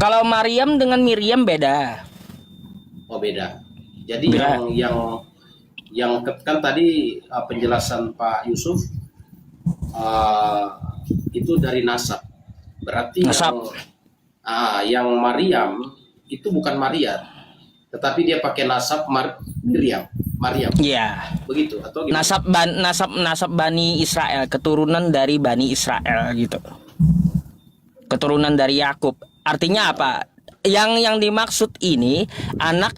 Kalau Maryam dengan Miriam beda. Oh, beda. Jadi yang kan tadi penjelasan Pak Yusuf itu dari nasab. Berarti nasab. Yang Maryam itu bukan Maria, tetapi dia pakai nasab Maryam. Iya. Begitu atau gimana? Nasab Bani Israel, keturunan dari Bani Israel gitu. Keturunan dari Yakub. Artinya apa? yang dimaksud ini anak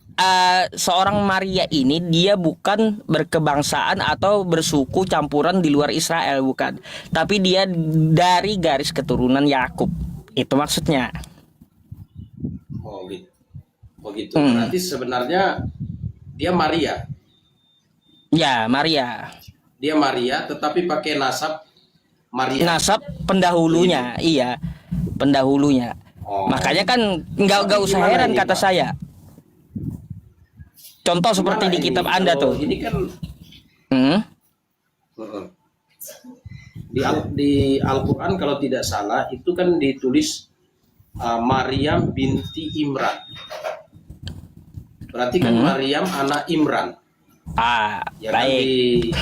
seorang Maria ini dia bukan berkebangsaan atau bersuku campuran di luar Israel, bukan. Tapi dia dari garis keturunan Yakub. Itu maksudnya. Oh gitu. Oh gitu. Berarti sebenarnya dia Maria. Ya, Maria. Dia Maria tetapi pakai nasab Maria. Nasab pendahulunya, iya. Pendahulunya. Oh. Makanya kan nggak usah Gimana heran ini, kata Pak? saya. Contoh seperti Gimana di ini? kitab Anda Kalau tuh. Ini kan Hmm? di Al-Quran kalau tidak salah itu kan ditulis Maryam binti Imran. Berarti kan Maryam anak Imran. Ya kan, Baik.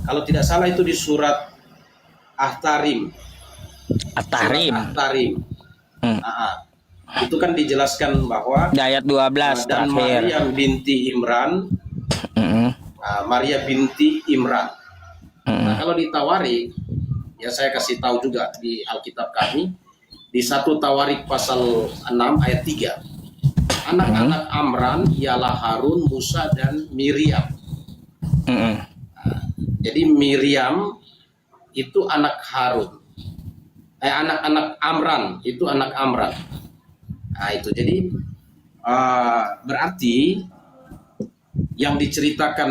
kalau tidak salah itu di surat At-Tahrim. At-Tahrim. Surat At-Tahrim. Hmm. Itu kan dijelaskan bahwa Di ayat 12 dan terakhir. Maryam binti Imran, Hmm. Maria binti Imran. Hmm. Nah, kalau di Tawarik, ya saya kasih tahu juga di Alkitab kami, di 1 Tawarik pasal 6 ayat 3. Anak-anak Amran ialah Harun, Musa, dan Miriam. Hmm. Jadi Miriam itu anak Harun. Anak-anak Amran itu anak Amran. Nah itu jadi berarti yang diceritakan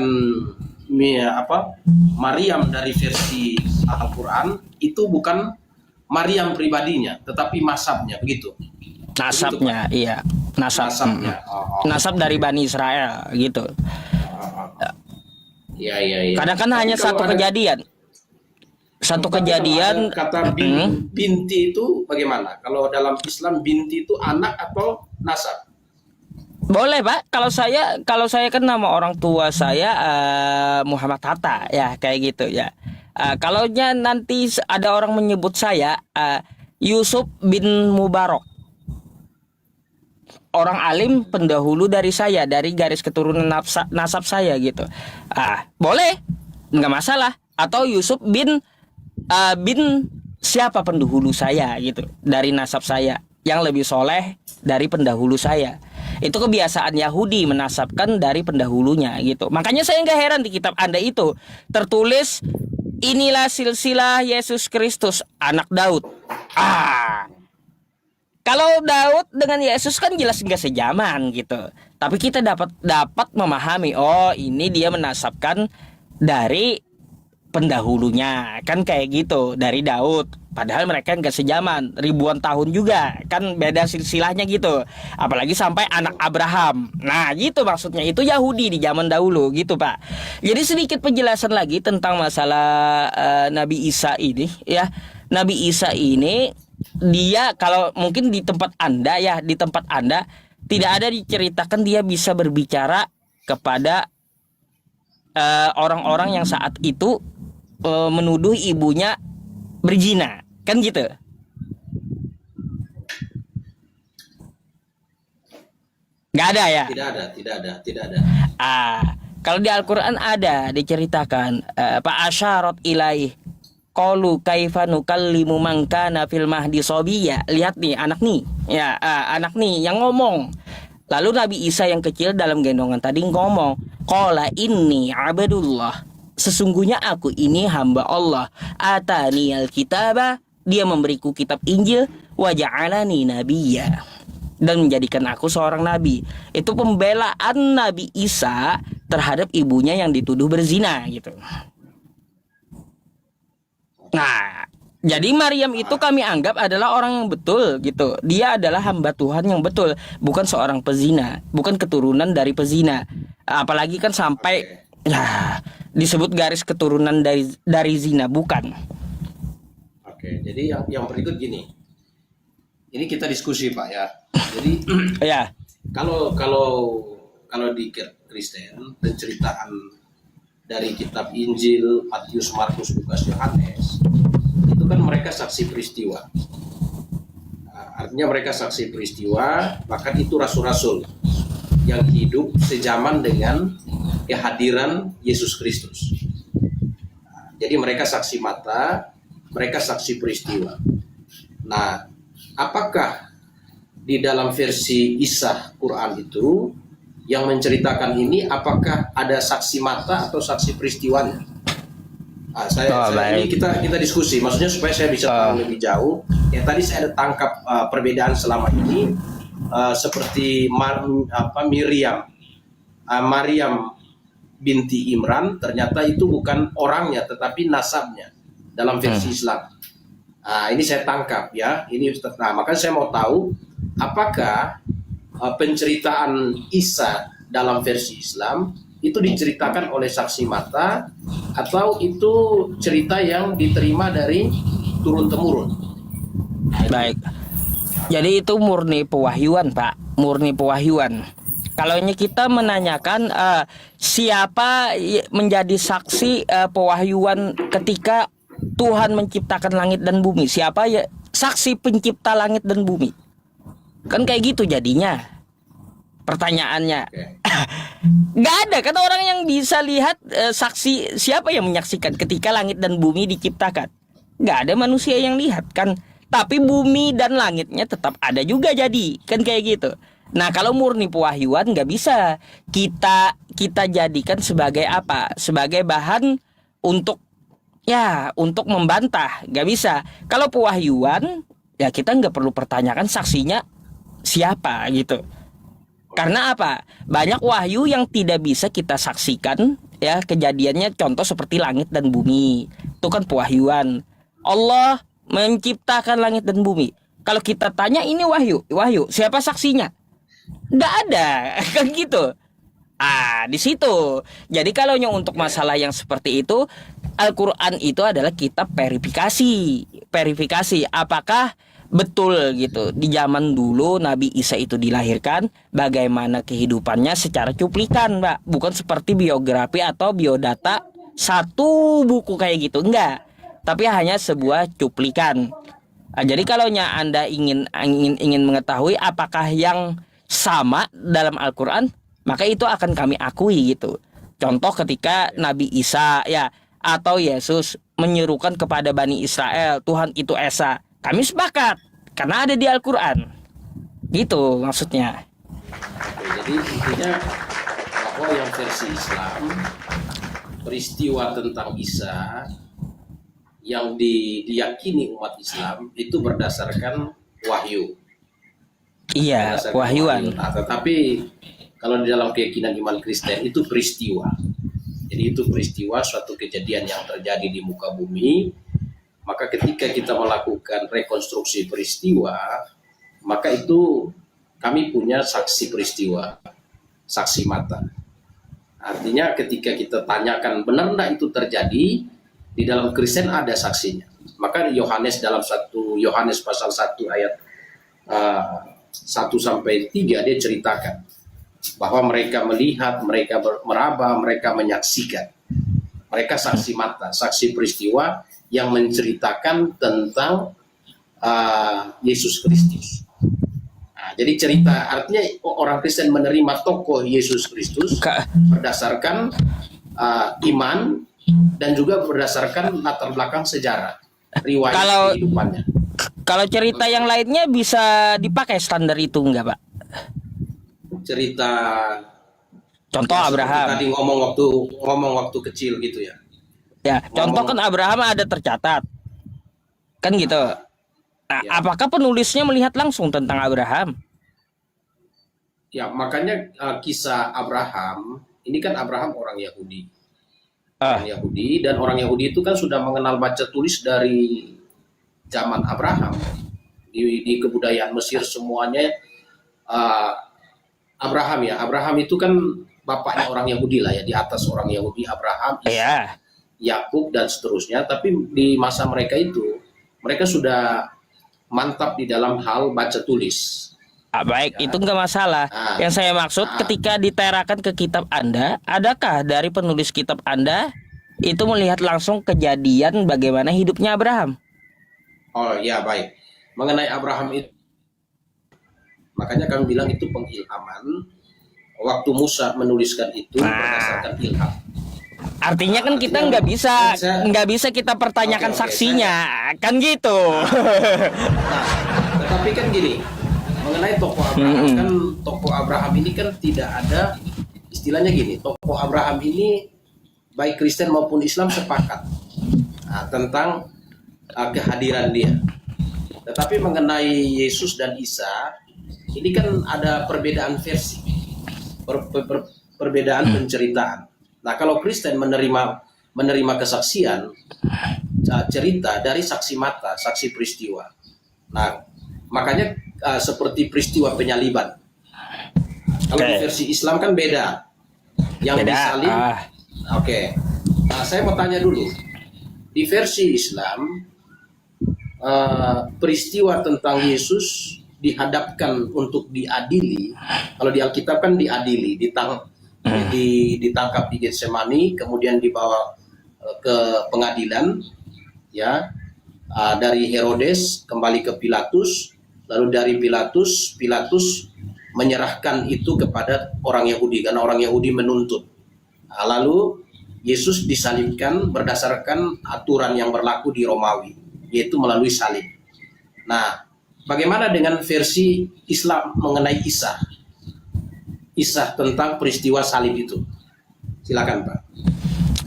Maryam dari versi Al-Quran itu bukan Maryam pribadinya, tetapi masabnya, begitu. Nasabnya, iya. Nasabnya. Nasab dari Bani Israel gitu. Iya. Kadang kan Tapi hanya kalau satu ada- kejadian. Satu Tapi kejadian. kalau ada kata binti itu bagaimana? Kalau dalam Islam binti itu anak atau nasab? Boleh Pak, kalau saya kan nama orang tua saya Muhammad Hatta ya kayak gitu ya. Kalau nanti ada orang menyebut saya Yusuf bin Mubarak, orang alim pendahulu dari saya, dari garis keturunan nasab saya gitu. Boleh, nggak masalah. Atau Yusuf bin siapa pendahulu saya gitu, dari nasab saya yang lebih soleh dari pendahulu saya. Itu kebiasaan Yahudi menasabkan dari pendahulunya gitu. Makanya saya nggak heran di kitab Anda itu tertulis inilah silsilah Yesus Kristus anak Daud. Kalau Daud dengan Yesus kan jelas nggak sejaman gitu. Tapi kita dapat memahami, oh ini dia menasabkan dari pendahulunya, kan kayak gitu, dari Daud. Padahal mereka nggak sejaman, ribuan tahun juga, kan beda silsilahnya gitu. Apalagi sampai anak Abraham. Nah gitu maksudnya, itu Yahudi di zaman dahulu gitu Pak. Jadi sedikit penjelasan lagi tentang masalah Nabi Isa ini ya. Nabi Isa ini dia kalau mungkin di tempat Anda ya, di tempat Anda tidak ada diceritakan dia bisa berbicara kepada orang-orang yang saat itu menuduh ibunya berzina, kan gitu. Nggak ada ya? Tidak ada. Kalau di Al-Quran ada diceritakan Pak Asyarat ilaih qalu kaifa nukallimu man kana fil mahdi sabiyya. Lihat nih anak nih ya, anak nih yang ngomong. Lalu Nabi Isa yang kecil dalam gendongan tadi ngomong, qala inni abdullah, sesungguhnya aku ini hamba Allah, atani alkitaba, dia memberiku kitab Injil, wa ja'alani nabiyya, dan menjadikan aku seorang nabi. Itu pembelaan Nabi Isa terhadap ibunya yang dituduh berzina gitu. Nah, jadi Maryam itu kami anggap adalah orang yang betul gitu. Dia adalah hamba Tuhan yang betul, bukan seorang pezina, bukan keturunan dari pezina. Apalagi kan sampai ya disebut garis keturunan dari zina, bukan. Oke, jadi yang berikut gini. Ini kita diskusi Pak ya. Jadi Ya. kalau di Kristen penceritaan dari kitab Injil, Matius, Markus, Lukas, Yohanes, itu kan mereka saksi peristiwa. Artinya mereka saksi peristiwa, bahkan itu rasul-rasul yang hidup sejaman dengan kehadiran Yesus Kristus. Jadi mereka saksi mata, mereka saksi peristiwa. Nah, apakah di dalam versi Isa Quran itu yang menceritakan ini apakah ada saksi mata atau saksi peristiwanya? Ini kita diskusi, maksudnya supaya saya bisa tahu lebih jauh. Yang tadi saya ada tangkap perbedaan selama ini seperti Maryam binti Imran, ternyata itu bukan orangnya tetapi nasabnya dalam versi Islam. Ini saya tangkap ya. Makanya saya mau tahu apakah penceritaan Isa dalam versi Islam itu diceritakan oleh saksi mata atau itu cerita yang diterima dari turun-temurun. Baik. Jadi itu murni pewahyuan, Pak. Murni pewahyuan. Kalau kita menanyakan siapa menjadi saksi pewahyuan ketika Tuhan menciptakan langit dan bumi, siapa ya saksi pencipta langit dan bumi? Kan kayak gitu jadinya pertanyaannya. Nggak ada kan orang yang bisa lihat saksi, siapa yang menyaksikan ketika langit dan bumi diciptakan? Nggak ada manusia yang lihat kan. Tapi bumi dan langitnya tetap ada juga, jadi kan kayak gitu. Nah kalau murni pewahyuan nggak bisa kita jadikan sebagai apa? Sebagai bahan untuk membantah, nggak bisa. Kalau pewahyuan ya kita nggak perlu pertanyakan saksinya siapa gitu. Karena apa? Banyak wahyu yang tidak bisa kita saksikan ya kejadiannya, contoh seperti langit dan bumi. Itu kan pewahyuan. Allah menciptakan langit dan bumi. Kalau kita tanya ini wahyu, siapa saksinya? Nggak ada, kan gitu. Di situ. Jadi kalau untuk masalah yang seperti itu, Al-Quran itu adalah kitab verifikasi. Apakah betul gitu di zaman dulu Nabi Isa itu dilahirkan, bagaimana kehidupannya secara cuplikan, Mbak, bukan seperti biografi atau biodata satu buku kayak gitu, enggak, tapi hanya sebuah cuplikan. Jadi kalau Anda ingin mengetahui apakah yang sama dalam Al-Quran, maka itu akan kami akui gitu. Contoh ketika Nabi Isa ya atau Yesus menyerukan kepada Bani Israel, Tuhan itu Esa, kami sepakat karena ada di Al-Quran. Gitu maksudnya. Jadi intinya bahwa yang versi Islam, peristiwa tentang Isa yang diyakini umat Islam itu berdasarkan wahyu. Iya, wahyuan. Nah, tetapi kalau di dalam keyakinan iman Kristen itu peristiwa. Jadi itu peristiwa, suatu kejadian yang terjadi di muka bumi. Maka ketika kita melakukan rekonstruksi peristiwa, maka itu kami punya saksi peristiwa, saksi mata. Artinya ketika kita tanyakan benar enggak itu terjadi, di dalam Kristen ada saksinya. Maka Yohanes dalam 1 Yohanes pasal 1 ayat 1 sampai 3 dia ceritakan bahwa mereka melihat, mereka meraba, mereka menyaksikan. Mereka saksi mata, saksi peristiwa yang menceritakan tentang Yesus Kristus. Jadi cerita, artinya orang Kristen menerima tokoh Yesus Kristus berdasarkan iman dan juga berdasarkan latar belakang sejarah, riwayat kehidupannya. Kalau cerita yang lainnya bisa dipakai standar itu enggak, Pak? Cerita contoh Abraham. Tadi ngomong waktu kecil gitu ya. Ya, contoh kan Abraham ada tercatat. Kan gitu. Nah, ya. Apakah penulisnya melihat langsung tentang Abraham? Ya, makanya kisah Abraham, ini kan Abraham orang Yahudi. Orang Yahudi, dan orang Yahudi itu kan sudah mengenal baca tulis dari zaman Abraham. Di kebudayaan Mesir semuanya Abraham itu kan bapaknya orang Yahudi lah ya, di atas orang Yahudi Abraham, Ishak, Yakub dan seterusnya. Tapi di masa mereka itu mereka sudah mantap di dalam hal baca tulis. Baik, itu enggak masalah. Yang saya maksud ketika diterakan ke kitab Anda, adakah dari penulis kitab Anda itu melihat langsung kejadian bagaimana hidupnya Abraham? Oh ya, baik. Mengenai Abraham itu, makanya kami bilang itu pengilhaman. Waktu Musa menuliskan itu berdasarkan ilham. Artinya kan kita nggak bisa kita pertanyakan saksinya, kan gitu. Tetapi kan gini, mengenai tokoh Abraham kan, tokoh Abraham ini kan tidak ada istilahnya gini, tokoh Abraham ini baik Kristen maupun Islam sepakat tentang kehadiran dia. Tetapi mengenai Yesus dan Isa ini kan ada perbedaan versi, perbedaan penceritaan. Nah, kalau Kristen menerima kesaksian cerita dari saksi mata, saksi peristiwa. Nah, makanya seperti peristiwa penyaliban. Kalau di versi Islam kan beda. Yang disalib. Oke. Nah, saya mau tanya dulu. Di versi Islam peristiwa tentang Yesus dihadapkan untuk diadili. Kalau di Alkitab kan diadili, ditangkap di Getsemani, kemudian dibawa ke pengadilan, ya, dari Herodes kembali ke Pilatus, lalu dari Pilatus menyerahkan itu kepada orang Yahudi karena orang Yahudi menuntut. Lalu Yesus disalibkan berdasarkan aturan yang berlaku di Romawi, yaitu melalui salib. Nah, bagaimana dengan versi Islam mengenai Isa? Isa tentang peristiwa salib itu. Silakan, Pak.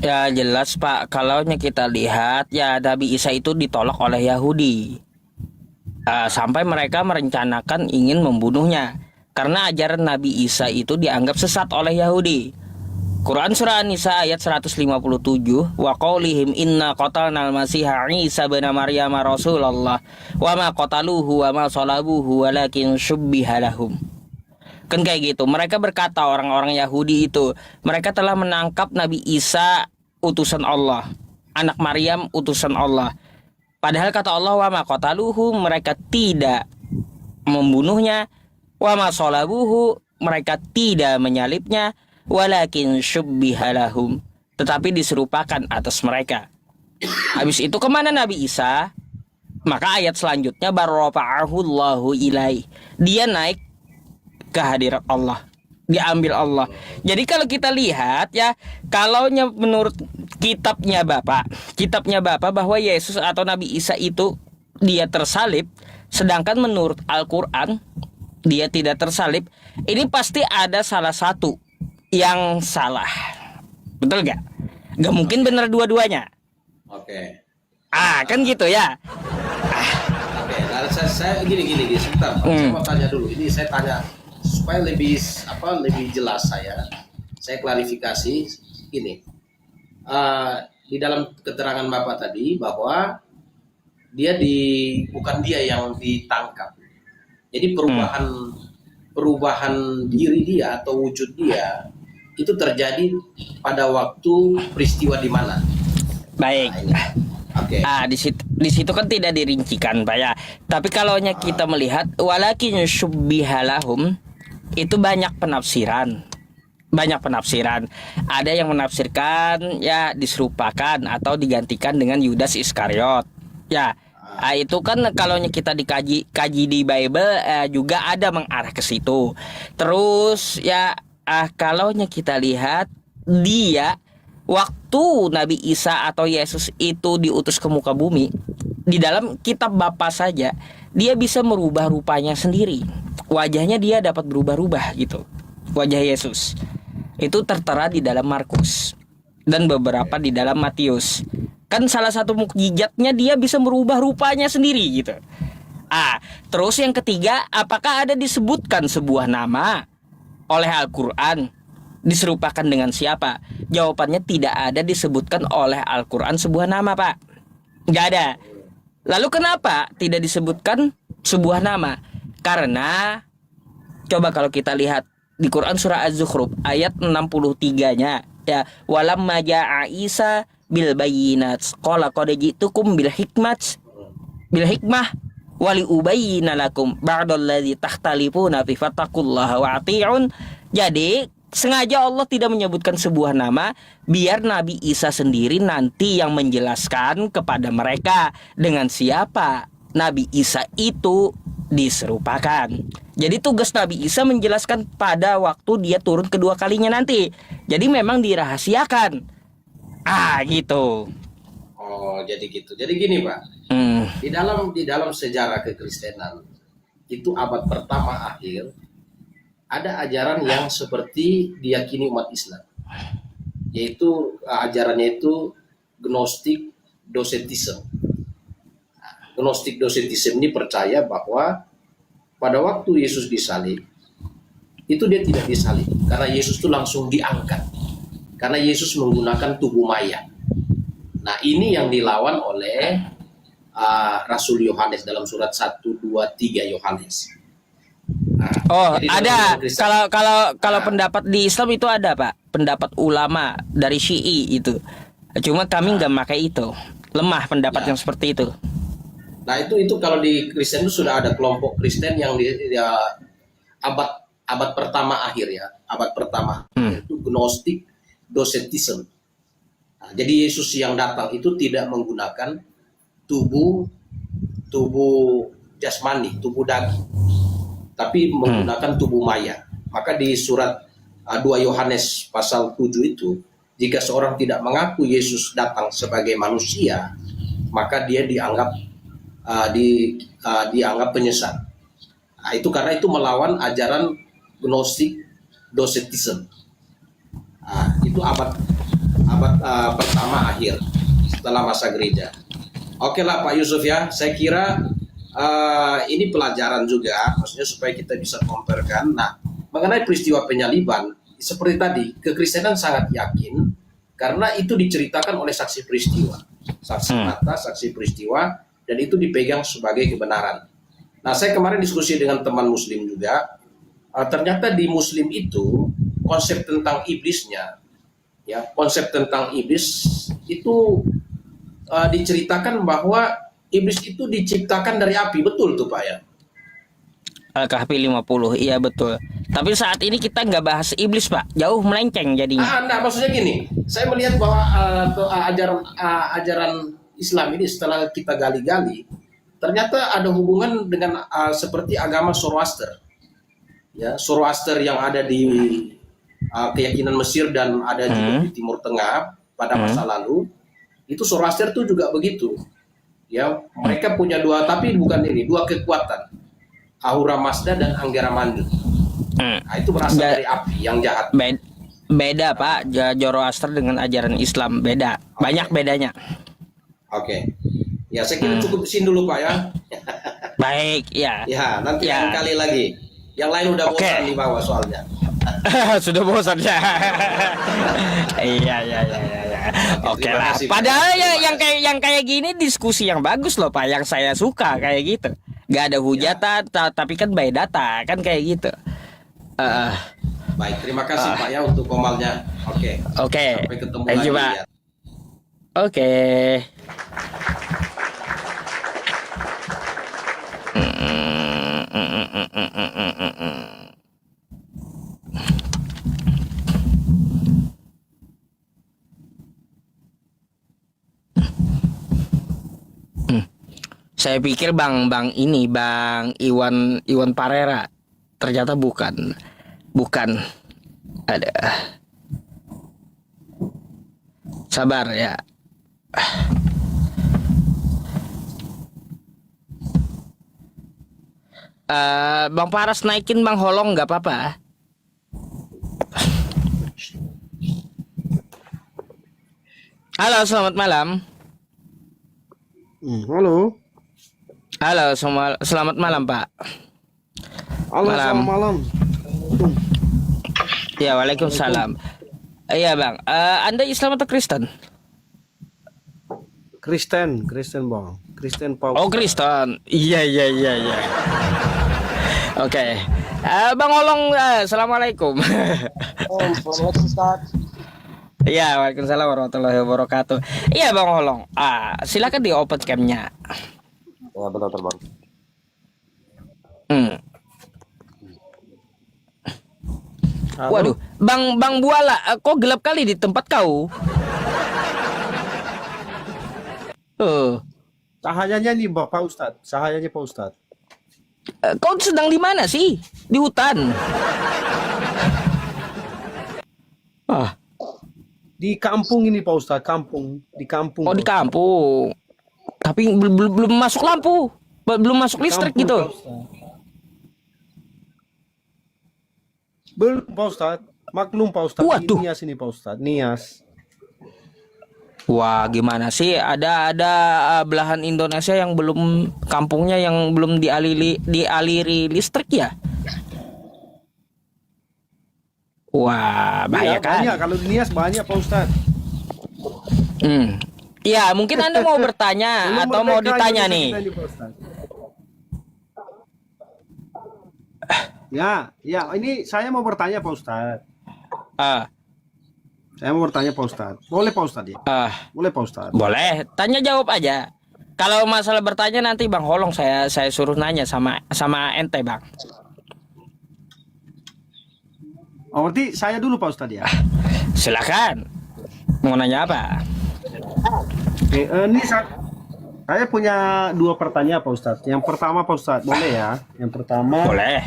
Ya jelas Pak, kalau kita lihat ya Nabi Isa itu ditolak oleh Yahudi. Sampai mereka merencanakan ingin membunuhnya karena ajaran Nabi Isa itu dianggap sesat oleh Yahudi. Quran surah An-Nisa ayat 157, wa qaulihim inna qatalnal masiha Isa bin Maryam Rasulullah wa ma qataluhu wa ma salabuhu walakin syubbiha lahum. Kan kayak gitu. Mereka berkata, orang-orang Yahudi itu, mereka telah menangkap Nabi Isa utusan Allah, anak Maryam utusan Allah. Padahal kata Allah, wa ma qataluhu, mereka tidak membunuhnya, wa ma salabuhu, mereka tidak menyalibnya, walakin syubbiha lahum, tetapi diserupakan atas mereka. Habis itu kemana Nabi Isa? Maka ayat selanjutnya barrafa'ahu Allahu ilai, dia naik ke hadirat Allah, diambil Allah. Jadi kalau kita lihat ya, kalau menurut kitabnya Bapak bahwa Yesus atau Nabi Isa itu dia tersalib, sedangkan menurut Al-Quran dia tidak tersalib, ini pasti ada salah satu yang salah. Betul gak? Gak mungkin benar dua-duanya. Oke. Kan gitu ya. Oke, nah, saya gini sebentar. Saya mau tanya dulu. Ini saya tanya supaya lebih jelas saya klarifikasi gini. Di dalam keterangan Bapak tadi bahwa bukan dia yang ditangkap. Jadi perubahan diri dia atau wujud dia itu terjadi pada waktu peristiwa di mana? Baik. Oke. Di situ kan tidak dirincikan, Pak ya. Tapi kalau kita melihat walakin syubbiha lahum, itu banyak penafsiran. Ada yang menafsirkan ya diserupakan atau digantikan dengan Yudas Iskariot. Ya. Itu kan kalau kita kaji di Bible juga ada mengarah ke situ. Terus ya kalau kita lihat dia waktu Nabi Isa atau Yesus itu diutus ke muka bumi, di dalam kitab Bapa saja dia bisa merubah rupanya sendiri. Wajahnya dia dapat berubah-ubah gitu. Wajah Yesus itu tertera di dalam Markus dan beberapa di dalam Matius. Kan salah satu mukjizatnya dia bisa merubah rupanya sendiri gitu. Terus yang ketiga, apakah ada disebutkan sebuah nama oleh Al-Quran? Diserupakan dengan siapa? Jawabannya tidak ada disebutkan oleh Al-Quran sebuah nama, Pak. Nggak ada. Lalu kenapa tidak disebutkan sebuah nama? Karena coba kalau kita lihat di Quran surah Az-Zukhruf ayat 63-nya ya, walamma ja'a Isa bil bayyinat qala qad ji'tukum bil hikmah wali ubayyina lakum ba'dalladzi takhtalifuna fi fattaqullaha wa ati'un. Jadi sengaja Allah tidak menyebutkan sebuah nama biar Nabi Isa sendiri nanti yang menjelaskan kepada mereka dengan siapa Nabi Isa itu diserupakan. Jadi tugas Nabi Isa menjelaskan pada waktu dia turun kedua kalinya nanti. Jadi memang dirahasiakan. Gitu. Oh, jadi gitu. Jadi gini, Pak. Di dalam sejarah kekristenan itu abad pertama akhir ada ajaran yang seperti diyakini umat Islam, yaitu ajarannya itu Gnostic Docetism. Gnostic Docetism ini percaya bahwa pada waktu Yesus disalib, itu dia tidak disalib karena Yesus itu langsung diangkat, karena Yesus menggunakan tubuh mayat. Nah, ini yang dilawan oleh Rasul Yohanes dalam surat 1, 2, 3 Yohanes. Nah, Oh, jadi dalam ada. agama Kristen- Kalau Nah. pendapat di Islam itu ada, Pak. Pendapat ulama dari Syi'i itu. Cuma kami nggak pakai itu. Lemah pendapat Ya. yang seperti itu. Nah, itu kalau di Kristen itu sudah ada kelompok Kristen yang abad pertama akhir ya, abad pertama itu Gnostic Docetism. Nah, jadi Yesus yang datang itu tidak menggunakan tubuh jasmani, tubuh daging, tapi menggunakan tubuh maya. Maka di surat 2 Yohanes pasal 7 itu, jika seorang tidak mengaku Yesus datang sebagai manusia, maka dia dianggap penyesat. Nah, itu karena itu melawan ajaran Gnostic Docetism. Nah, itu abad pertama akhir setelah masa gereja. Oke lah Pak Yusuf ya, saya kira ini pelajaran juga, maksudnya supaya kita bisa comparekan. Nah, mengenai peristiwa penyaliban, seperti tadi, kekristenan sangat yakin karena itu diceritakan oleh saksi peristiwa, saksi mata, saksi peristiwa, dan itu dipegang sebagai kebenaran. Nah, saya kemarin diskusi dengan teman Muslim juga, ternyata di Muslim itu konsep tentang iblisnya, ya konsep tentang iblis itu diceritakan bahwa iblis itu diciptakan dari api, betul tuh Pak ya? Al-Kahfi 50, iya betul. Tapi saat ini kita nggak bahas iblis, Pak. Jauh melenceng jadinya. Nah, maksudnya gini, saya melihat bahwa ajaran Islam ini setelah kita gali-gali, ternyata ada hubungan dengan seperti agama Zoroaster. Ya, Zoroaster yang ada di keyakinan Mesir dan ada juga di Timur Tengah pada masa lalu, itu Zoroaster itu juga begitu. Ya, mereka punya dua, tapi bukan ini, dua kekuatan, Ahura Mazda dan Anggara Mandu. Nah, itu berasal dari api yang jahat. Beda Pak, Zoroaster dengan ajaran Islam beda, banyak bedanya. Oke, ya saya kira cukup di sini dulu Pak ya. Baik, ya. Ya, nanti Ya. lain kali lagi. Yang lain udah Oke. bosan di bawah soalnya. Sudah bosan ya. Iya. Oke terima lah. kasih, Pak. Padahal Terima yang kayak gini diskusi yang bagus loh Pak, yang saya suka kayak gitu. Gak ada hujatan, tapi kan by data kan kayak gitu. Baik, terima kasih Pak ya untuk komalnya. Oke. Oke. Sampai ketemu Thank you, lagi Pak. ya. Oke. Saya pikir Bang Iwan Parera, ternyata bukan. Ada. Sabar ya. Bang Paras naikin Bang Holong nggak apa-apa. Halo, selamat malam. Halo. Halo, selamat malam Pak. Halo, selamat malam. Ya, waalaikumsalam. Iya Bang, Anda Islam atau Kristen? Kristen Bang. Kristen Pak. Oh Kristen, iya. Oke, Bang Olong, assalamualaikum. Iya, waalaikumsalam warahmatullahi wabarakatuh. Iya Bang Olong, silakan di open cam-nya. Ya, betul Bang. Waduh, Bang Buala, kok gelap kali di tempat kau? Cahayanya nih Pak Ustadz. Cahayanya Pak Ustadz. Kau sedang di mana sih? Di hutan? Di kampung ini Pak Ustadz, di kampung. Oh di kampung. Tapi belum masuk lampu, belum masuk listrik Kampung, gitu. Pak Ustadz. Belum Pak Ustadz. Maklum Pak Ustadz. Waduh. Nias ini Pak Ustadz. Nias. Wah, gimana sih? Ada belahan Indonesia yang belum, kampungnya yang belum dialiri listrik ya? Wah, bahaya Iya, kan? banyak. Kalau di Nias banyak Pak Ustadz. Ya, mungkin Anda mau bertanya Belum atau mau merdeka ditanya Indonesia nih. kita ini, Pak Ustadz. Ya, ini saya mau bertanya Pak Ustadz. Ah, Saya mau bertanya Pak Ustadz. Boleh Pak Ustadz ya? Boleh Pak Ustadz. boleh. Tanya jawab aja. Kalau masalah bertanya nanti Bang Holong saya suruh nanya sama ente, Bang. Oh, berarti saya dulu Pak Ustadz ya? Silakan. Mau nanya apa? Oke, ini saya punya 2 pertanyaan Pak Ustadz. Yang pertama Pak Ustadz, boleh ya? Yang pertama, Boleh.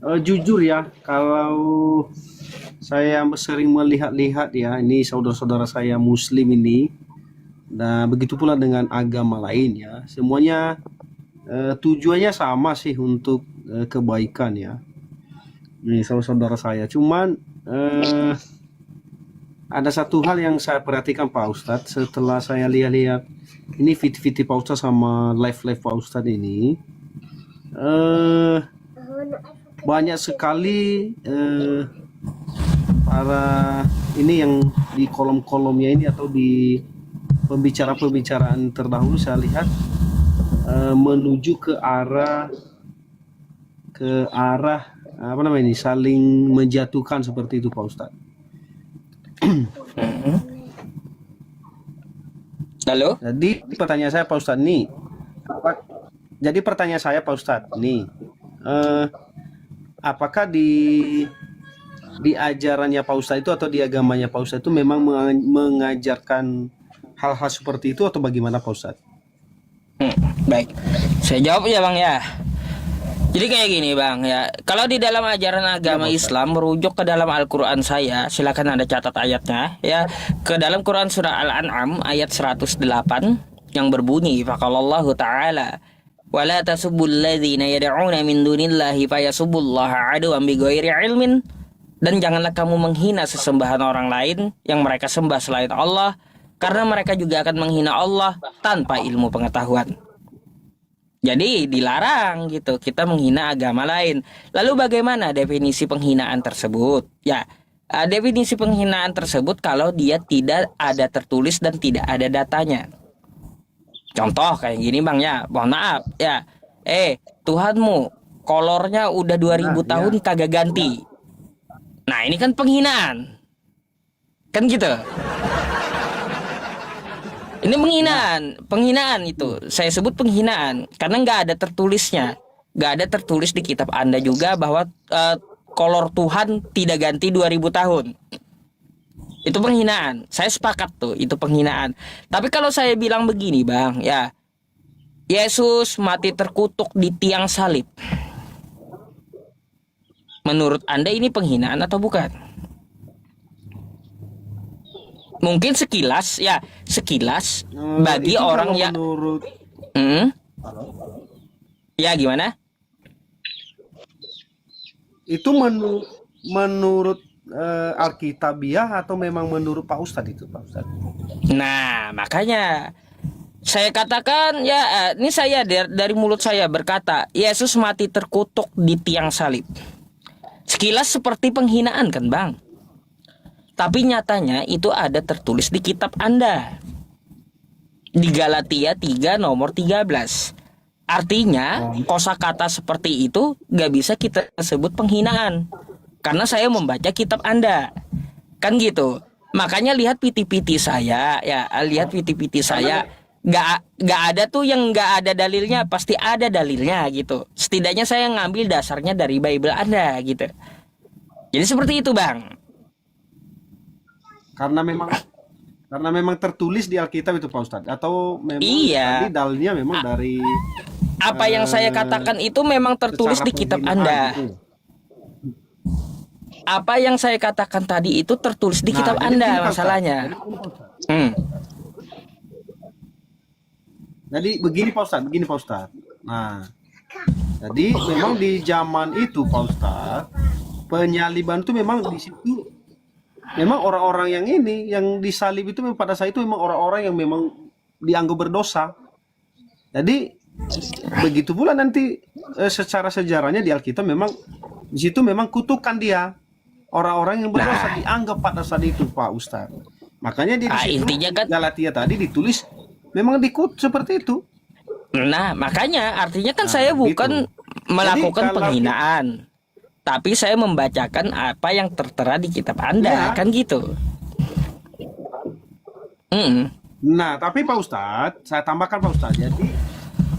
jujur ya, kalau saya sering melihat-lihat ya, ini saudara-saudara saya Muslim ini, dan begitu pula dengan agama lain ya, semuanya tujuannya sama sih untuk kebaikan ya. Ini saudara saya, cuman ada satu hal yang saya perhatikan Pak Ustadz setelah saya lihat-lihat ini video Pak Ustadz sama live Pak Ustadz ini, banyak sekali para ini yang di kolom-kolomnya ini atau di pembicaraan terdahulu saya lihat menuju ke arah apa namanya ini, saling menjatuhkan seperti itu Pak Ustadz. Lalu? Jadi pertanyaan saya Pak Ustadz nih, apakah di ajarannya Pak Ustadz itu atau di agamanya Pak Ustadz itu memang mengajarkan hal-hal seperti itu atau bagaimana Pak Ustadz? Baik, saya jawab ya Bang ya. Jadi kayak gini Bang ya, kalau di dalam ajaran agama Islam merujuk ke dalam Al-Quran saya, silakan Anda catat ayatnya ya, ke dalam Quran surah Al-An'am ayat 108 yang berbunyi, faqalallahu ta'ala wala tasubbul ladzina yad'una min dunillahi fayasubbullaha aduwwan bighairi ilmin, dan janganlah kamu menghina sesembahan orang lain yang mereka sembah selain Allah, karena mereka juga akan menghina Allah tanpa ilmu pengetahuan. Jadi dilarang gitu kita menghina agama lain. Lalu bagaimana definisi penghinaan tersebut? Ya, definisi penghinaan tersebut kalau dia tidak ada tertulis dan tidak ada datanya. Contoh kayak gini Bang ya, mohon maaf ya. Tuhanmu kolornya udah 2000 tahun kagak ganti. Nah, ini kan penghinaan. Kan gitu. Ini penghinaan itu. Saya sebut penghinaan karena nggak ada tertulisnya, nggak ada tertulis di kitab Anda juga bahwa kolor Tuhan tidak ganti 2000 tahun. Itu penghinaan. Saya sepakat tuh, itu penghinaan. Tapi kalau saya bilang begini Bang, ya Yesus mati terkutuk di tiang salib. Menurut Anda ini penghinaan atau bukan? Mungkin sekilas bagi orang yang menurut ya gimana? itu menurut Alkitabiah atau memang menurut Pak Ustadz itu Pak Ustadz? Nah, makanya saya katakan ya, ini saya dari mulut saya berkata, Yesus mati terkutuk di tiang salib. Sekilas seperti penghinaan kan Bang? Tapi nyatanya itu ada tertulis di kitab Anda. Di Galatia 3 nomor 13. Artinya kosakata seperti itu gak bisa kita sebut penghinaan. Karena saya membaca kitab Anda. Kan gitu. Makanya lihat piti-piti saya. Ya, lihat piti-piti saya. Gak ada tuh yang gak ada dalilnya. Pasti ada dalilnya gitu. Setidaknya saya ngambil dasarnya dari Bible Anda gitu. Jadi seperti itu Bang. Karena memang tertulis di Alkitab itu Pak Ustadz, atau memang Iya. tadi dalilnya memang dari Apa yang saya katakan itu memang tertulis secara di kitab penghinaan Anda. gitu. Apa yang saya katakan tadi itu tertulis di kitab jadi Anda gini, Pak Ustadz. masalahnya. Jadi begini Pak Ustadz. Nah, Jadi memang di zaman itu Pak Ustadz, penyaliban itu memang di situ memang orang-orang yang ini yang disalib itu memang pada saat itu memang orang-orang yang memang dianggap berdosa. Jadi begitu pula nanti secara sejarahnya di Alkitab memang di situ memang kutukan dia. Orang-orang yang berdosa dianggap pada saat itu Pak Ustadz. Makanya di situ intinya kan Galatia tadi ditulis memang dikut seperti itu. Nah, makanya artinya kan saya bukan melakukan Jadi, kalau penghinaan, tapi saya membacakan apa yang tertera di kitab Anda, Ya. kan gitu. Nah, tapi Pak Ustadz, saya tambahkan Pak Ustadz. Jadi,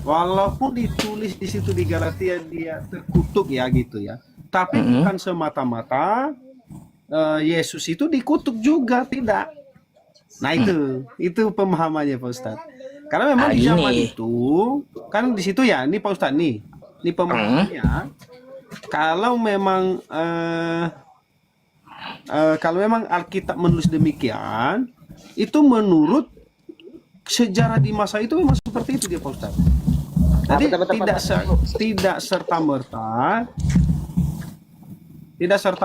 walaupun ditulis di situ di Galatia dia terkutuk ya gitu ya, tapi bukan semata-mata Yesus itu dikutuk juga, tidak. Nah itu pemahamannya Pak Ustadz. Karena memang di zaman itu kan di situ ya, ini Pak Ustadz ini pemahamannya. Kalau memang Alkitab menulis demikian, itu menurut sejarah di masa itu memang seperti itu dia Pak Ustadz. Jadi tidak serta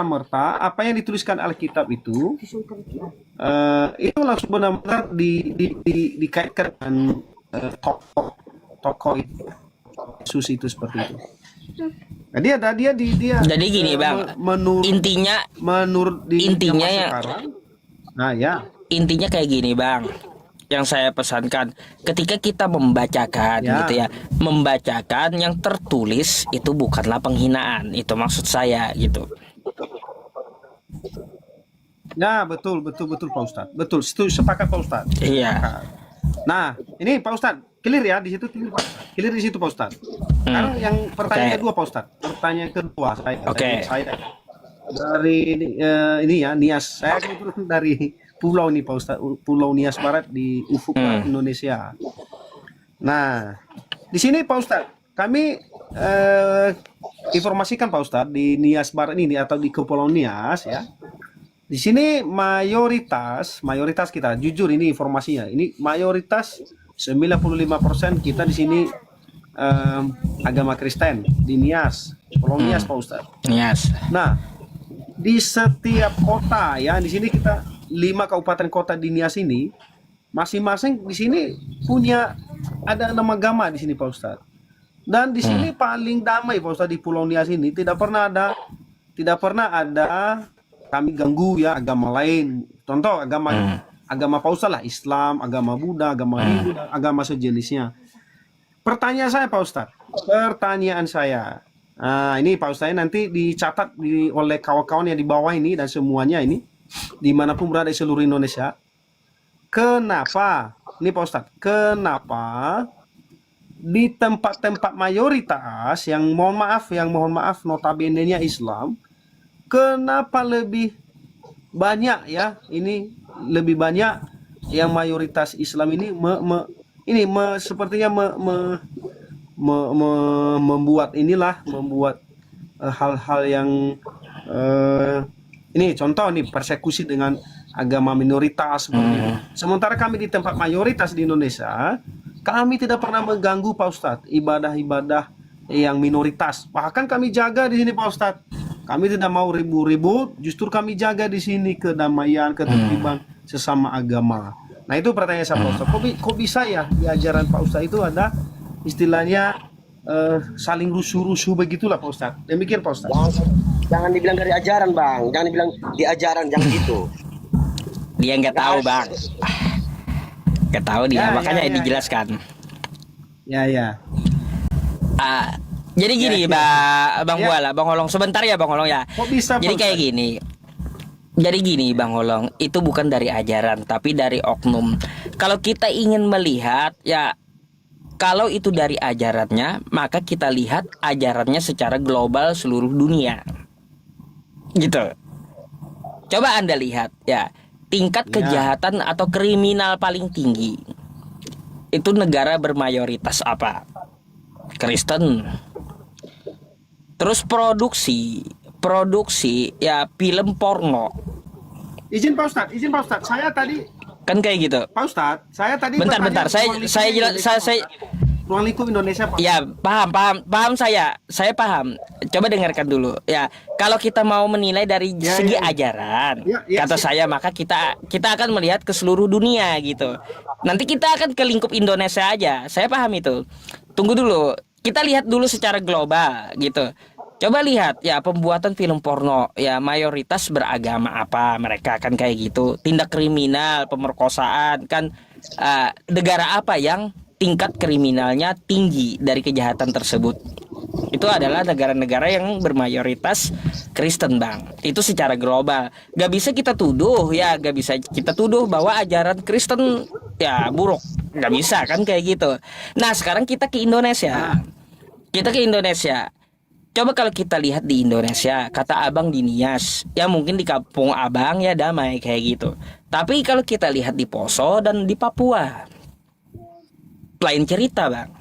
merta apa yang dituliskan Alkitab itu langsung benar-benar dikaitkan dengan tokoh Yesus itu seperti itu. Jadi ada dia Jadi gini Bang, intinya ya, sekarang. Nah ya. Intinya kayak gini Bang, yang saya pesankan ketika kita membacakan gitu ya, membacakan yang tertulis itu bukanlah penghinaan, itu maksud saya gitu. Nah betul Pak Ustadz, betul, sepakat Pak Ustadz. Iya. Nah ini Pak Ustadz clear ya di situ, clear di situ Pak Ustadz. Sekarang yang pertanyaan kedua Pak Ustadz, pertanyaan kedua saya dari ini ya Nias, saya kebetulan dari pulau nih Pak Ustadz, Pulau Nias Barat di ufuk barat Indonesia. Nah di sini Pak Ustadz kami informasikan Pak Ustadz di Nias Barat ini atau di Kepulauan Nias ya. Di sini mayoritas kita jujur ini informasinya. Ini mayoritas 95% kita di sini agama Kristen di Nias, Pulau Nias Pak Ustadz. Nias. Nah, di setiap kota ya, di sini kita 5 kabupaten kota di Nias ini masing-masing di sini punya ada 6 agama di sini Pak Ustadz. Dan di sini paling damai Pak Ustadz di Pulau Nias ini tidak pernah ada kami ganggu ya agama lain. Contoh agama Pak Ustadz lah, Islam, agama Buddha, agama Hindu, dan agama sejenisnya. Pertanyaan saya, nah ini Pak Ustadz nanti dicatat oleh kawan-kawan yang di bawah ini dan semuanya ini dimanapun berada di seluruh Indonesia. Kenapa? Ini Pak Ustadz, kenapa di tempat-tempat mayoritas yang mohon maaf notabene-nya Islam, kenapa lebih banyak ya ini lebih banyak yang mayoritas Islam ini sepertinya membuat hal-hal yang ini contoh nih persekusi dengan agama minoritas seperti itu. Sementara kami di tempat mayoritas di Indonesia, kami tidak pernah mengganggu Pak Ustadz ibadah-ibadah yang minoritas. Bahkan kami jaga di sini Pak Ustadz. Kami tidak mau ribut-ribut, justru kami jaga di sini kedamaian, ketertiban sesama agama. Nah itu pertanyaan saya Pak Ustadz. Kok bisa ya di ajaran Pak Ustadz itu ada istilahnya saling rusuh-rusuh begitulah Pak Ustadz. Demikian Pak Ustadz. Jangan dibilang dari ajaran Bang, jangan dibilang di ajaran, jangan gitu. Dia nggak tahu Bang, nggak tahu dia, makanya dijelaskan. Ya. Jadi gini Bang Buala, Bang Holong sebentar ya Bang Holong ya. Kok bisa, jadi kayak gini. Jadi gini Bang Holong, itu bukan dari ajaran tapi dari oknum. Kalau kita ingin melihat ya, kalau itu dari ajarannya, maka kita lihat ajarannya secara global seluruh dunia. Gitu. Coba Anda lihat ya, tingkat kejahatan atau kriminal paling tinggi itu negara bermayoritas apa? Kristen. Terus produksi ya film porno. Izin Pak Ustadz, saya tadi kan kayak gitu. Pak Ustadz, saya tadi bentar, ruang lingkup Indonesia, Pak. Ya, paham saya. Saya paham. Coba dengarkan dulu. Ya, kalau kita mau menilai dari segi ajaran, kata saya, maka kita akan melihat ke seluruh dunia gitu. Nanti kita akan ke lingkup Indonesia aja. Saya paham itu. Tunggu dulu. Kita lihat dulu secara global gitu. Coba lihat ya pembuatan film porno ya mayoritas beragama apa mereka kan kayak gitu. Tindak kriminal, pemerkosaan kan negara apa yang tingkat kriminalnya tinggi dari kejahatan tersebut. Itu adalah negara-negara yang bermayoritas Kristen, Bang. Itu secara global. Gak bisa kita tuduh bahwa ajaran Kristen ya buruk. Gak bisa kan kayak gitu. Nah sekarang kita ke Indonesia. Coba kalau kita lihat di Indonesia, kata Abang di Nias, ya mungkin di kampung Abang ya damai kayak gitu. Tapi kalau kita lihat di Poso dan di Papua, lain cerita, Bang.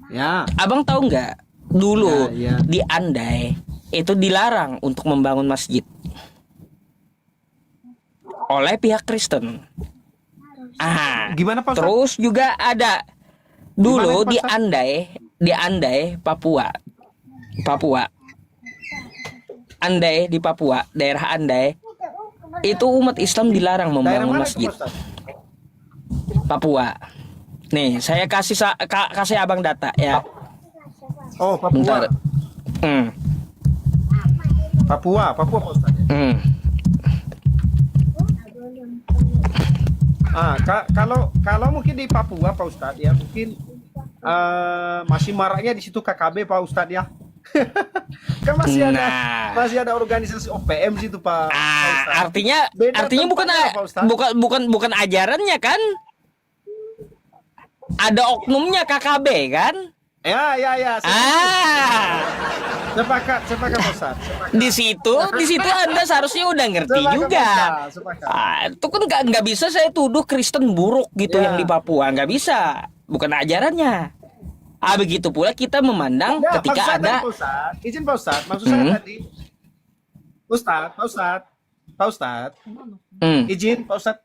Ya. Abang tahu nggak? Dulu Ya. di Andai itu dilarang untuk membangun masjid oleh pihak Kristen. Gimana Pak Ustaz? Terus juga ada dulu Gimana, Pak di Andai, Papua. Andai di Papua, daerah Andai itu umat Islam dilarang membangun masjid. Papua. Nih, saya kasih Abang data ya. Oh, Papua. Bentar. Papua Pak Ustaz. Kalau mungkin di Papua Pak Ustaz ya, mungkin masih maraknya di situ KKB Pak Ustaz ya. Kan masih ada organisasi OPM situ Pak. Artinya bukan ajarannya kan? Ada oknumnya KKB kan? Ya. Sepakat Pak Ustaz. Di situ Anda seharusnya udah ngerti juga. Itu kan nggak bisa saya tuduh Kristen buruk gitu yang di Papua, nggak bisa. Bukan ajarannya. Begitu pula kita memandang ketika ada. Izin Pak Ustaz, maksud saya tadi. Pak Ustaz. Izin Pak Ustaz.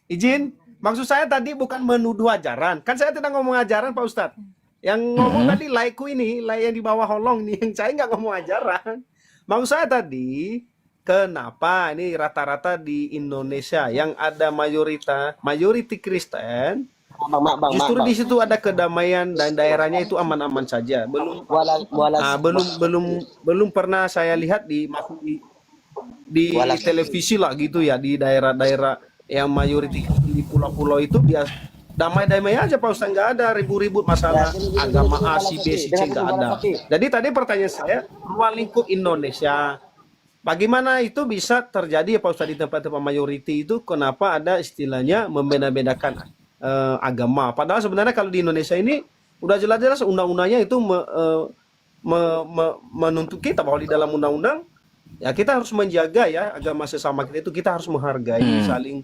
Izin. Maksud saya tadi bukan menuduh ajaran. Kan saya tidak ngomong ajaran Pak Ustaz. Yang ngomong tadi laiku ini, yang di bawah holong nih, yang saya nggak ngomong ajaran. Maksud saya tadi, kenapa ini rata-rata di Indonesia yang ada mayoriti Kristen, justru di situ ada kedamaian dan daerahnya itu aman-aman saja. Belum pernah saya lihat di televisi lah gitu ya, di daerah-daerah yang mayoriti di pulau-pulau itu biasa damai-damai aja Pak Ustaz, nggak ada ribut-ribut masalah agama A, si B, si C, nggak ada. Jadi tadi pertanyaan saya, ruang lingkup Indonesia, bagaimana itu bisa terjadi ya Pak Ustaz di tempat-tempat mayoriti itu, kenapa ada istilahnya membeda-bedakan agama? Padahal sebenarnya kalau di Indonesia ini udah jelas-jelas undang-undangnya itu menuntut kita bahwa di dalam undang-undang ya kita harus menjaga ya agama sesama kita itu, kita harus menghargai, saling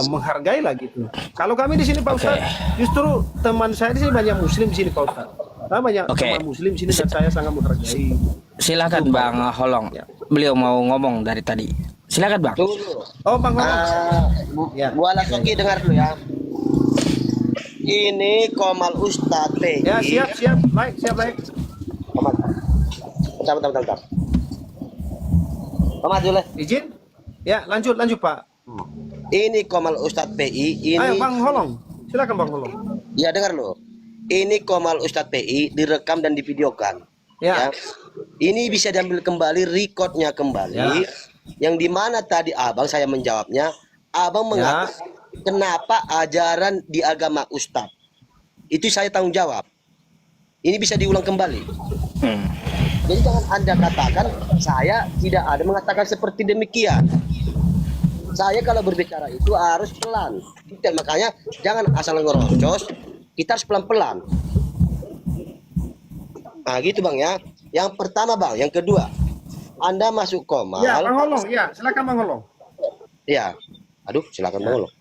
menghargai lah gitu. Kalau kami di sini Pak Ustaz, justru teman saya di sini banyak Muslim di sini Pak Ustaz. Banyak teman Muslim di sini dan saya sangat menghargai. Silakan Bang Holong. Beliau mau ngomong dari tadi. Silakan Bang. Oh Bang Holong. Bu Alasoki dengar dulu ya. Ini Komal Ustadz PI. Ya siap like. Bentar. Komal dulu. Izin? Ya lanjut Pak. Ini Komal Ustadz PI. Ini. Ayo Bang Holong. Silakan Bang Holong. Ya dengar lo. Ini Komal Ustadz PI direkam dan divideokan. Ya. Ini bisa diambil kembali, recordnya kembali. Ya. Yang dimana tadi Abang saya menjawabnya, Abang mengatakan kenapa ajaran di agama Ustadz. Itu saya tanggung jawab. Ini bisa diulang kembali. Jadi jangan Anda katakan saya tidak ada mengatakan seperti demikian. Saya kalau berbicara itu harus pelan. Dan makanya jangan asal ngerocos, kita harus pelan-pelan. Nah gitu Bang ya. Yang pertama Bang, yang kedua, Anda masuk Komal. Ya Bang Holong, ya silakan Bang Holong. Ya, aduh silakan Bang Holong.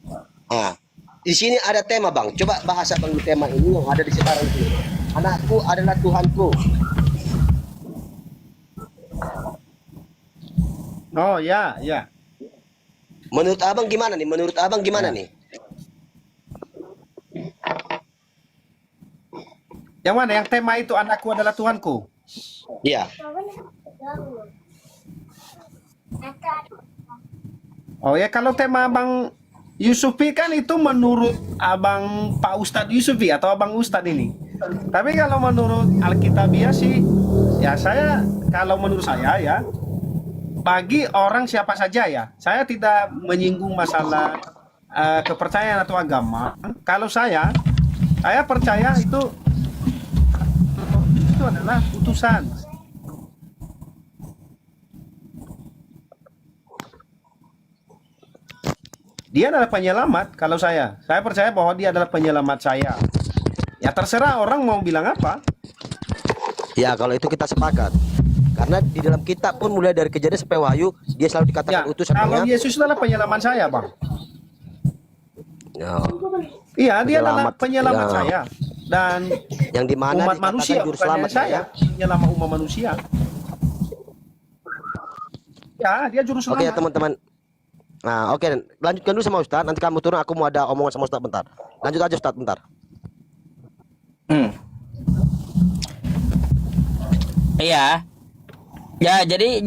Nah, di sini ada tema Bang. Coba bahasa Bang di tema ini yang ada di sekarang ini. Anakku adalah Tuhanku. Oh ya. Menurut Abang gimana nih? Yang mana? Yang tema itu anakku adalah Tuhanku. Iya. Oh ya, kalau tema Abang Yusufi kan itu menurut Abang Pak Ustadz Yusufi atau Abang Ustadz ini. Tapi kalau menurut Alkitabiah sih, ya kalau menurut saya ya, bagi orang siapa saja ya, saya tidak menyinggung masalah kepercayaan atau agama. Kalau saya percaya itu adalah utusan. Dia adalah penyelamat. Kalau saya percaya bahwa dia adalah penyelamat saya. Ya terserah orang mau bilang apa. Ya, kalau itu kita sepakat. Karena di dalam kitab pun mulai dari Kejadian sampai Wahyu, dia selalu dikatakan Ya, utusan. kalau Bang, ya. Yesus adalah penyelamat saya, Bang. Ya. Iya, dia adalah Penyelamat, penyelamat ya. saya. Dan Yang dimana umat dikatakan manusia, juru bukan selamat hanya saya, ya. penyelamat umat manusia. Ya, dia juru selamat. Oke ya teman-teman. Nah, oke, lanjutkan dulu sama Ustadz. Nanti kamu turun, aku mau ada omongan sama Ustadz bentar. Lanjut aja Ustadz bentar. Iya. Ya, jadi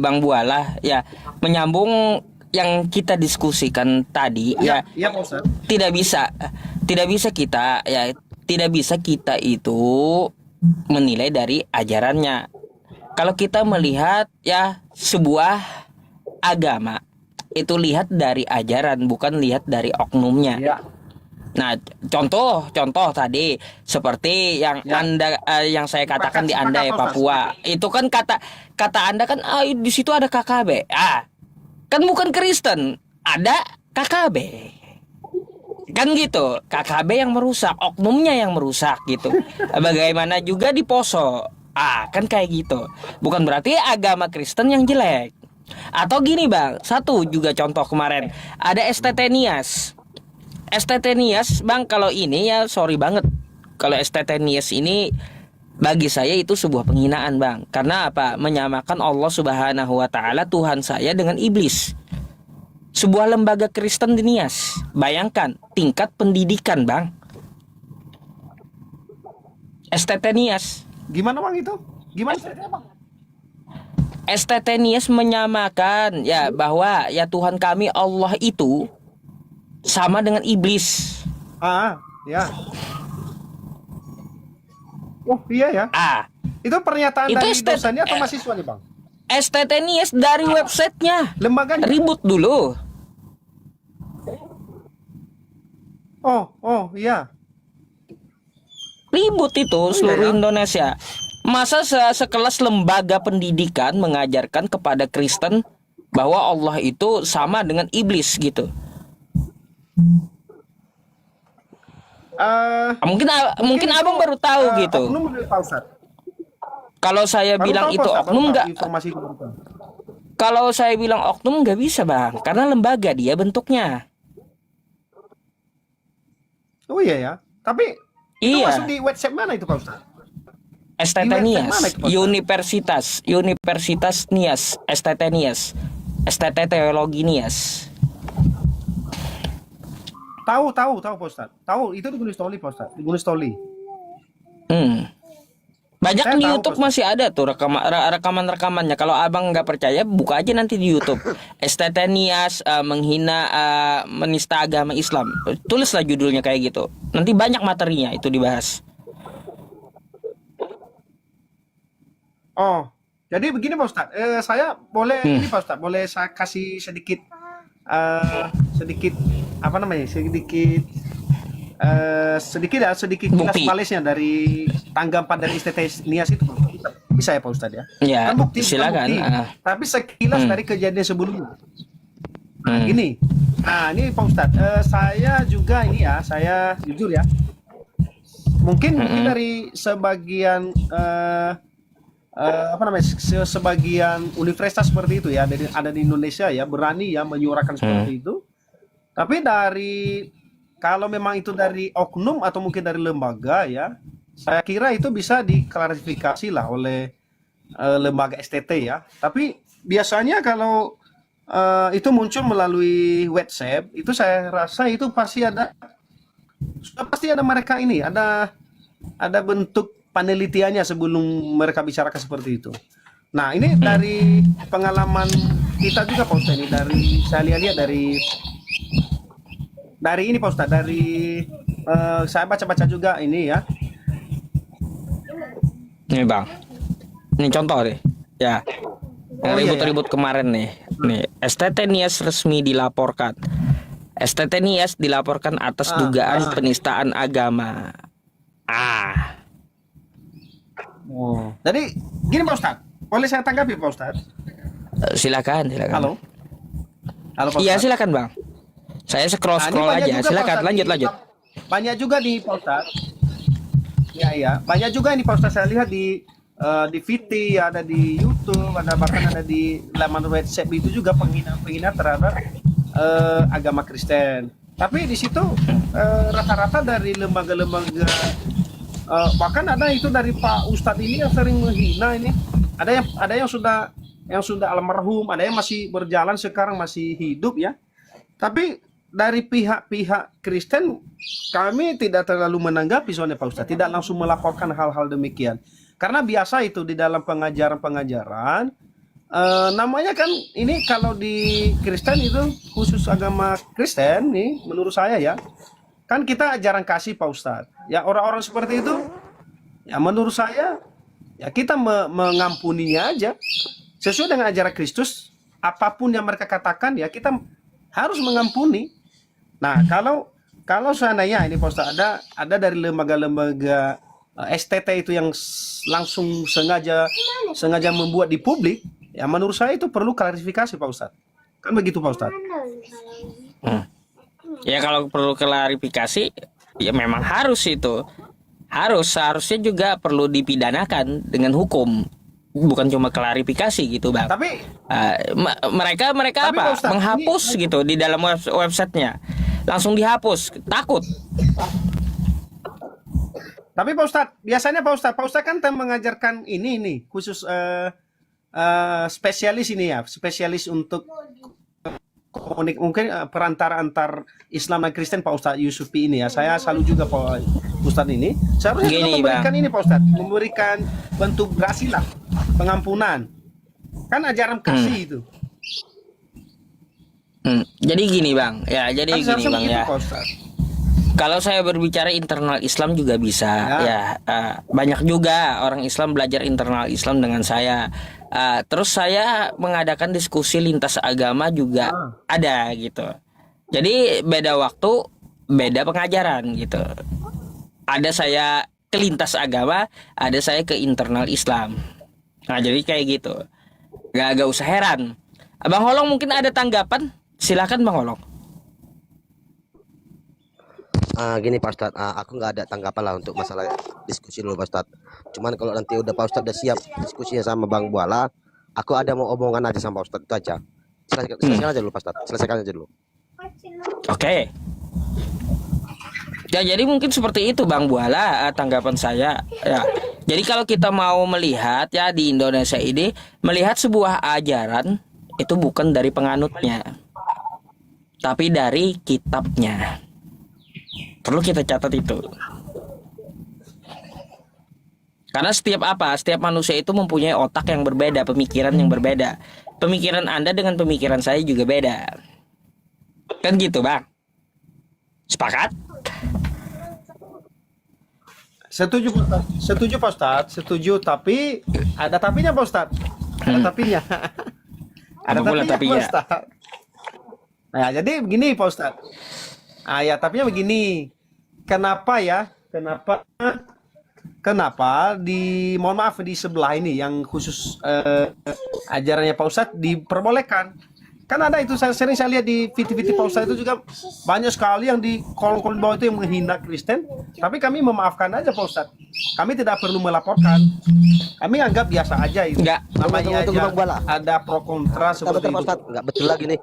Bang Bualah ya menyambung yang kita diskusikan tadi ya. Iya, Pak Ustadz. Tidak bisa kita itu menilai dari ajarannya. Kalau kita melihat ya sebuah agama itu lihat dari ajaran, bukan lihat dari oknumnya. Ya. Nah, contoh tadi seperti yang Anda yang saya katakan di Andai Papua. Itu kan kata Anda kan di situ ada KKB. Kan bukan Kristen, ada KKB. Kan gitu. KKB yang merusak, oknumnya yang merusak gitu. Bagaimana juga di Poso. Kan kayak gitu. Bukan berarti agama Kristen yang jelek. Atau gini, Bang. Satu juga contoh kemarin, ada STT Nias. STT Nias, Bang, kalau ini ya sorry banget. Kalau STT Nias ini bagi saya itu sebuah penghinaan, Bang. Karena apa? Menyamakan Allah Subhanahu wa taala Tuhan saya dengan iblis. Sebuah lembaga Kristen di Nias. Bayangkan tingkat pendidikan, Bang. STT Nias. Gimana, Bang, itu? Gimana ceritanya, Bang? STT Nias menyamakan ya bahwa ya Tuhan kami Allah itu sama dengan iblis. Ya. Oh, iya ya. Itu pernyataan Itu dari dosennya atau mahasiswa nih, Bang? STT Nias dari websitenya. Lembaganya. Ribut dulu. Oh, iya. Ribut itu seluruh Indonesia. Masa sekelas lembaga pendidikan mengajarkan kepada Kristen bahwa Allah itu sama dengan iblis gitu. Mungkin abang baru tahu gitu. Kalau saya bilang itu oknum nggak? Kalau saya bilang oknum nggak bisa, Bang, karena lembaga dia bentuknya. Oh iya ya. Tapi itu Iya. masuk di website mana itu, Pak Ustaz? STT Nias, Universitas Nias, STT Nias, STT Teologi Nias. Tahu Pak Ustaz. Tahu, itu di Gunung Stoli, Pak Ustaz. Di Gunung Stoli. Banyak Saya di tahu, YouTube Pak. masih ada tuh rekaman-rekamannya. Kalau abang nggak percaya, buka aja nanti di YouTube. STT Nias menghina menista agama Islam. Tulislah judulnya kayak gitu. Nanti banyak materinya itu dibahas. Oh, jadi begini Pak Ustaz. Saya boleh ini Pak Ustaz, boleh saya kasih sedikit apa namanya? Sedikit kilas Bukti. balisnya dari tanggapan dari STT Nias itu, Pak. Bisa ya Pak Ustaz ya? Ya, Kan bukti, bukan silakan. bukti, tapi sekilas dari kejadian sebelumnya. Gini. Nah, ini Pak Ustaz, saya juga ini ya, saya jujur ya. Mungkin dari sebagian sebagian universitas seperti itu ya, ada di Indonesia ya, berani ya menyuarakan seperti itu. Tapi kalau memang itu dari oknum atau mungkin dari lembaga ya, saya kira itu bisa diklarifikasi lah oleh lembaga STT ya. Tapi biasanya kalau itu muncul melalui WhatsApp, itu saya rasa itu pasti ada mereka ini, ada bentuk penelitiannya sebelum mereka bicarakan seperti itu. Nah, ini dari pengalaman kita juga Pak Ustadz, ini saya lihat dari ini Pak Ustadz, saya baca-baca juga ini ya. Ini Bang, ini contoh deh, ya. Ribut-ribut kemarin nih. STT Nias resmi dilaporkan. STT Nias dilaporkan atas dugaan penistaan agama. Jadi gini Pak Ustadz, boleh saya tanggapi Pak Ustadz? Silakan. Halo Pak Iya, Ustadz. silakan Bang. Saya scroll Nah, ini banyak aja. juga, Pak Silakan Ustadz, lanjut. Banyak juga di Pak Ustadz. Ya. Banyak juga ini Pak Ustadz, saya lihat di VT, ada di YouTube, bahkan ada di laman WhatsApp itu juga penghina terhadap agama Kristen. Tapi di situ rata-rata dari lembaga-lembaga, bahkan ada itu dari Pak Ustadz ini yang sering menghina ini. Ada yang sudah almarhum, ada yang masih berjalan sekarang, masih hidup ya. Tapi dari pihak Kristen kami tidak terlalu menanggapi soalnya Pak Ustadz, tidak langsung melaporkan hal-hal demikian. Karena biasa itu di dalam pengajaran namanya kan ini kalau di Kristen itu khusus agama Kristen nih menurut saya ya, kan kita jarang kasih Pak Ustadz. Ya orang-orang seperti itu ya menurut saya ya kita mengampuninya aja sesuai dengan ajaran Kristus. Apapun yang mereka katakan ya kita harus mengampuni. Nah kalau seandainya ini Pak Ustadz ada dari lembaga-lembaga STT itu yang langsung sengaja membuat di publik, ya menurut saya itu perlu klarifikasi Pak Ustadz. Kan begitu Pak Ustadz? Ya kalau perlu klarifikasi, ya memang harus itu. Seharusnya juga perlu dipidanakan dengan hukum. Bukan cuma klarifikasi gitu Bang. Tapi mereka apa? Ustadz, menghapus gitu di dalam websitenya. Langsung dihapus, takut. Tapi Pak Ustadz, biasanya Pak Ustadz kan mengajarkan ini khusus spesialis ini ya, spesialis untuk mungkin perantara antar Islam dan Kristen Pak Ustadz Yusufi ini ya. Saya selalu juga Pak Ustadz ini. Seharusnya juga memberikan ini Pak Ustadz, memberikan bentuk grasilah, pengampunan. Kan ajaran kasih itu. Jadi gini Bang, ya jadi Kan gini Bang begitu, ya. Pak Ustadz. Kalau saya berbicara internal Islam juga bisa ya, banyak juga orang Islam belajar internal Islam dengan saya. Terus saya mengadakan diskusi lintas agama juga ada gitu. Jadi beda waktu, beda pengajaran gitu. Ada saya ke lintas agama, ada saya ke internal Islam. Nah jadi kayak gitu. Gak usah heran. Bang Holong mungkin ada tanggapan? Silakan Bang Holong. Gini Pak Ustadz, aku nggak ada tanggapan lah untuk masalah diskusi dulu Pak Ustadz. Cuman kalau nanti udah Pak Ustadz udah siap diskusinya sama Bang Buala, aku ada mau omongan aja sama Pak Ustadz, itu aja. Selesaikan aja dulu Pak Ustadz, selesaikan aja dulu. Oke. Ya jadi mungkin seperti itu Bang Buala tanggapan saya ya. Jadi kalau kita mau melihat ya di Indonesia ini, melihat sebuah ajaran itu bukan dari penganutnya, tapi dari kitabnya. Perlu kita catat itu. Karena setiap manusia itu mempunyai otak yang berbeda, pemikiran yang berbeda. Pemikiran Anda dengan pemikiran saya juga beda. Kan gitu Bang? Sepakat? Setuju Pak Ustadz, setuju, tapi ada tapinya Pak Ustadz. Ada tapinya. Apa pula tapinya? Pak Ustadz. Nah, jadi begini Pak Ustadz. Ya tapinya begini. Kenapa mohon maaf di sebelah ini yang khusus ajarannya Pak Ustadz diperbolehkan? Kan ada itu saya lihat di VT Pak Ustadz itu juga banyak sekali yang di kolom-kolom bawah itu yang menghina Kristen. Tapi kami memaafkan aja Pak Ustadz. Kami tidak perlu melaporkan. Kami anggap biasa aja itu. Enggak. Namanya Tunggu, aja Bang Bala. ada pro kontra seperti Pak itu. Ustadz, nggak betul lagi nih.